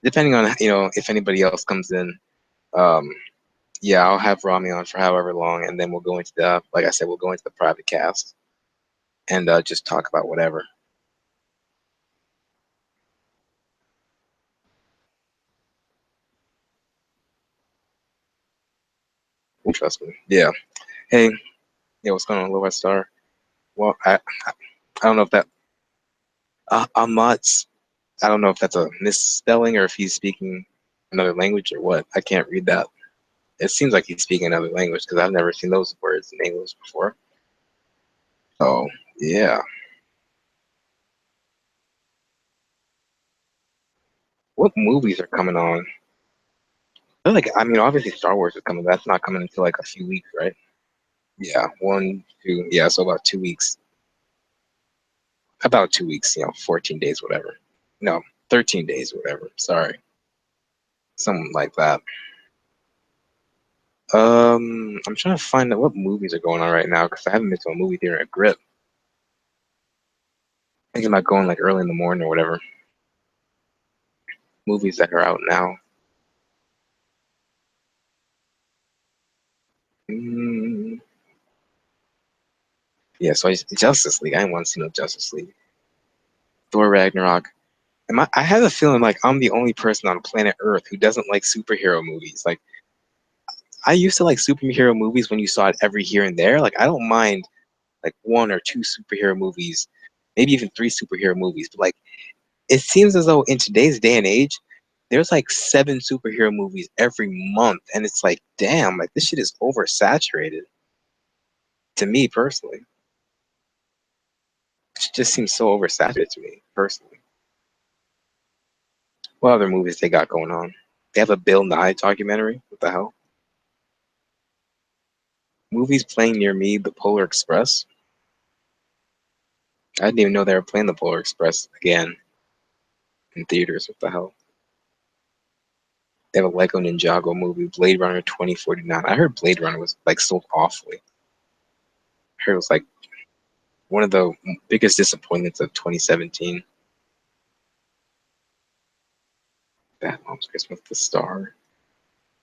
Depending on if anybody else comes in, um, yeah, I'll have Rami on for however long, and then we'll go into like I said, we'll go into the private cast and just talk about whatever. Trust me. Yeah. Hey, yeah, what's going on, Low Star? Well, I don't know if that Ahmad's. I don't know if that's a misspelling or if he's speaking another language or what. I can't read that. It seems like he's speaking another language because I've never seen those words in English before. So yeah, what movies are coming on? I mean, obviously Star Wars is coming. But that's not coming until like a few weeks, right? Yeah, 1, 2. Yeah, so about 2 weeks. About 2 weeks. 14 days, whatever. No, 13 days, whatever. Sorry, something like that. I'm trying to find out what movies are going on right now because I haven't been to a movie theater in a grip. Thinking about going like early in the morning or whatever. Movies that are out now. Mm, yeah, so Justice League. I didn't want to see no Justice League. Thor Ragnarok. I have a feeling like I'm the only person on planet Earth who doesn't like superhero movies. Like I used to like superhero movies when you saw it every here and there. Like I don't mind like one or two superhero movies, maybe even three superhero movies. But like it seems as though in today's day and age, there's like 7 superhero movies every month, and it's like, damn, like this shit is oversaturated. To me personally, it just seems so oversaturated to me personally. What other movies they got going on? They have a Bill Nye documentary. What the hell? Movies playing near me, The Polar Express. I didn't even know they were playing The Polar Express again in theaters. What the hell? They have a Lego Ninjago movie, Blade Runner 2049. I heard Blade Runner was like sold awfully. I heard it was like one of the biggest disappointments of 2017. Bad Mom's Christmas, The Star,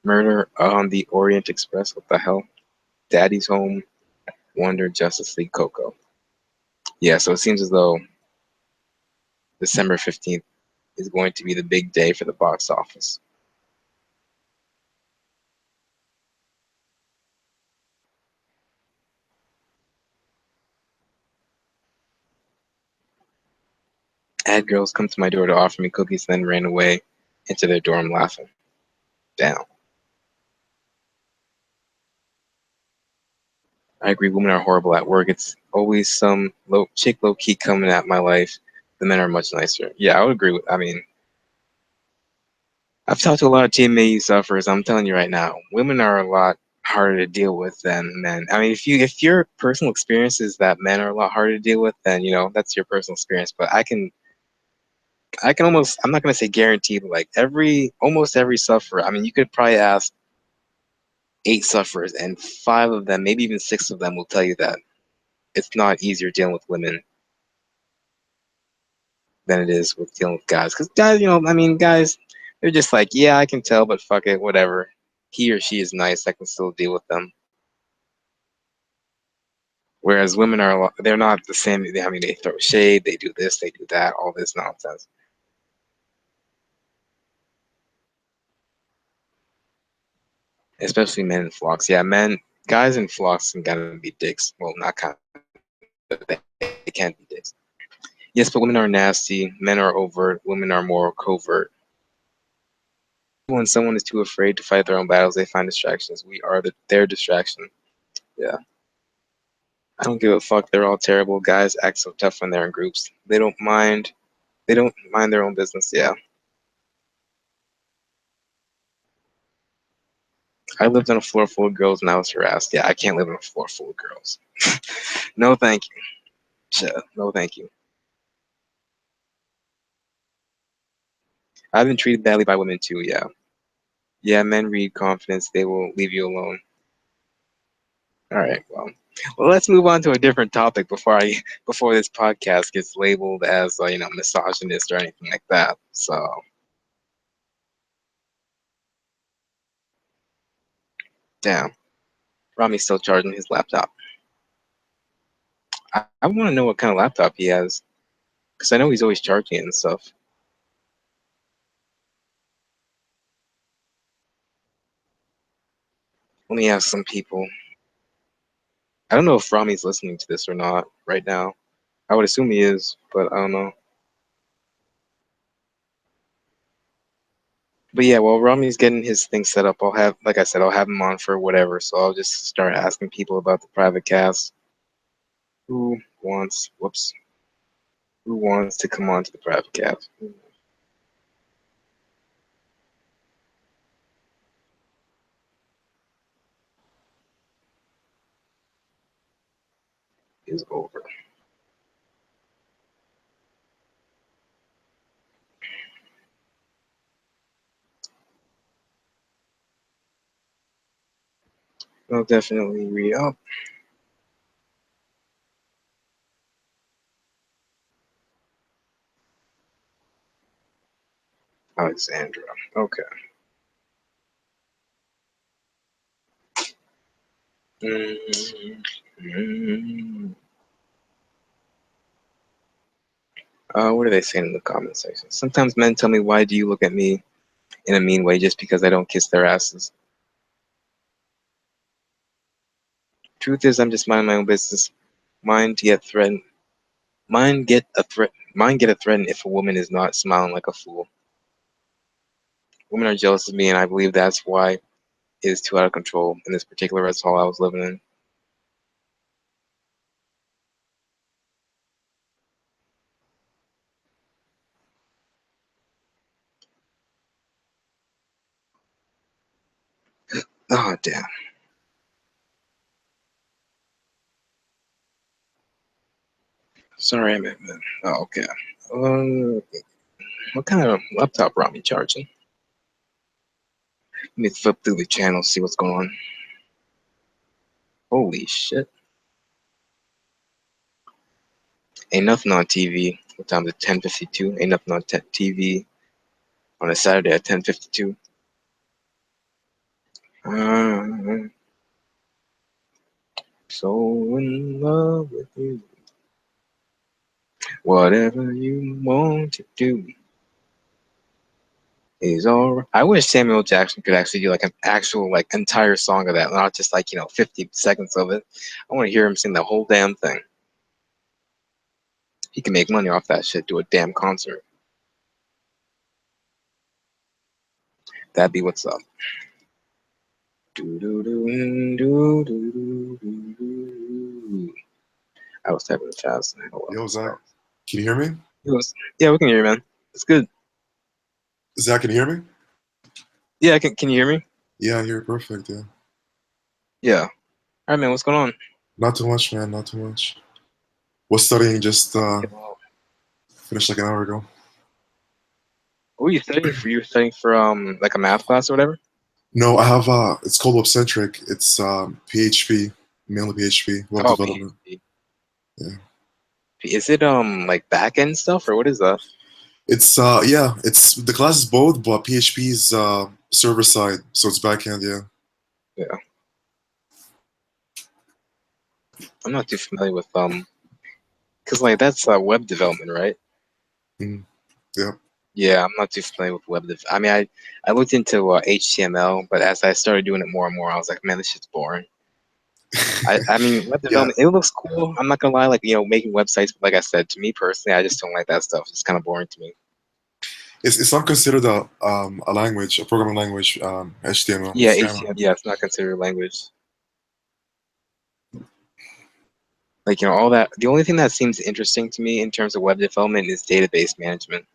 Murder on the Orient Express. What the hell? Daddy's Home, Wonder, Justice League, Coco. Yeah, so it seems as though December 15th is going to be the big day for the box office. I had girls come to my door to offer me cookies, then ran away into their dorm laughing. Damn. I agree, women are horrible at work. It's always some low key coming at my life. The men are much nicer. Yeah, I would agree with. I mean, I've talked to a lot of TMAU sufferers. I'm telling you right now, women are a lot harder to deal with than men. I mean, if your personal experience is that men are a lot harder to deal with, then that's your personal experience. But I can almost, I'm not gonna say guarantee, but like almost every sufferer. I mean, you could probably ask 8 sufferers, and 5 of them, maybe even 6 of them, will tell you that it's not easier dealing with women than it is with dealing with guys. Because guys, I mean, guys, They're just like, yeah, I can tell, but fuck it, whatever. He or she is nice. I can still deal with them. Whereas women are, they're not the same. I mean, they throw shade, they do this, they do that, all this nonsense. Especially men in flocks. Yeah, guys in flocks can kind of be dicks. Well, not kind of, they can be dicks. Yes, but women are nasty, men are overt, women are more covert. When someone is too afraid to fight their own battles, they find distractions. We are their distraction. Yeah. I don't give a fuck. They're all terrible. Guys act so tough when they're in groups. They don't mind. They don't mind their own business. Yeah. I lived on a floor full of girls and I was harassed. Yeah, I can't live on a floor full of girls. No, thank you. No, thank you. I've been treated badly by women too. Yeah. Yeah, men read confidence. They will leave you alone. All right. Well, let's move on to a different topic before this podcast gets labeled as misogynist or anything like that. So, damn, Rami's still charging his laptop. I want to know what kind of laptop he has, because I know he's always charging it and stuff. Let me ask some people. I don't know if Rami's listening to this or not right now. I would assume he is, but I don't know. But yeah, while Rami's getting his thing set up, like I said, I'll have him on for whatever. So I'll just start asking people about the private cast. Who wants to come on to the private cast? Is over. I'll definitely re-up. Alexandra. Okay. What are they saying in the comment section? Sometimes men tell me, why do you look at me in a mean way just because I don't kiss their asses? Truth is, I'm just minding my own business. Mine get a threat. Mine get a threatened if a woman is not smiling like a fool. Women are jealous of me, and I believe that's why it is too out of control in this particular rest hall I was living in. Oh, damn. Sorry, I meant. Oh, okay. What kind of laptop Rami charging? Let me flip through the channel, see what's going on. Holy shit. Ain't nothing on TV. What time is it? 10:52. Ain't nothing on TV on a Saturday at 10:52. So in love with you. Whatever you want to do is alright. I wish Samuel Jackson could actually do like an actual like entire song of that, not just like 50 seconds of it. I want to hear him sing the whole damn thing. He can make money off that shit. Do a damn concert. That'd be what's up. I was typing the chat. Yo, Zach, can you hear me? Yeah, we can hear you, man. It's good. Zach, can you hear me? Yeah, can you hear me? Yeah, I hear you perfect, yeah. Yeah. All right, man, what's going on? Not too much, man, not too much. Was studying just finished like an hour ago. What were you studying for? You were studying for like a math class or whatever? No, I have it's called Webcentric. It's PHP, mainly PHP, web development. PHP. Yeah. Is it like back end stuff or what is that? It's yeah, it's the class is both, but PHP is server side, so it's backend. Yeah. Yeah. I'm not too familiar with because like that's web development, right? Mm, yeah. Yeah, I'm not too familiar with I mean, I looked into HTML, but as I started doing it more and more, I was like, man, this shit's boring. I mean, web Yeah. development, it looks cool. I'm not gonna lie, like making websites. But like I said, to me personally, I just don't like that stuff. It's kind of boring to me. It's not considered a language, a programming language, HTML. Yeah, HTML. Yeah, it's not considered a language. Like all that. The only thing that seems interesting to me in terms of web development is database management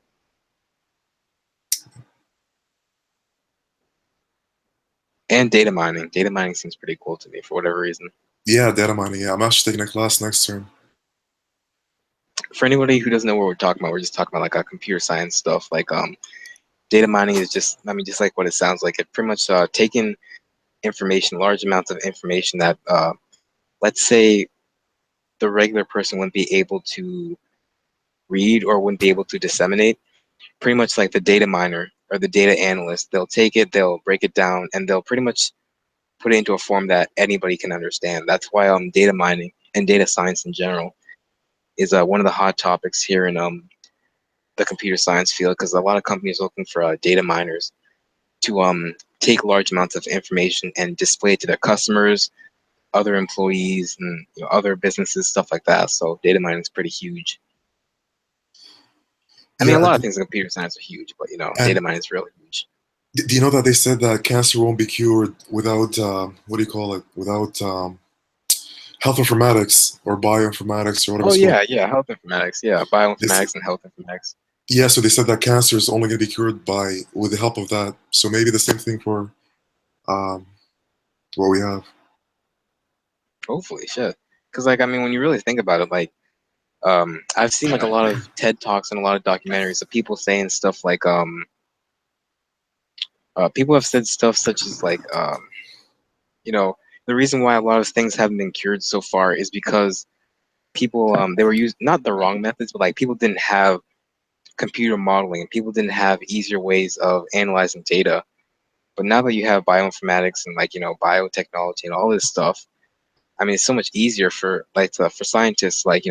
and data mining. Data mining seems pretty cool to me for whatever reason. Yeah, data mining. Yeah, I'm actually taking a class next term. For anybody who doesn't know what we're talking about, we're just talking about like a computer science stuff. Like data mining is just, I mean, just like what it sounds like. It pretty much taking information, large amounts of information that, let's say, the regular person wouldn't be able to read or wouldn't be able to disseminate. Pretty much like the data miner or the data analyst, they'll take it, they'll break it down, and they'll pretty much put it into a form that anybody can understand. That's why data mining and data science in general is one of the hot topics here in the computer science field, because a lot of companies are looking for data miners to take large amounts of information and display it to their customers, other employees, and other businesses, stuff like that. So data mining is pretty huge. I mean, a Yeah, lot of things in computer science are huge, but data and mining is really huge. do you know that they said that cancer won't be cured without what do you call it? Without health informatics or bioinformatics or whatever Oh it's called. yeah, health informatics, yeah, This, bioinformatics and health informatics. yeah, so they said that cancer is only going to be cured by with the help of that. So maybe the same thing for um, what we have. Hopefully, shit. Because like I mean, when you really think about it, like I've seen like a lot of TED talks and a lot of documentaries of people saying stuff like people have said stuff such as like you know the reason why a lot of things haven't been cured so far is because people they were used not the wrong methods, but like people didn't have computer modeling and people didn't have easier ways of analyzing data. But now that you have bioinformatics and like biotechnology and all this stuff, I mean, it's so much easier for like for scientists like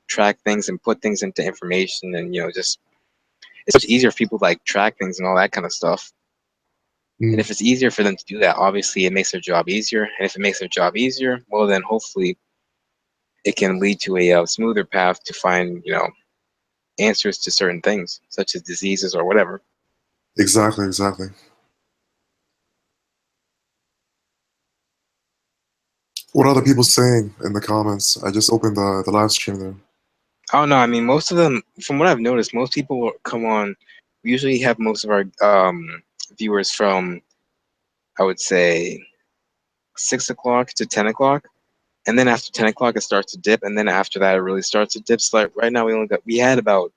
track things and put things into information, and just it's much easier for people to like track things and all that kind of stuff. And Mm, if it's easier for them to do that, obviously it makes their job easier. And if it makes their job easier, well, then hopefully it can lead to a smoother path to find answers to certain things, such as diseases or whatever. exactly, exactly. What are other people saying in the comments? I just opened the live stream there. I don't know. I mean, most of them, from what I've noticed, most people will come on. We usually have most of our viewers from, I would say, 6 o'clock to 10 o'clock, and then after 10 o'clock it starts to dip, and then after that it really starts to dip. So like right now we had about,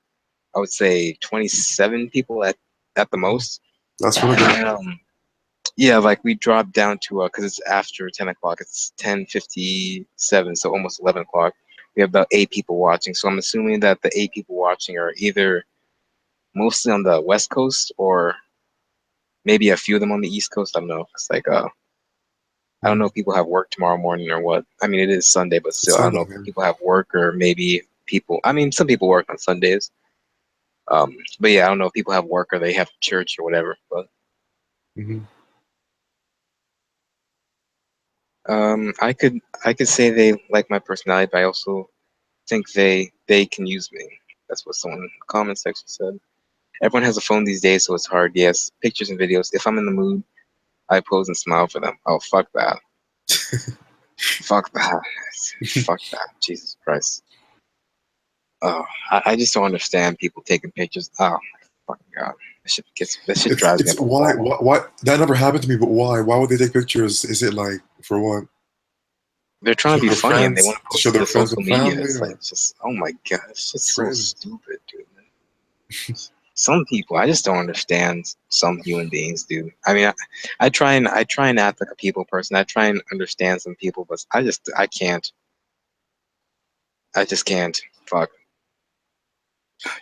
I would say, 27 people at the most. That's really good. And, yeah, like we dropped down to because it's after 10 o'clock. It's 10:57, so almost 11 o'clock. We have about 8 people watching. So I'm assuming that the 8 people watching are either mostly on the West Coast or maybe a few of them on the East Coast. I don't know. It's like I don't know if people have work tomorrow morning or what. I mean, it is Sunday, but It's still, I don't Sunday, know if man. people have work or maybe people. I mean, some people work on Sundays. But yeah, I don't know if people have work or they have church or whatever. But Hmm. I could say they like my personality, but I also think they can use me. That's what someone in the comment section said. Everyone has a phone these days, so it's hard. Yes, pictures and videos. If I'm in the mood, I pose and smile for them. Oh, fuck that. Fuck that. Fuck that. Jesus Christ. Oh, I just don't understand people taking pictures. Oh my fucking god. That shit drives me It's up a wall. why that never happened to me, but why? Why would they take pictures? Is it like for what? They're To trying show to be their funny and they want friends? to To post show it their to friends social and media. family? It's like Or just oh my god, it's just it's so crazy. stupid, dude. Some people, I just don't understand some human beings, dude. I mean, I try and act like a people person. I try and understand some people, but I can't. I just can't. Fuck.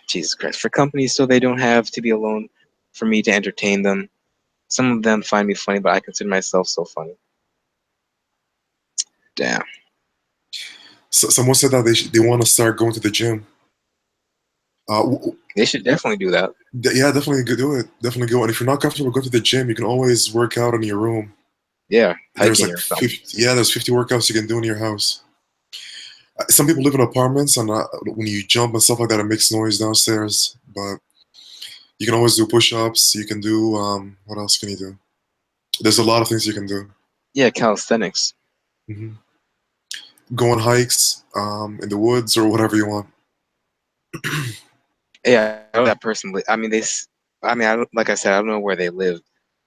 Jesus Christ, for companies so they don't have to be alone, for me to entertain them. Some of them find me funny, but I consider myself so funny. Damn. So, someone said that they want to start going to the gym. They should definitely do that. Yeah, definitely do it. Definitely go. And if you're not comfortable going to the gym, you can always work out in your room. Yeah, There's hiking like or something. 50, yeah, there's 50 workouts you can do in your house. Some people live in apartments, and when you jump and stuff like that, it makes noise downstairs. But you can always do push-ups. You can do what else can you do? There's a lot of things you can do. Yeah, calisthenics. Hmm. Go on hikes in the woods or whatever you want. Yeah, I know that person. I mean, I don't, like I said, I don't know where they live,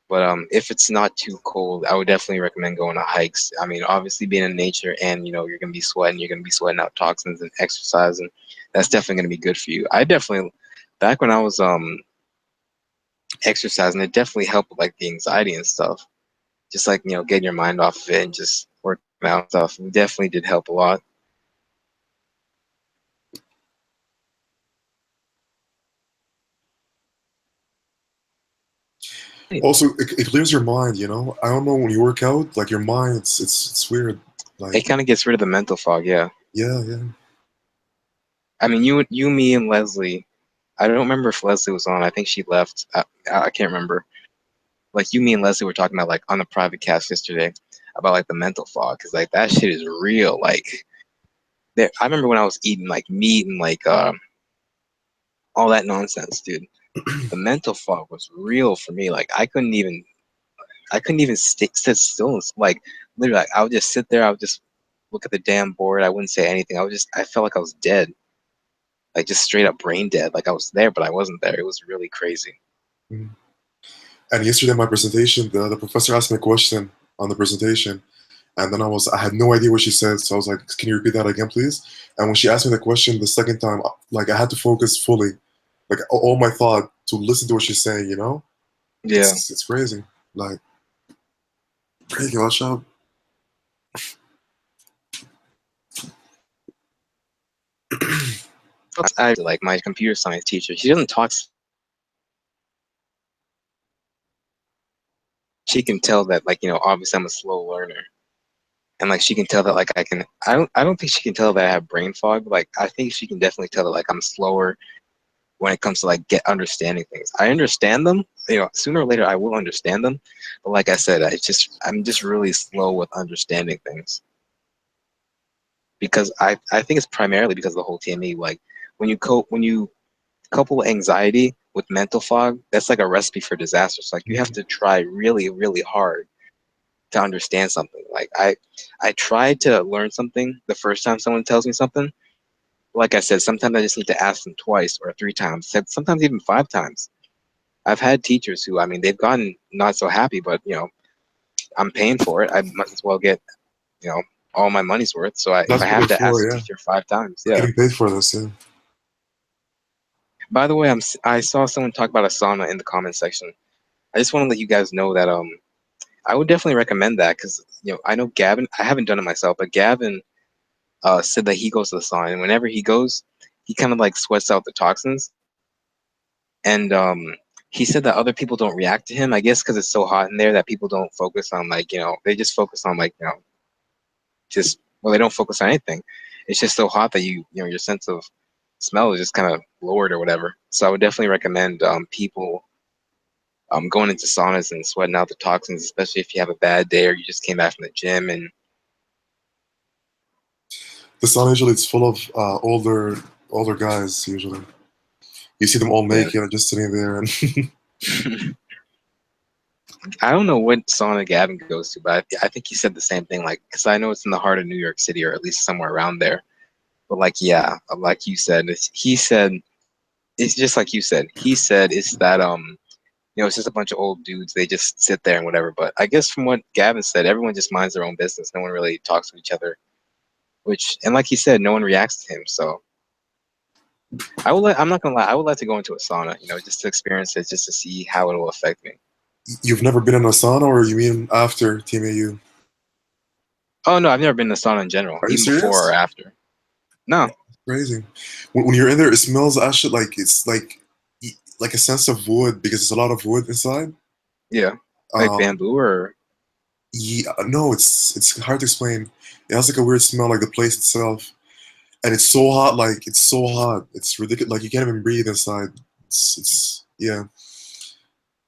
but if it's not too cold, I would definitely recommend going on hikes. I mean, obviously being in nature, and you're gonna be sweating, you're gonna be sweating out toxins and exercising. That's definitely gonna be good for you. I definitely, back when I was exercising, it definitely helped with like the anxiety and stuff. Just like getting your mind off of it and just working out and stuff. It definitely did help a lot. Also, it clears your mind. I don't know, when you work out, like your mind, it's weird. It Like, kind of gets rid of the mental fog. Yeah. yeah. I mean, you, me, and Leslie. I don't remember if Leslie was on. I think she left. I can't remember. Like you, me, and Leslie were talking about like on a private cast yesterday about like the mental fog, because like that shit is real. Like, I remember when I was eating like meat and like all that nonsense, dude. The mental fog was real for me. Like I couldn't even sit still. Like literally, like, I would just sit there. I would just look at the damn board. I wouldn't say anything. I felt like I was dead. Like just straight up brain dead. Like I was there, but I wasn't there. It was really crazy. Mhm. And yesterday, my presentation, the professor asked me a question on the presentation, and then I had no idea what she said. So I was like, "Can you repeat that again, please?" And when she asked me the question the second time, like I had to focus fully, like all my thought to listen to what she's saying. Yeah. It's crazy. Like, hey, watch out. I like my computer science teacher. She doesn't talk. She can tell that like obviously I'm a slow learner, and like she can tell that like I can. I don't think she can tell that I have brain fog. But, like I think she can definitely tell that like I'm slower when it comes to like understanding things. I understand them. Sooner or later I will understand them. But like I said, I'm just really slow with understanding things, because I think it's primarily because of the whole TME. Like when you couple anxiety with mental fog, that's like a recipe for disaster. So like you have to try really, really hard to understand something. Like I tried to learn something the first time someone tells me something. Like I said, sometimes I just need to ask them twice or 3 times, sometimes even 5 times. I've had teachers who, I mean, they've gotten not so happy, but I'm paying for it. I might as well get all my money's worth. So if That's I what have they're to ask for, the yeah. teacher 5 times, We're yeah. getting paid for this, yeah. By the way, I saw someone talk about a sauna in the comment section. I just want to let you guys know that I would definitely recommend that, because I know Gavin. I haven't done it myself, but Gavin said that he goes to the sauna, and whenever he goes, he kind of like sweats out the toxins. And he said that other people don't react to him. I guess because it's so hot in there that people don't focus on like they just focus on like just well, they don't focus on anything. It's just so hot that your sense of smell is just kind of lowered or whatever. So I would definitely recommend people going into saunas and sweating out the toxins, especially if you have a bad day or you just came back from the gym. And The sauna usually it's full of older guys. Usually, you see them all yeah. naked, just sitting there, and I don't know what sauna Gavin goes to, but I think he said the same thing. Like, because I know it's in the heart of New York City, or at least somewhere around there. But like, yeah, like you said, he said it's just like you said. He said it's that it's just a bunch of old dudes. They just sit there and whatever. But I guess from what Gavin said, everyone just minds their own business. No one really talks to each other. And like he said, no one reacts to him. So I'm not gonna lie. I would like to go into a sauna, just to experience it, just to see how it will affect me. you've never been in a sauna, or you mean after TMAU? Oh no, I've never been to sauna in general, Are you even before or serious? after. No, Crazy. When you're in there, it smells actually like it's like a sense of wood because there's a lot of wood inside. Yeah, like Um, bamboo or yeah, no, it's hard to explain. It has like a weird smell, like the place itself, and it's so hot. Like it's so hot, it's ridiculous. Like you can't even breathe inside. It's yeah.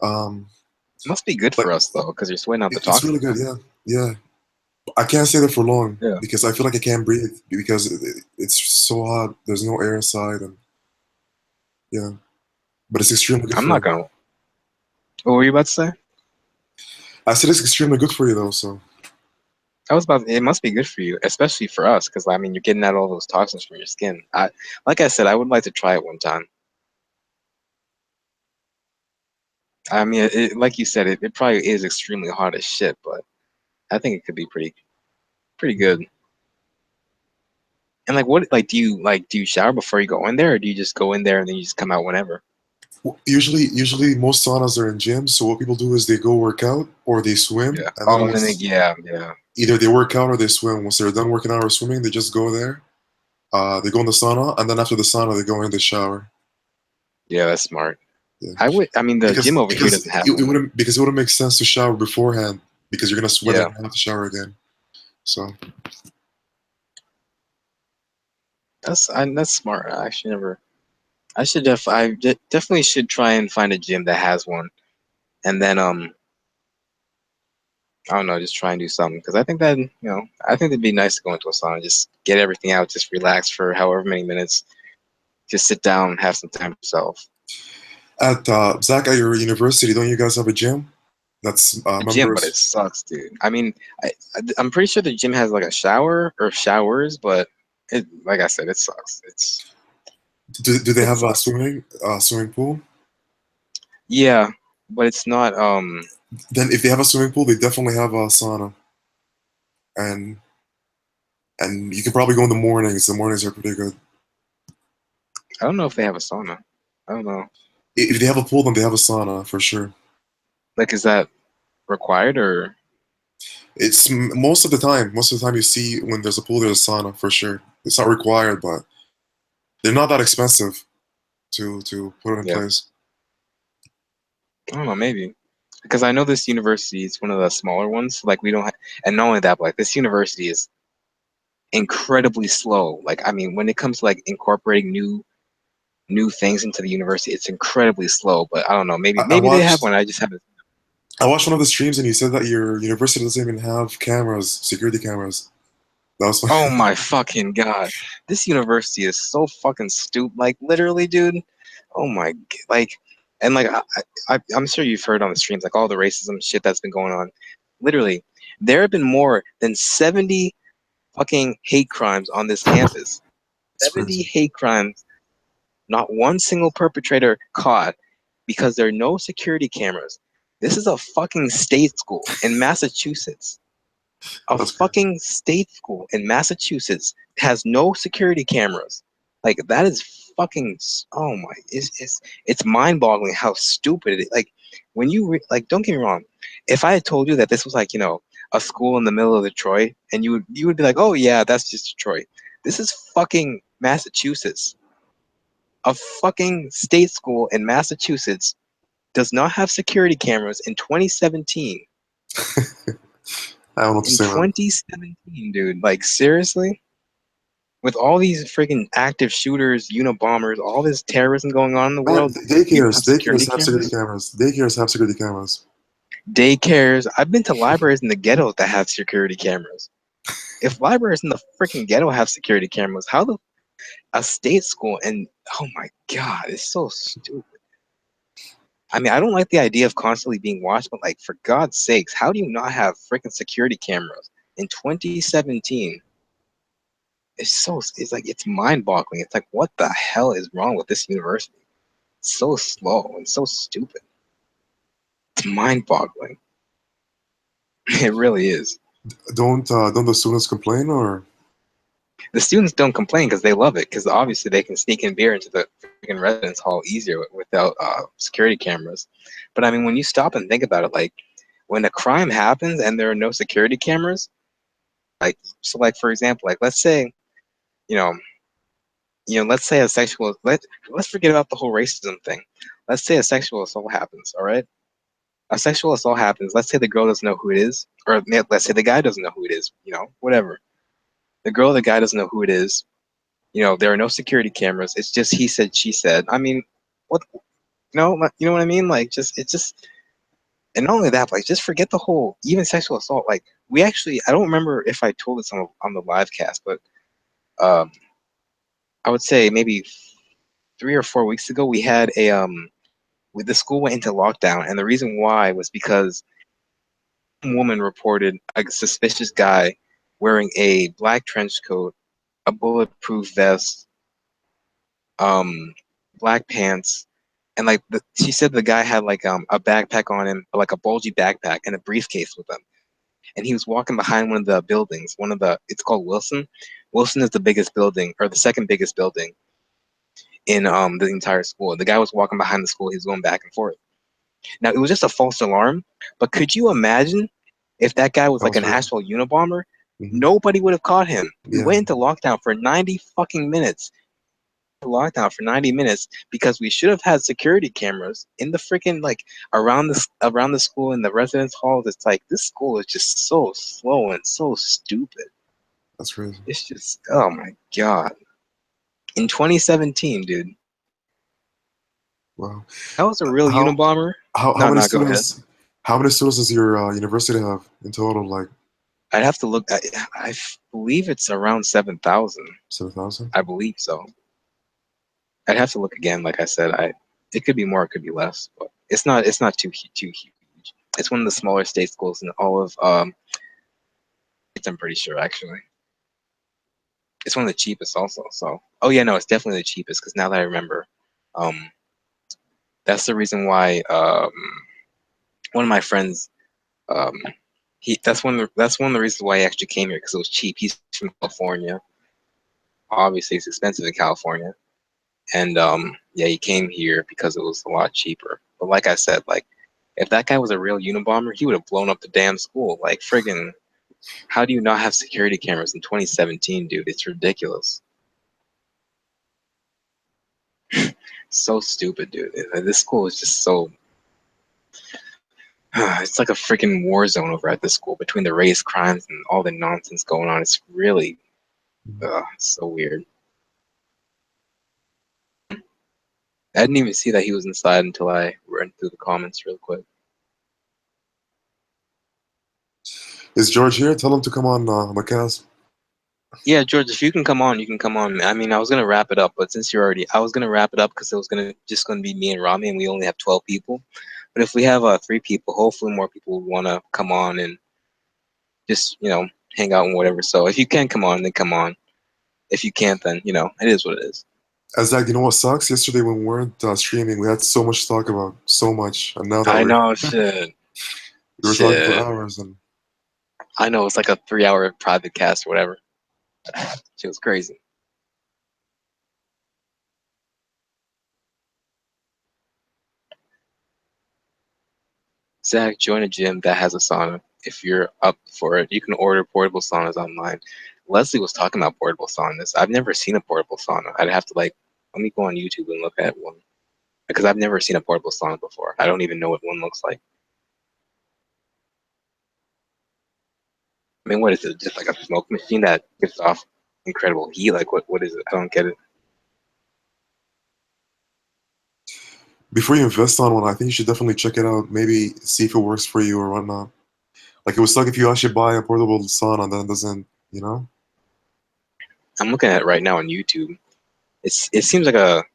Um, must be good but for us though, because you're sweating out the it's really good. toxins. Yeah, yeah. I can't stay there for long Yeah, because I feel like I can't breathe because it's so hot. There's no air inside, and yeah. But it's extremely good I'm for not you. gonna. What were you about to say? I said it's extremely good for you though. So I was about. It must be good for you, especially for us, because I mean, you're getting out all those toxins from your skin. Like I said, I would like to try it one time. I mean, like you said, it probably is extremely hard as shit, but I think it could be pretty good. And like, do you shower before you go in there, or do you just go in there and then you just come out whenever? usually most saunas are in gyms. So what people do is they go work out or they swim, Yeah. and then Oh, and then once yeah. either they work out or they swim. Once they're done working out or swimming, they just go there. They go in the sauna, and then after the sauna, they go in the shower. Yeah, that's smart. Yeah, I would. I mean, the gym over here because doesn't have one. it wouldn't make sense to shower beforehand because you're gonna sweat Yeah, and have to shower again. So that's smart. I actually never. I should definitely should try and find a gym that has one, and then I don't know, just try and do something because I think that I think it'd be nice to go into a sauna, just get everything out, just relax for however many minutes, just sit down, have some time for yourself. at Zach, at your university, don't you guys have a gym that's A gym, but it members? sucks, dude. I mean, I'm pretty sure the gym has like a shower or showers, but like I said, it sucks. Do they It have a sucks. swimming pool? Yeah, but it's not. Then if they have a swimming pool, they definitely have a sauna, and you can probably go in the mornings. The mornings are pretty good. I don't know if they have a sauna. I don't know. If they have a pool, then they have a sauna for sure. Like, is that required or? It's most of the time. Most of the time, you see when there's a pool, there's a sauna for sure. It's not required, but they're not that expensive to put in Yeah, place. I don't know. Maybe because I know this university is one of the smaller ones. Like we don't, and not only that, but like this university is incredibly slow. Like I mean, when it comes to like incorporating new things into the university, it's incredibly slow. But I don't know. Maybe I maybe they have one. I just haven't. watched one of the streams, and you said that your university doesn't even have cameras, security cameras. That was Oh funny. my fucking god, this university is so fucking stupid. Like literally, dude. Oh my, like, and like I'm sure you've heard on the streams like all the racism shit that's been going on. Literally, there have been more than 70 fucking hate crimes on this campus. It's 70 crazy. hate crimes, not one single perpetrator caught because there are no security cameras. This is a fucking state school in Massachusetts. A That's crazy. fucking state school in Massachusetts has no security cameras. Like that is fucking. Oh my! It's mind-boggling how stupid it is. Like when you like, don't get me wrong. If I had told you that this was like a school in the middle of Detroit, and you would be like, oh yeah, that's just Detroit. This is fucking Massachusetts. A fucking state school in Massachusetts does not have security cameras in 2017. I don't know what to In say, man. 2017, dude. Like seriously? With all these freaking active shooters, Unabombers, all this terrorism going on in the Man, world, you don't have security daycares have security cameras? cameras. Daycares have security cameras. Daycares. I've been to libraries in the ghetto that have security cameras. If libraries in the freaking ghetto have security cameras, how the a state school and oh my god, it's so stupid. I mean, I don't like the idea of constantly being watched, but like for God's sakes, how do you not have freaking security cameras in 2017? It's like it's mind-boggling. It's like what the hell is wrong with this university? It's so slow and so stupid. It's mind-boggling. It really is. Don't the students complain or? The students don't complain because they love it because obviously they can sneak in beer into the freaking residence hall easier without security cameras. But I mean, when you stop and think about it, like when a crime happens and there are no security cameras, like so, like for example, like let's say, you know, let's say let's forget about the whole racism thing. Let's say a sexual assault happens, all right? A sexual assault happens. Let's say the girl doesn't know who it is, or let's say the guy doesn't know who it is, whatever. The girl, the guy doesn't know who it is. There are no security cameras. It's just he said, she said. I mean, what, you know what I mean? Like, and not only that, like, just forget the whole, even sexual assault. Like, I don't remember if I told this on the live cast, but I would say maybe 3 or 4 weeks ago, we had the school went into lockdown, and the reason why was because a woman reported a suspicious guy wearing a black trench coat, a bulletproof vest, black pants, and like she said the guy had like a backpack on him, like a bulgy backpack, and a briefcase with him. And he was walking behind one of the buildings. It's called Wilson. Wilson is the biggest building, or the second biggest building in the entire school. The guy was walking behind the school. He was going back and forth. Now, it was just a false alarm, but could you imagine if that guy was like an actual Unabomber? Mm-hmm. Nobody would have caught him. Yeah. We went into lockdown for 90 fucking minutes. Lockdown for 90 minutes because we should have had security cameras in the freaking, like, around the school in the residence halls. It's like, this school is just so slow and so stupid. That's crazy. It's just, oh my god. In 2017, dude. Wow. That was a real Unabomber. How many students? How many students does your university have in total? Like, I'd have to look. I believe it's around 7,000. 7,000. I believe so. I'd have to look again. Like I said, it could be more, it could be less, but it's not too huge. It's one of the smaller state schools in all of I'm pretty sure, actually. It's one of the cheapest also. So, oh yeah, no, it's definitely the cheapest, because now that I remember, that's the reason why one of my friends, that's one of the reasons why he actually came here, because it was cheap. He's from California. Obviously, it's expensive in California. And yeah, he came here because it was a lot cheaper. But like I said, like, if that guy was a real Unabomber, he would have blown up the damn school. Like, friggin', how do you not have security cameras in 2017, dude? It's ridiculous. So stupid, dude. This school is just so... It's like a freaking war zone over at this school between the race crimes and all the nonsense going on. It's really so weird. I didn't even see that he was inside until I ran through the comments real quick. Is George here? Tell him to come on the cast. Yeah, George, if you can come on, you can come on. I mean, I was gonna wrap it up, but since you're already, I was gonna wrap it up because it was just gonna be me and Rami, and we only have 12 people. But if we have 3 people, hopefully more people would want to come on and just hang out and whatever. So if you can come on, then come on. If you can't, then it is what it is. Zach, you know what sucks? Yesterday when we weren't streaming, we had so much to talk about, so much, and now that I know, shit. we were talking for hours, and I know, it's like a 3-hour private cast or whatever. She was crazy. Zach, join a gym that has a sauna. If you're up for it, you can order portable saunas online. Leslie was talking about portable saunas. I've never seen a portable sauna. I'd have to let me go on YouTube and look at one, because I've never seen a portable sauna before. I don't even know what one looks like. I mean, what is it? Just like a smoke machine that gives off incredible heat? Like, what is it? I don't get it. before you invest on one, I think you should definitely check it out. Maybe see if it works for you or whatnot. Like, it would suck if you actually buy a portable sauna and then it doesn't, I'm looking at it right now on YouTube. It seems like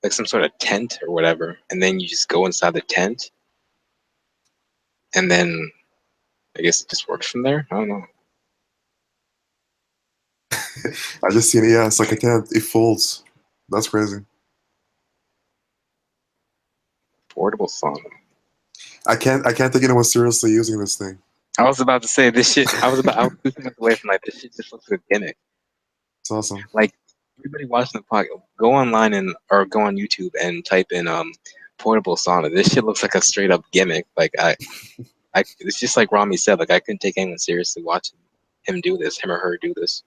some sort of tent or whatever, and then you just go inside the tent, and then I guess it just works from there. I don't know. I just seen it. Yeah, it's like a tent. It folds. That's crazy. Portable sauna. I can't take anyone seriously using this thing. I was about to say this shit. I was 2 minutes away from, like, this shit just looks like a gimmick. It's awesome. Like, everybody watching the podcast, go online or go on YouTube and type in portable sauna. This shit looks like a straight up gimmick. Like, it's just like Rami said. Like, I couldn't take anyone seriously watching him do this, him or her do this.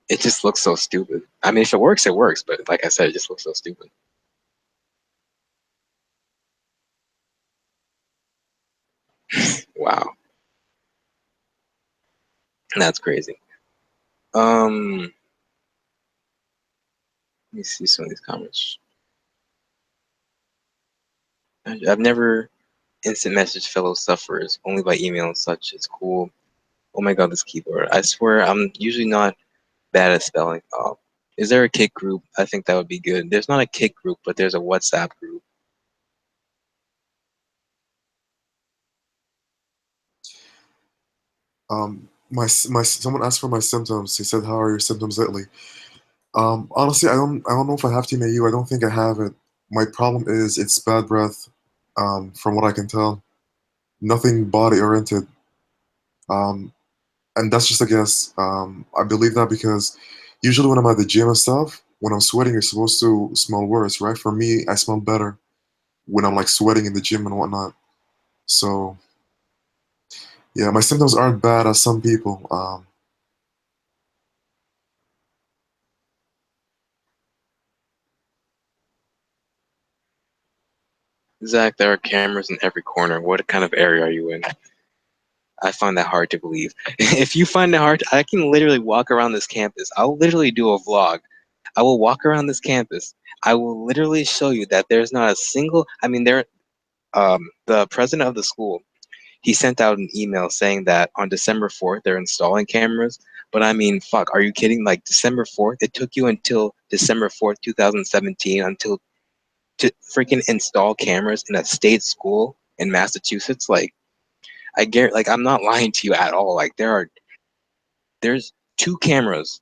It just looks so stupid. I mean, if it works, it works. But like I said, it just looks so stupid. Wow, that's crazy. Let me see some of these comments. I've never instant message fellow sufferers, only by email and such. It's cool. Oh my god, this keyboard. I swear I'm usually not bad at spelling. Is there a Kik group? I think that would be good. There's not a Kik group, but there's a WhatsApp group. Someone asked for my symptoms. He said, "How are your symptoms lately?" Honestly, I don't know if I have TMAU. I don't think I have it. My problem is it's bad breath. From what I can tell, nothing body oriented. Um, and that's just a guess. I believe that because usually when I'm at the gym and stuff, when I'm sweating, you're supposed to smell worse, right? For me, I smell better when I'm like sweating in the gym and whatnot. So yeah, my symptoms aren't bad as some people. Zach, there are cameras in every corner. What kind of area are you in? I find that hard to believe. If you find it hard, I can literally walk around this campus. I'll literally do a vlog. I will walk around this campus. I will literally show you that there's not a single. I mean, the president of the school, he sent out an email saying that on December 4th they're installing cameras. But I mean, fuck, are you kidding? Like December 4th, it took you until December 4th, 2017, until to freaking install cameras in a state school in Massachusetts. Like I get, like I'm not lying to you at all. Like there's two cameras.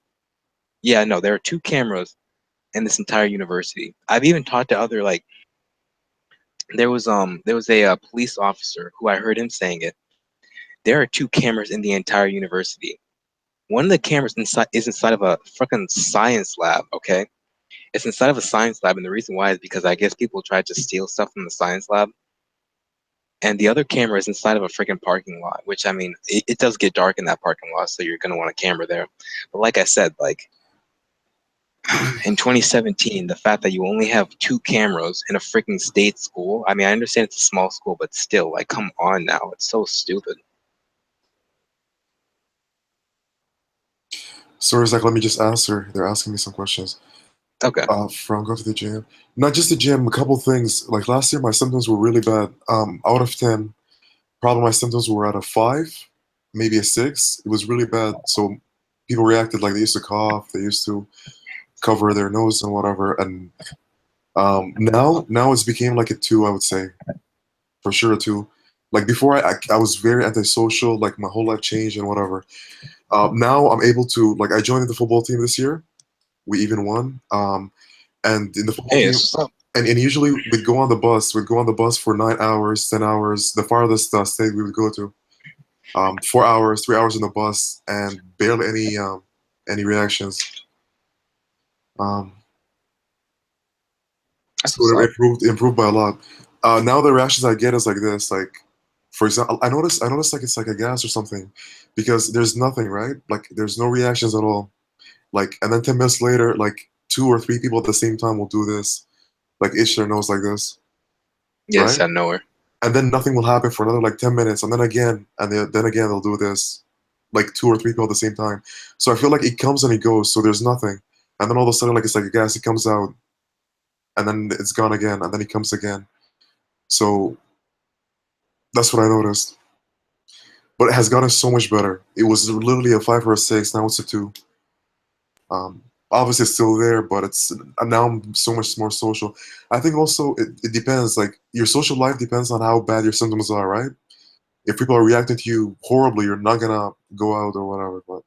Yeah, no, there are two cameras in this entire university. I've even talked to other like there was a police officer who I heard him saying it. There are two cameras in the entire university. One of the cameras inside is inside of a fucking science lab. Okay, it's inside of a science lab, and the reason why is because I guess people tried to steal stuff from the science lab. And the other camera is inside of a freaking parking lot, which I mean, it does get dark in that parking lot, so you're gonna want a camera there. But like I said, like in 2017, the fact that you only have two cameras in a freaking state school. I mean, I understand it's a small school, but still, like, come on now, it's so stupid. Sorry, Zach, let me just answer. They're asking me some questions. Okay. From going to the gym. Not just the gym, a couple things. Like last year, my symptoms were really bad. Out of 10, probably my symptoms were at a 5, maybe a 6. It was really bad. So people reacted like they used to cough, they used to cover their nose and whatever. And now it's became like a 2, I would say. For sure a 2. Like before, I was very antisocial, like my whole life changed and whatever. Now I'm able to, like, I joined the football team this year. We even won. And in the football Hey, team, it's what's up. and usually we'd go on the bus. We'd go on the bus for 9 hours, 10 hours. The farthest state we would go to, 4 hours, 3 hours in the bus, and barely any reactions. Um, That's so what's it up. improved by a lot. Now the reactions I get is like this. Like, for example, I noticed like it's like a gas or something, because there's nothing, right? Like there's no reactions at all. Like, and then 10 minutes later, like 2 or 3 people at the same time will do this, like itch their nose like this, Yes, right? out of nowhere. And then nothing will happen for another like 10 minutes, and then again, and then again they'll do this, like 2 or 3 people at the same time. So I feel like it comes and it goes, so there's nothing, and then all of a sudden, like it's like a gas, it comes out, and then it's gone again, and then it comes again. So that's what I noticed. But it has gotten so much better. It was literally a 5 or a 6, now it's a 2. Um, Obviously, it's still there, but it's now I'm so much more social. I think also it depends. Like your social life depends on how bad your symptoms are, right? If people are reacting to you horribly, you're not gonna go out or whatever. But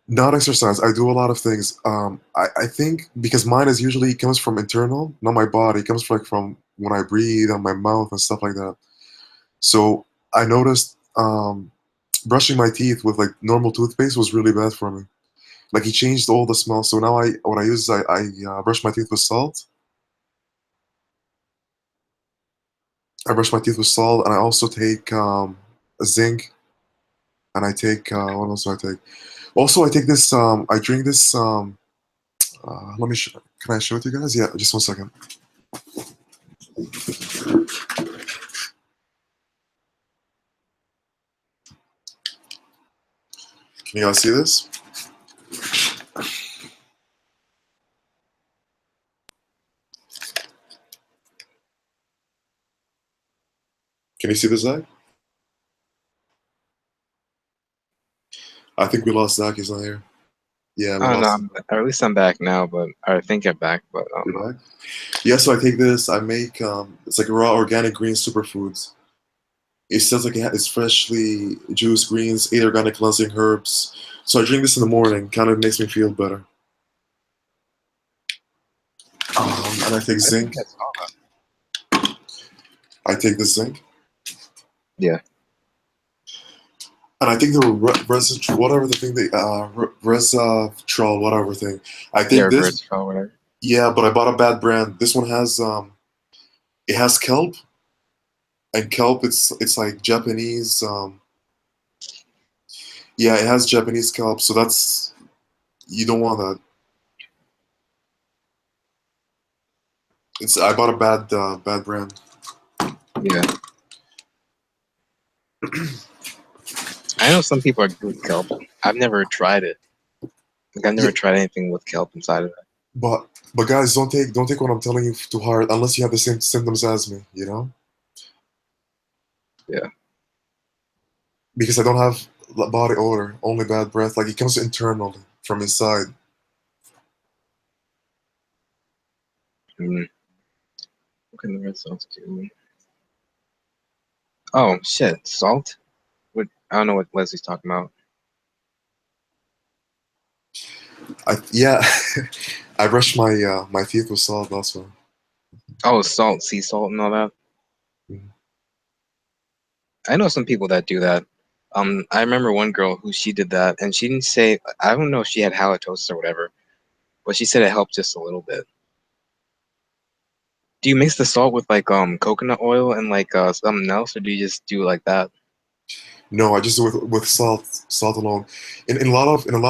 not exercise. I do a lot of things. I think because mine is usually comes from internal, not my body. It comes from, like, from when I breathe and my mouth and stuff like that. So I noticed brushing my teeth with like normal toothpaste was really bad for me. Like he changed all the smell. So now what I use is I brush my teeth with salt. I brush my teeth with salt, and I also take zinc and I take what else do I take? Also, I take this. I drink this. Let me. Can I show it to you guys? Yeah, just 1 second. Can you guys see this? Can you see this, Zach? I think we lost Zach. He's not here. Yeah, we Oh no, lost him. or at least I'm back now, but I think I'm back, but You're back? Yeah, so I take this. I make it's like raw organic green superfoods. It says like it's freshly juiced greens, 8 organic cleansing herbs. So I drink this in the morning. Kind of makes me feel better. And I take I zinc. think I saw that. I take the zinc. Yeah. And I think the resveratrol, whatever the thing they resveratrol, whatever thing. I Yeah, think this. reverse or whatever. Yeah, but I bought a bad brand. This one has it has kelp, and kelp it's like Japanese. Yeah, it has Japanese kelp, so that's you don't want that. I bought a bad brand. Yeah. I know some people are good with kelp. I've never tried it. Like I've never Yeah. tried anything with kelp inside of it. But guys, don't take what I'm telling you too hard unless you have the same symptoms as me, you know? Yeah. Because I don't have body odor, only bad breath. Like it comes internally from inside. Mm. What can the red sauce do? Oh shit, salt? What? I don't know what Leslie's talking about. Yeah, I brush my teeth with salt. That's why. Oh, salt, sea salt, and all that. Mhm. I know some people that do that. I remember one girl who she did that, and she didn't say. I don't know if she had halitosis or whatever, but she said it helped just a little bit. Do you mix the salt with like coconut oil and like something else, or do you just do it like that? No, I just do it with salt alone. In a lot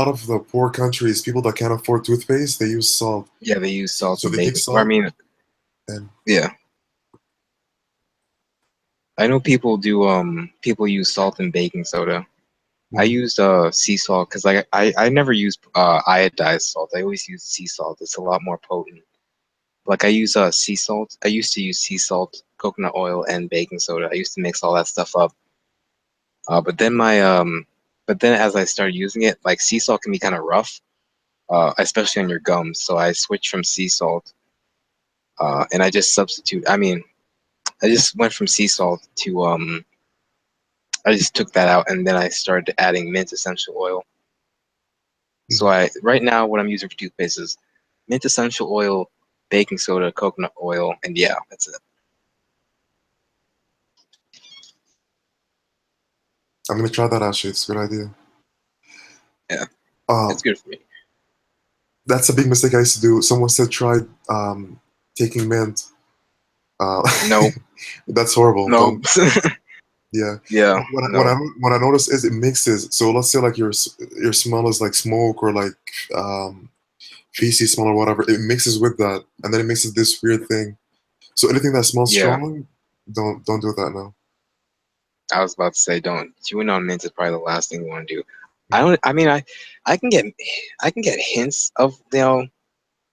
of the poor countries, people that can't afford toothpaste, they use salt. Yeah, they use salt So and they take baking. Or I salt mean, and yeah, I know people do. People use salt and baking soda. I Mhm. used sea salt because like I never use iodized salt. I always use sea salt. It's a lot more potent. Like I use sea salt. I used to use sea salt, coconut oil, and baking soda. I used to mix all that stuff up. But then but then as I started using it, like sea salt can be kind of rough, especially on your gums. So I switched from sea salt, and I just substitute. I mean, I just went from sea salt to I just took that out, and then I started adding mint essential oil. So Mhm. I right now what I'm using for toothpaste is mint essential oil, baking soda, coconut oil, and yeah, that's it. I'm gonna try that actually. It's a good idea. Yeah, Uh, it's good for me. that's a big mistake I used to do. Someone said try taking mint. Uh, No, that's horrible. no, Don't. Yeah. yeah, What no. I notice is it mixes. So let's say like your smell is like smoke or like um, feces smell or whatever. It mixes with that, and then it mixes this weird thing. So anything that smells Yeah, strong, don't do that now. I was about to say don't. Chewing on mint is probably the last thing you want to do. I don't. I mean, I can get hints of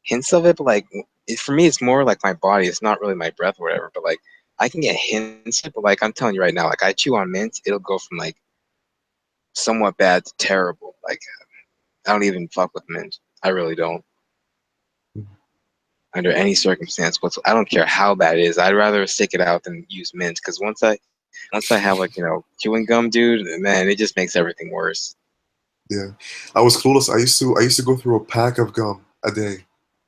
hints of it, but like for me, it's more like my body. It's not really my breath or whatever. But like I can get hints, but like I'm telling you right now, like I chew on mint, it'll go from like somewhat bad to terrible. Like I don't even fuck with mint. I really don't. Under any circumstance whatsoever. I don't care how bad it is. I'd rather stick it out than use mint because once I have like chewing gum, dude, man, it just makes everything worse. Yeah, I was clueless. I used to go through a pack of gum a day. A pack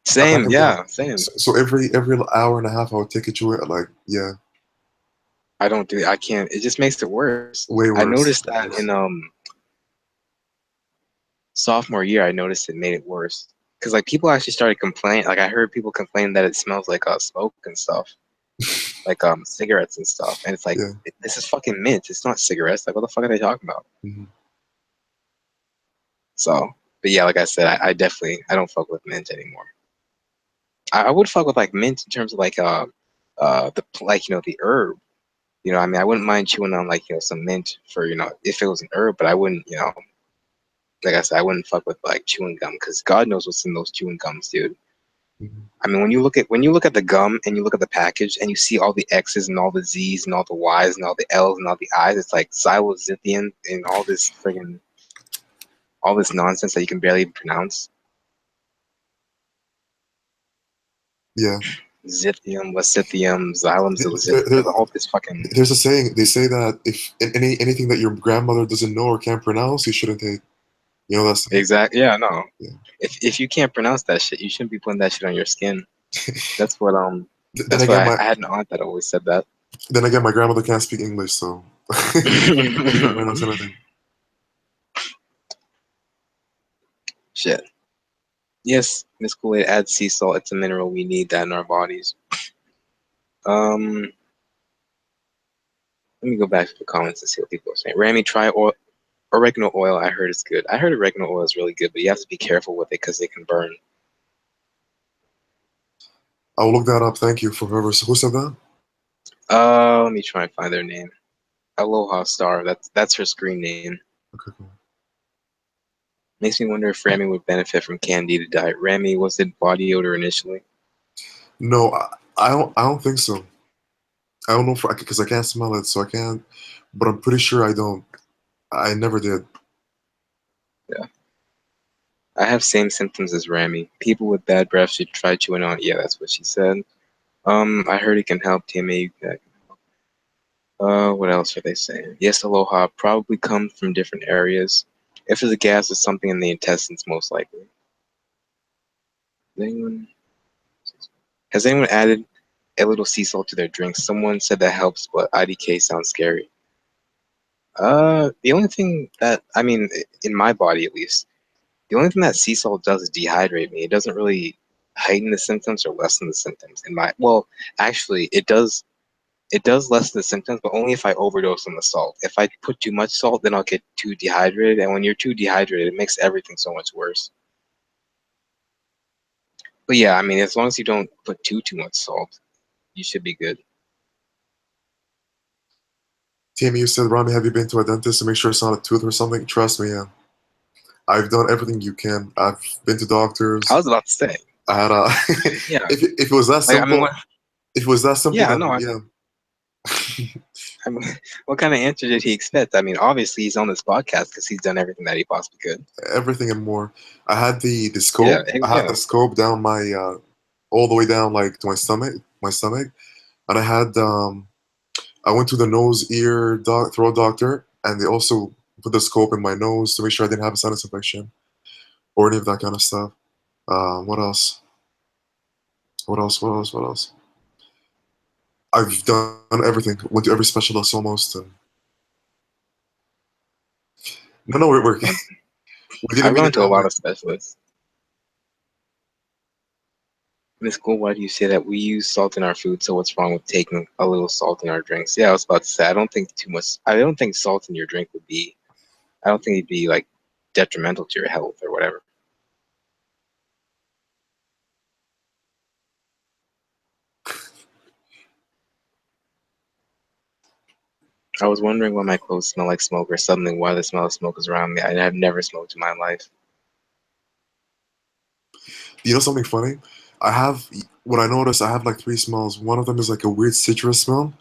Same, of gum. yeah, same. So every hour and a half, I would take a chew. Like yeah, I don't do. I can't. It just makes it worse. way I worse. noticed that in sophomore year. I noticed it made it worse because like people actually started complaining. Like I heard people complain that it smells like smoke and stuff, like cigarettes and stuff. And it's like Yeah. this is fucking mint. It's not cigarettes. Like what the fuck are they talking about? Mhm. So, but yeah, like I said, I definitely I don't fuck with mint anymore. I would fuck with like mint in terms of like the like the herb. I mean, I wouldn't mind chewing on like some mint for if it was an herb, but I wouldn't like I said, I wouldn't fuck with like chewing gum because God knows what's in those chewing gums, dude. Mhm. I mean, when you look at the gum and you look at the package and you see all the X's and all the Z's and all the Y's and all the L's and all the I's, it's like xylozithium and all this nonsense that you can barely even pronounce. Yeah. Zithium, lithium, xylem, There, there, all this fucking. there's a saying. They say that if anything that your grandmother doesn't know or can't pronounce, you shouldn't take. That's Exactly. Yeah, no. yeah. If you can't pronounce that shit, you shouldn't be putting that shit on your skin. That's what Then That's what again, I had an aunt that always said that. my grandmother can't speak English, so she can't pronounce anything. Shit. Yes, Miss Kool-Aid, add sea salt. It's a mineral. We need that in our bodies. Let me go back to the comments and see what people are saying. Rami, try oregano oil. I heard it's good. I heard oregano oil is really good, but you have to be careful with it because it can burn. I'll look that up. Thank you for who said that. Let me try and find their name. Aloha Star. That's her screen name. Okay, cool. Makes me wonder if Rami would benefit from Candida diet. Rami, was it body odor initially? No, I don't think so. I don't know because I can't smell it, so I can't. But I'm pretty sure I don't. I never did. Yeah. I have same symptoms as Rami. People with bad breath should try chewing on it. Yeah, that's what she said. I heard it can help TMAU. What else are they saying? Yes, aloha probably comes from different areas. If it's a gas, it's something in the intestines, most likely. Anyone? Has anyone added a little sea salt to their drinks? Someone said that helps, but IDK sounds scary. The only thing that, I mean, in my body at least, the only thing that sea salt does is dehydrate me. It doesn't really heighten the symptoms or lessen the symptoms. Well, actually, it does. It does lessen the symptoms, but only if I overdose on the salt. If I put too much salt, then I'll get too dehydrated, and when you're too dehydrated, it makes everything so much worse. But yeah, I mean, as long as you don't put too much salt, you should be good. TMU said, Rami, have you been to a dentist to make sure it's not a tooth or something? Trust me, yeah. I've done everything you can. I've been to doctors. I was about to say, I had a. yeah, if it was that like simple, I mean, if it was that simple, yeah, then no, yeah. I mean, what kind of answer did he expect? I mean, obviously he's on this podcast because he's done everything that he possibly could. Everything and more. I had the scope. Yeah, I had the scope down my all the way down like to my stomach, and I went to the nose, ear, throat doctor, and they also put the scope in my nose to make sure I didn't have a sinus infection or any of that kind of stuff. What else? What else? What else? What else? I've done everything. Went to every specialist almost. And... No, we're we didn't I've mean gone it to a that way. lot of specialists. Miss School, why do you say that we use salt in our food? So what's wrong with taking a little salt in our drinks? Yeah, I was about to say I don't think too much. I don't think salt in your drink would be. I don't think it'd be like detrimental to your health or whatever. I was wondering why my clothes smell like smoke or something. Why the smell of smoke is around me. I have never smoked in my life. You know something funny? I have what I noticed. I have like three smells. One of them is like a weird citrus smell,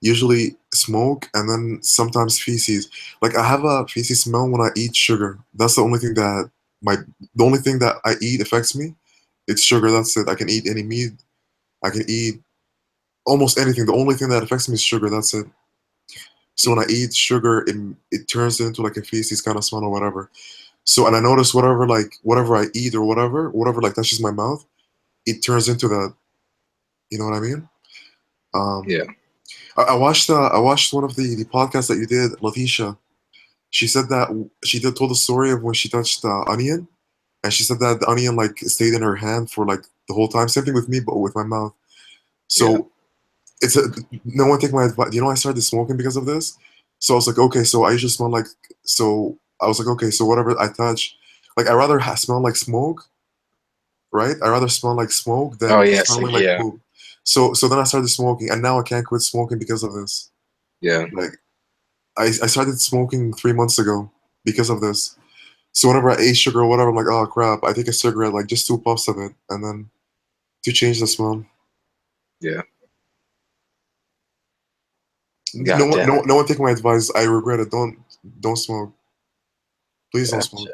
usually smoke, and then sometimes feces. Like I have a feces smell when I eat sugar. That's my the only thing that I eat affects me. It's sugar. That's it. I can eat any meat. I can eat almost anything. The only thing that affects me is sugar. That's it. So when I eat sugar, it turns into like a feces kind of smell or whatever. So and I notice whatever I eat or whatever like touches my mouth, it turns into that. You know what I mean? Um, Yeah. I watched one of the podcasts that you did, Letitia. She said that told the story of when she touched the onion, and she said that the onion like stayed in her hand for like the whole time. Same thing with me, but with my mouth. Yeah. So no one take my advice. I started smoking because of this. So I was like, okay, so I usually smell like. So I was like, okay, so whatever I touch, like I rather smell like smoke, right? I rather smell like smoke Oh than yeah, smelling like yeah, poop. So then I started smoking, and now I can't quit smoking because of this. yeah. Like I started smoking 3 months ago because of this. So whenever I ate sugar or whatever, I'm like, oh crap, I take a cigarette, like just 2 puffs of it, and then to change the smell. Yeah. No God one, damn. no one take my advice. I regret it. Don't smoke. Please don't smoke.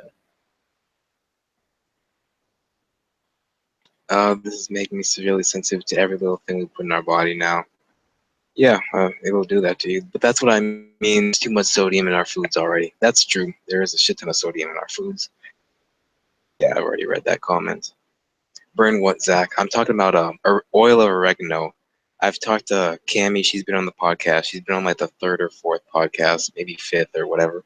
Gotcha. This is making me severely sensitive to every little thing we put in our body now. Yeah, it will do that to you. But that's what I mean. There's too much sodium in our foods already. That's true. There is a shit ton of sodium in our foods. Yeah, I've already read that comment. Burn what, Zach? I'm talking about oil of oregano. I've talked to Cammie. She's been on the podcast. She's been on like the third or fourth podcast, maybe fifth or whatever.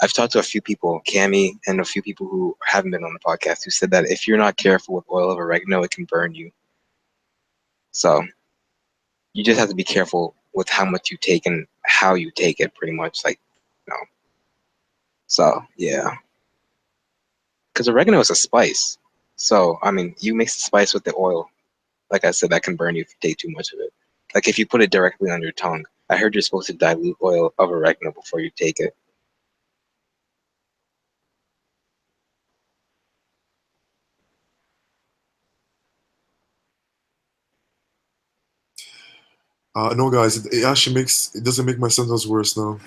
I've talked to a few people, Cammie, and a few people who haven't been on the podcast, who said that if you're not careful with oil of oregano, it can burn you. So you just have to be careful with how much you take and how you take it, pretty much. Like, you know. So yeah, because oregano is a spice. So I mean, you mix the spice with the oil. Like I said, that can burn you if you take too much of it. Like if you put it directly on your tongue. I heard you're supposed to dilute oil of oregano before you take it. No, guys, it actually it doesn't make my symptoms worse now.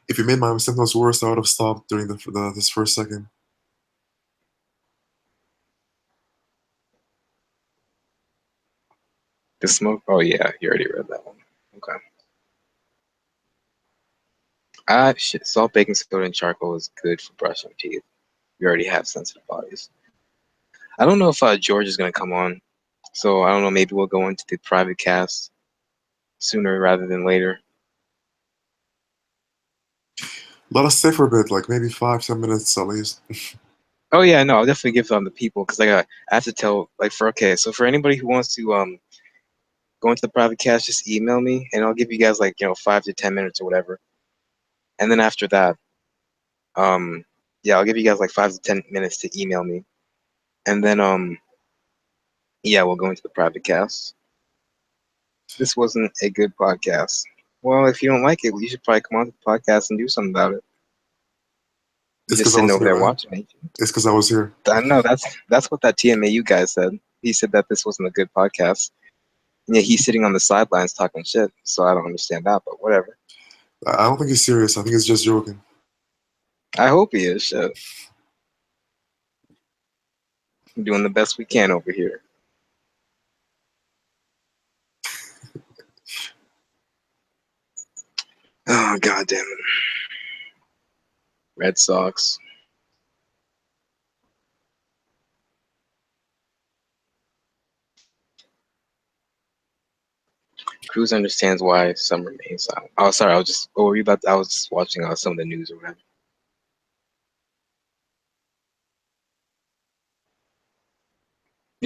If it made my symptoms worse, I would have stopped during this first second. The smoke? Oh yeah, you already read that one. Okay. Shit. Salt, baking soda, and charcoal is good for brushing teeth. You already have sensitive bodies. I don't know if George is gonna come on, so I don't know. Maybe we'll go into the private cast sooner rather than later. Let us stay for a bit, like maybe 5-10 minutes at least. Oh yeah, no, I'll definitely give the people because I have to tell so for anybody who wants to go into the private cast, just email me and I'll give you guys 5 to 10 minutes or whatever, and then after that, yeah, I'll give you guys 5 to 10 minutes to email me, and then yeah, we'll go into the private cast. This wasn't a good podcast. Well, if you don't like it, you should probably come on to the podcast and do something about it. You're It's just because I sitting was over here, there man. watching me. It's because I was here. I know that's what that TMAU guy said. He said that this wasn't a good podcast. And yet he's sitting on the sidelines talking shit. So I don't understand that, but whatever. I don't think he's serious. I think he's just joking. I hope he is. Shit. We're doing the best we can over here. Oh, God damn it. Red Sox. Cruz understands why some remain silent. Oh, sorry. I was just watching some of the news or whatever.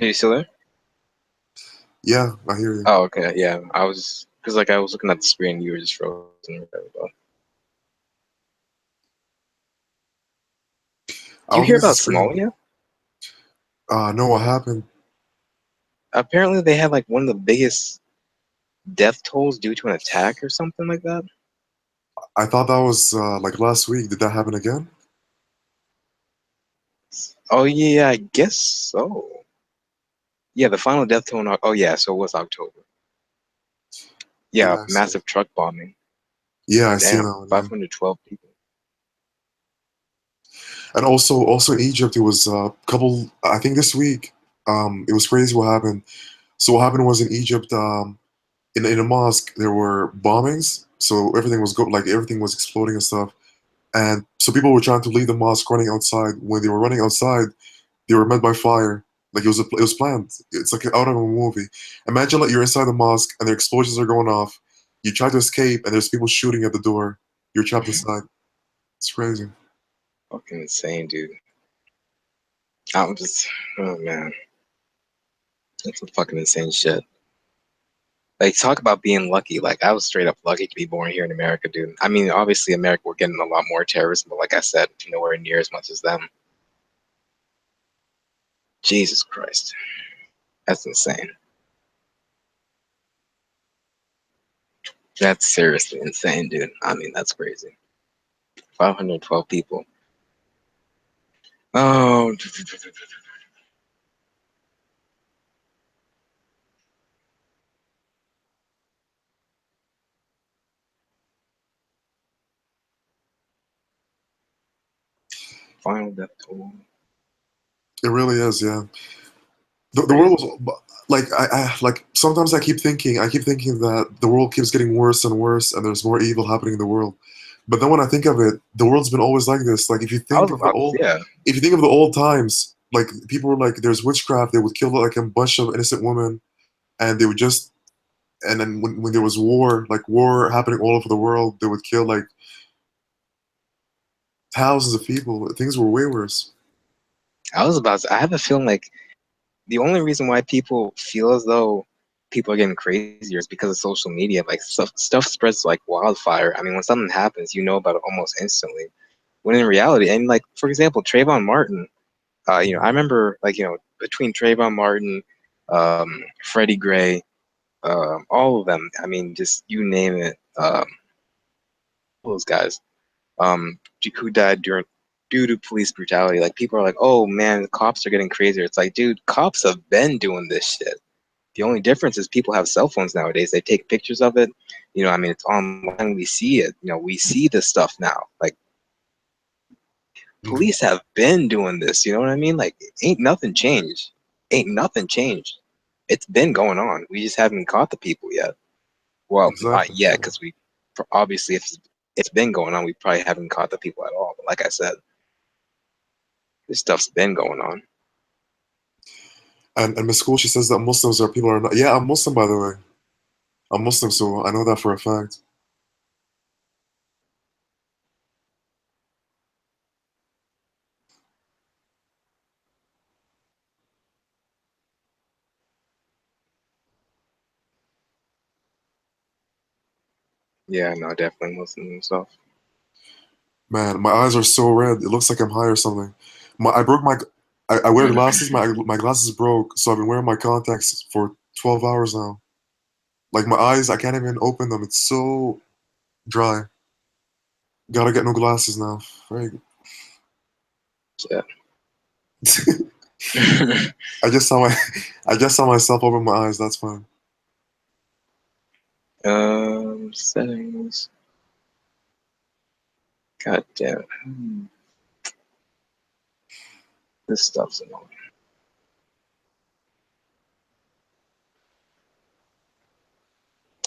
Are you still there? Yeah, I hear you. Oh, okay. Yeah. I was, because I was looking at the screen. You were just frozen or whatever. But. I Do you don't hear think it's a about screen. Somalia? No, what happened? Apparently, they had one of the biggest death tolls due to an attack or something like that. I thought that was like last week. Did that happen again? Oh yeah, I guess so. Yeah, the final death toll. Oh yeah, so it was October. Yeah, Yeah, I see. massive truck bombing. Yeah, I see Damn, now. Yeah. 512 people. And also in Egypt, it was a couple. I think this week, it was crazy what happened. So what happened was in Egypt, in a mosque, there were bombings. So everything was everything was exploding and stuff. And so people were trying to leave the mosque, running outside. When they were running outside, they were met by fire. Like it was planned. It's like out of a movie. Imagine you're inside the mosque and the explosions are going off. You try to escape and there's people shooting at the door. You're trapped inside. It's crazy. Fucking insane, dude. I'm just, oh man, that's some fucking insane shit. Talk about being lucky. I was straight up lucky to be born here in America, dude. I mean, obviously, America, we're getting a lot more terrorism, but like I said, nowhere near as much as them. Jesus Christ. That's insane. That's seriously insane, dude. I mean, that's crazy. 512 people. Oh, final death toll. It really is, yeah. The world was like I like sometimes I keep thinking that the world keeps getting worse and worse, and there's more evil happening in the world. But then when I think of it, the world's been always like this. Like I was about to, yeah. if you think of the old times, like people were like, there's witchcraft. They would kill like a bunch of innocent women, and they would just. And then when there was war, like war happening all over the world, they would kill like thousands of people. Things were way worse. I was about to, I have a feeling like the only reason why people feel as though people are getting crazier is because of social media. Like stuff spreads like wildfire. I mean, when something happens, you know about it almost instantly. When in reality, and like for example, Trayvon Martin, I remember like between Trayvon Martin, Freddie Gray, all of them. I mean, just you name it. Those guys, who died due to police brutality. Like people are like, oh man, the cops are getting crazier. It's like, dude, cops have been doing this shit. The only difference is people have cell phones nowadays. They take pictures of it. I mean, it's online. We see it. We see this stuff now. Like police have been doing this. You know what I mean? Like ain't nothing changed. Ain't nothing changed. It's been going on. We just haven't caught the people yet. Well, not Exactly. yet, because we obviously if it's been going on, we probably haven't caught the people at all. But like I said, this stuff's been going on. And Miss School, she says that Muslims are people are not. Yeah, I'm Muslim, by the way. I'm Muslim, so I know that for a fact. Yeah, no, definitely Muslim himself. Man, my eyes are so red. It looks like I'm high or something. I broke my. I wear glasses. My glasses broke, so I've been wearing my contacts for 12 hours now. Like my eyes, I can't even open them. It's so dry. Gotta get new glasses now. Very good. Yeah. I just saw my. I just saw myself open my eyes. That's fine. Settings. God damn it. This stuff's annoying.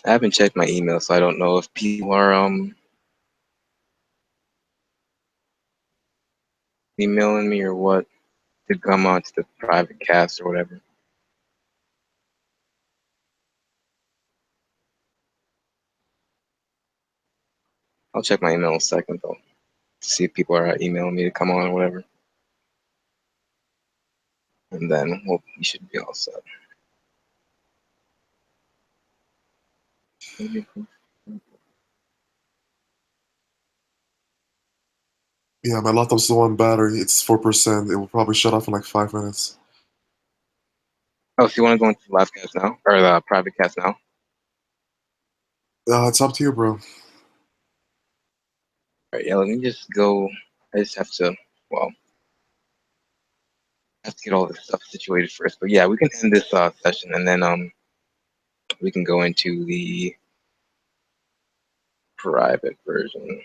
I haven't checked my email, so I don't know if people are emailing me or what to come on to the private cast or whatever. I'll check my email in a second though, to see if people are emailing me to come on or whatever. And then we should be all set. Yeah, my laptop's low on battery. It's 4%. It will probably shut off in like 5 minutes. Oh, so you want to go into the live cast now? Or the private cast now? It's up to you, bro. Alright, yeah, let me just go. I just have to, well, I have to get all this stuff situated first. But yeah, we can end this session and then we can go into the private version.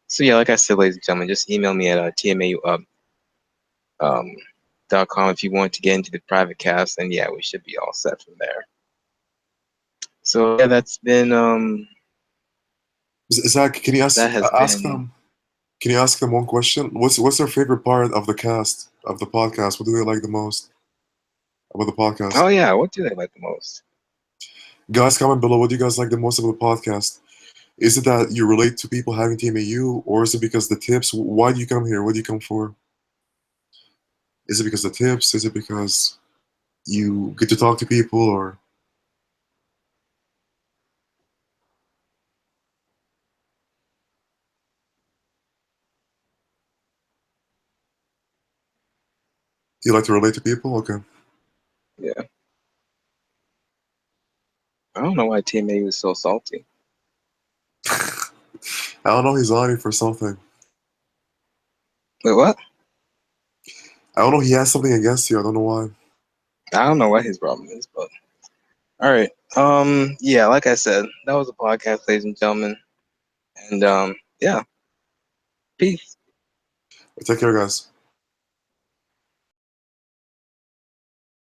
So yeah, like I said, ladies and gentlemen, just email me at TMAU .com if you want to get into the private cast, and yeah, we should be all set from there. So yeah, that's been Zach, can you that has ask been. them? Can you ask them one question? What's their favorite part of the cast of the podcast? What do they like the most about the podcast? Oh yeah, what do they like the most? Guys, comment below. What do you guys like the most about the podcast? Is it that you relate to people having TMAU, or is it because the tips? Why do you come here? What do you come for? Is it because the tips? Is it because you get to talk to people, or? You like to relate to people? Okay. Yeah. I don't know why TMAU is so salty. I don't know. He's on you for something. Wait, what? I don't know. He has something against you. I don't know why. I don't know what his problem is, but all right. Yeah, like I said, that was a podcast, ladies and gentlemen. And yeah. Peace. Take care, guys.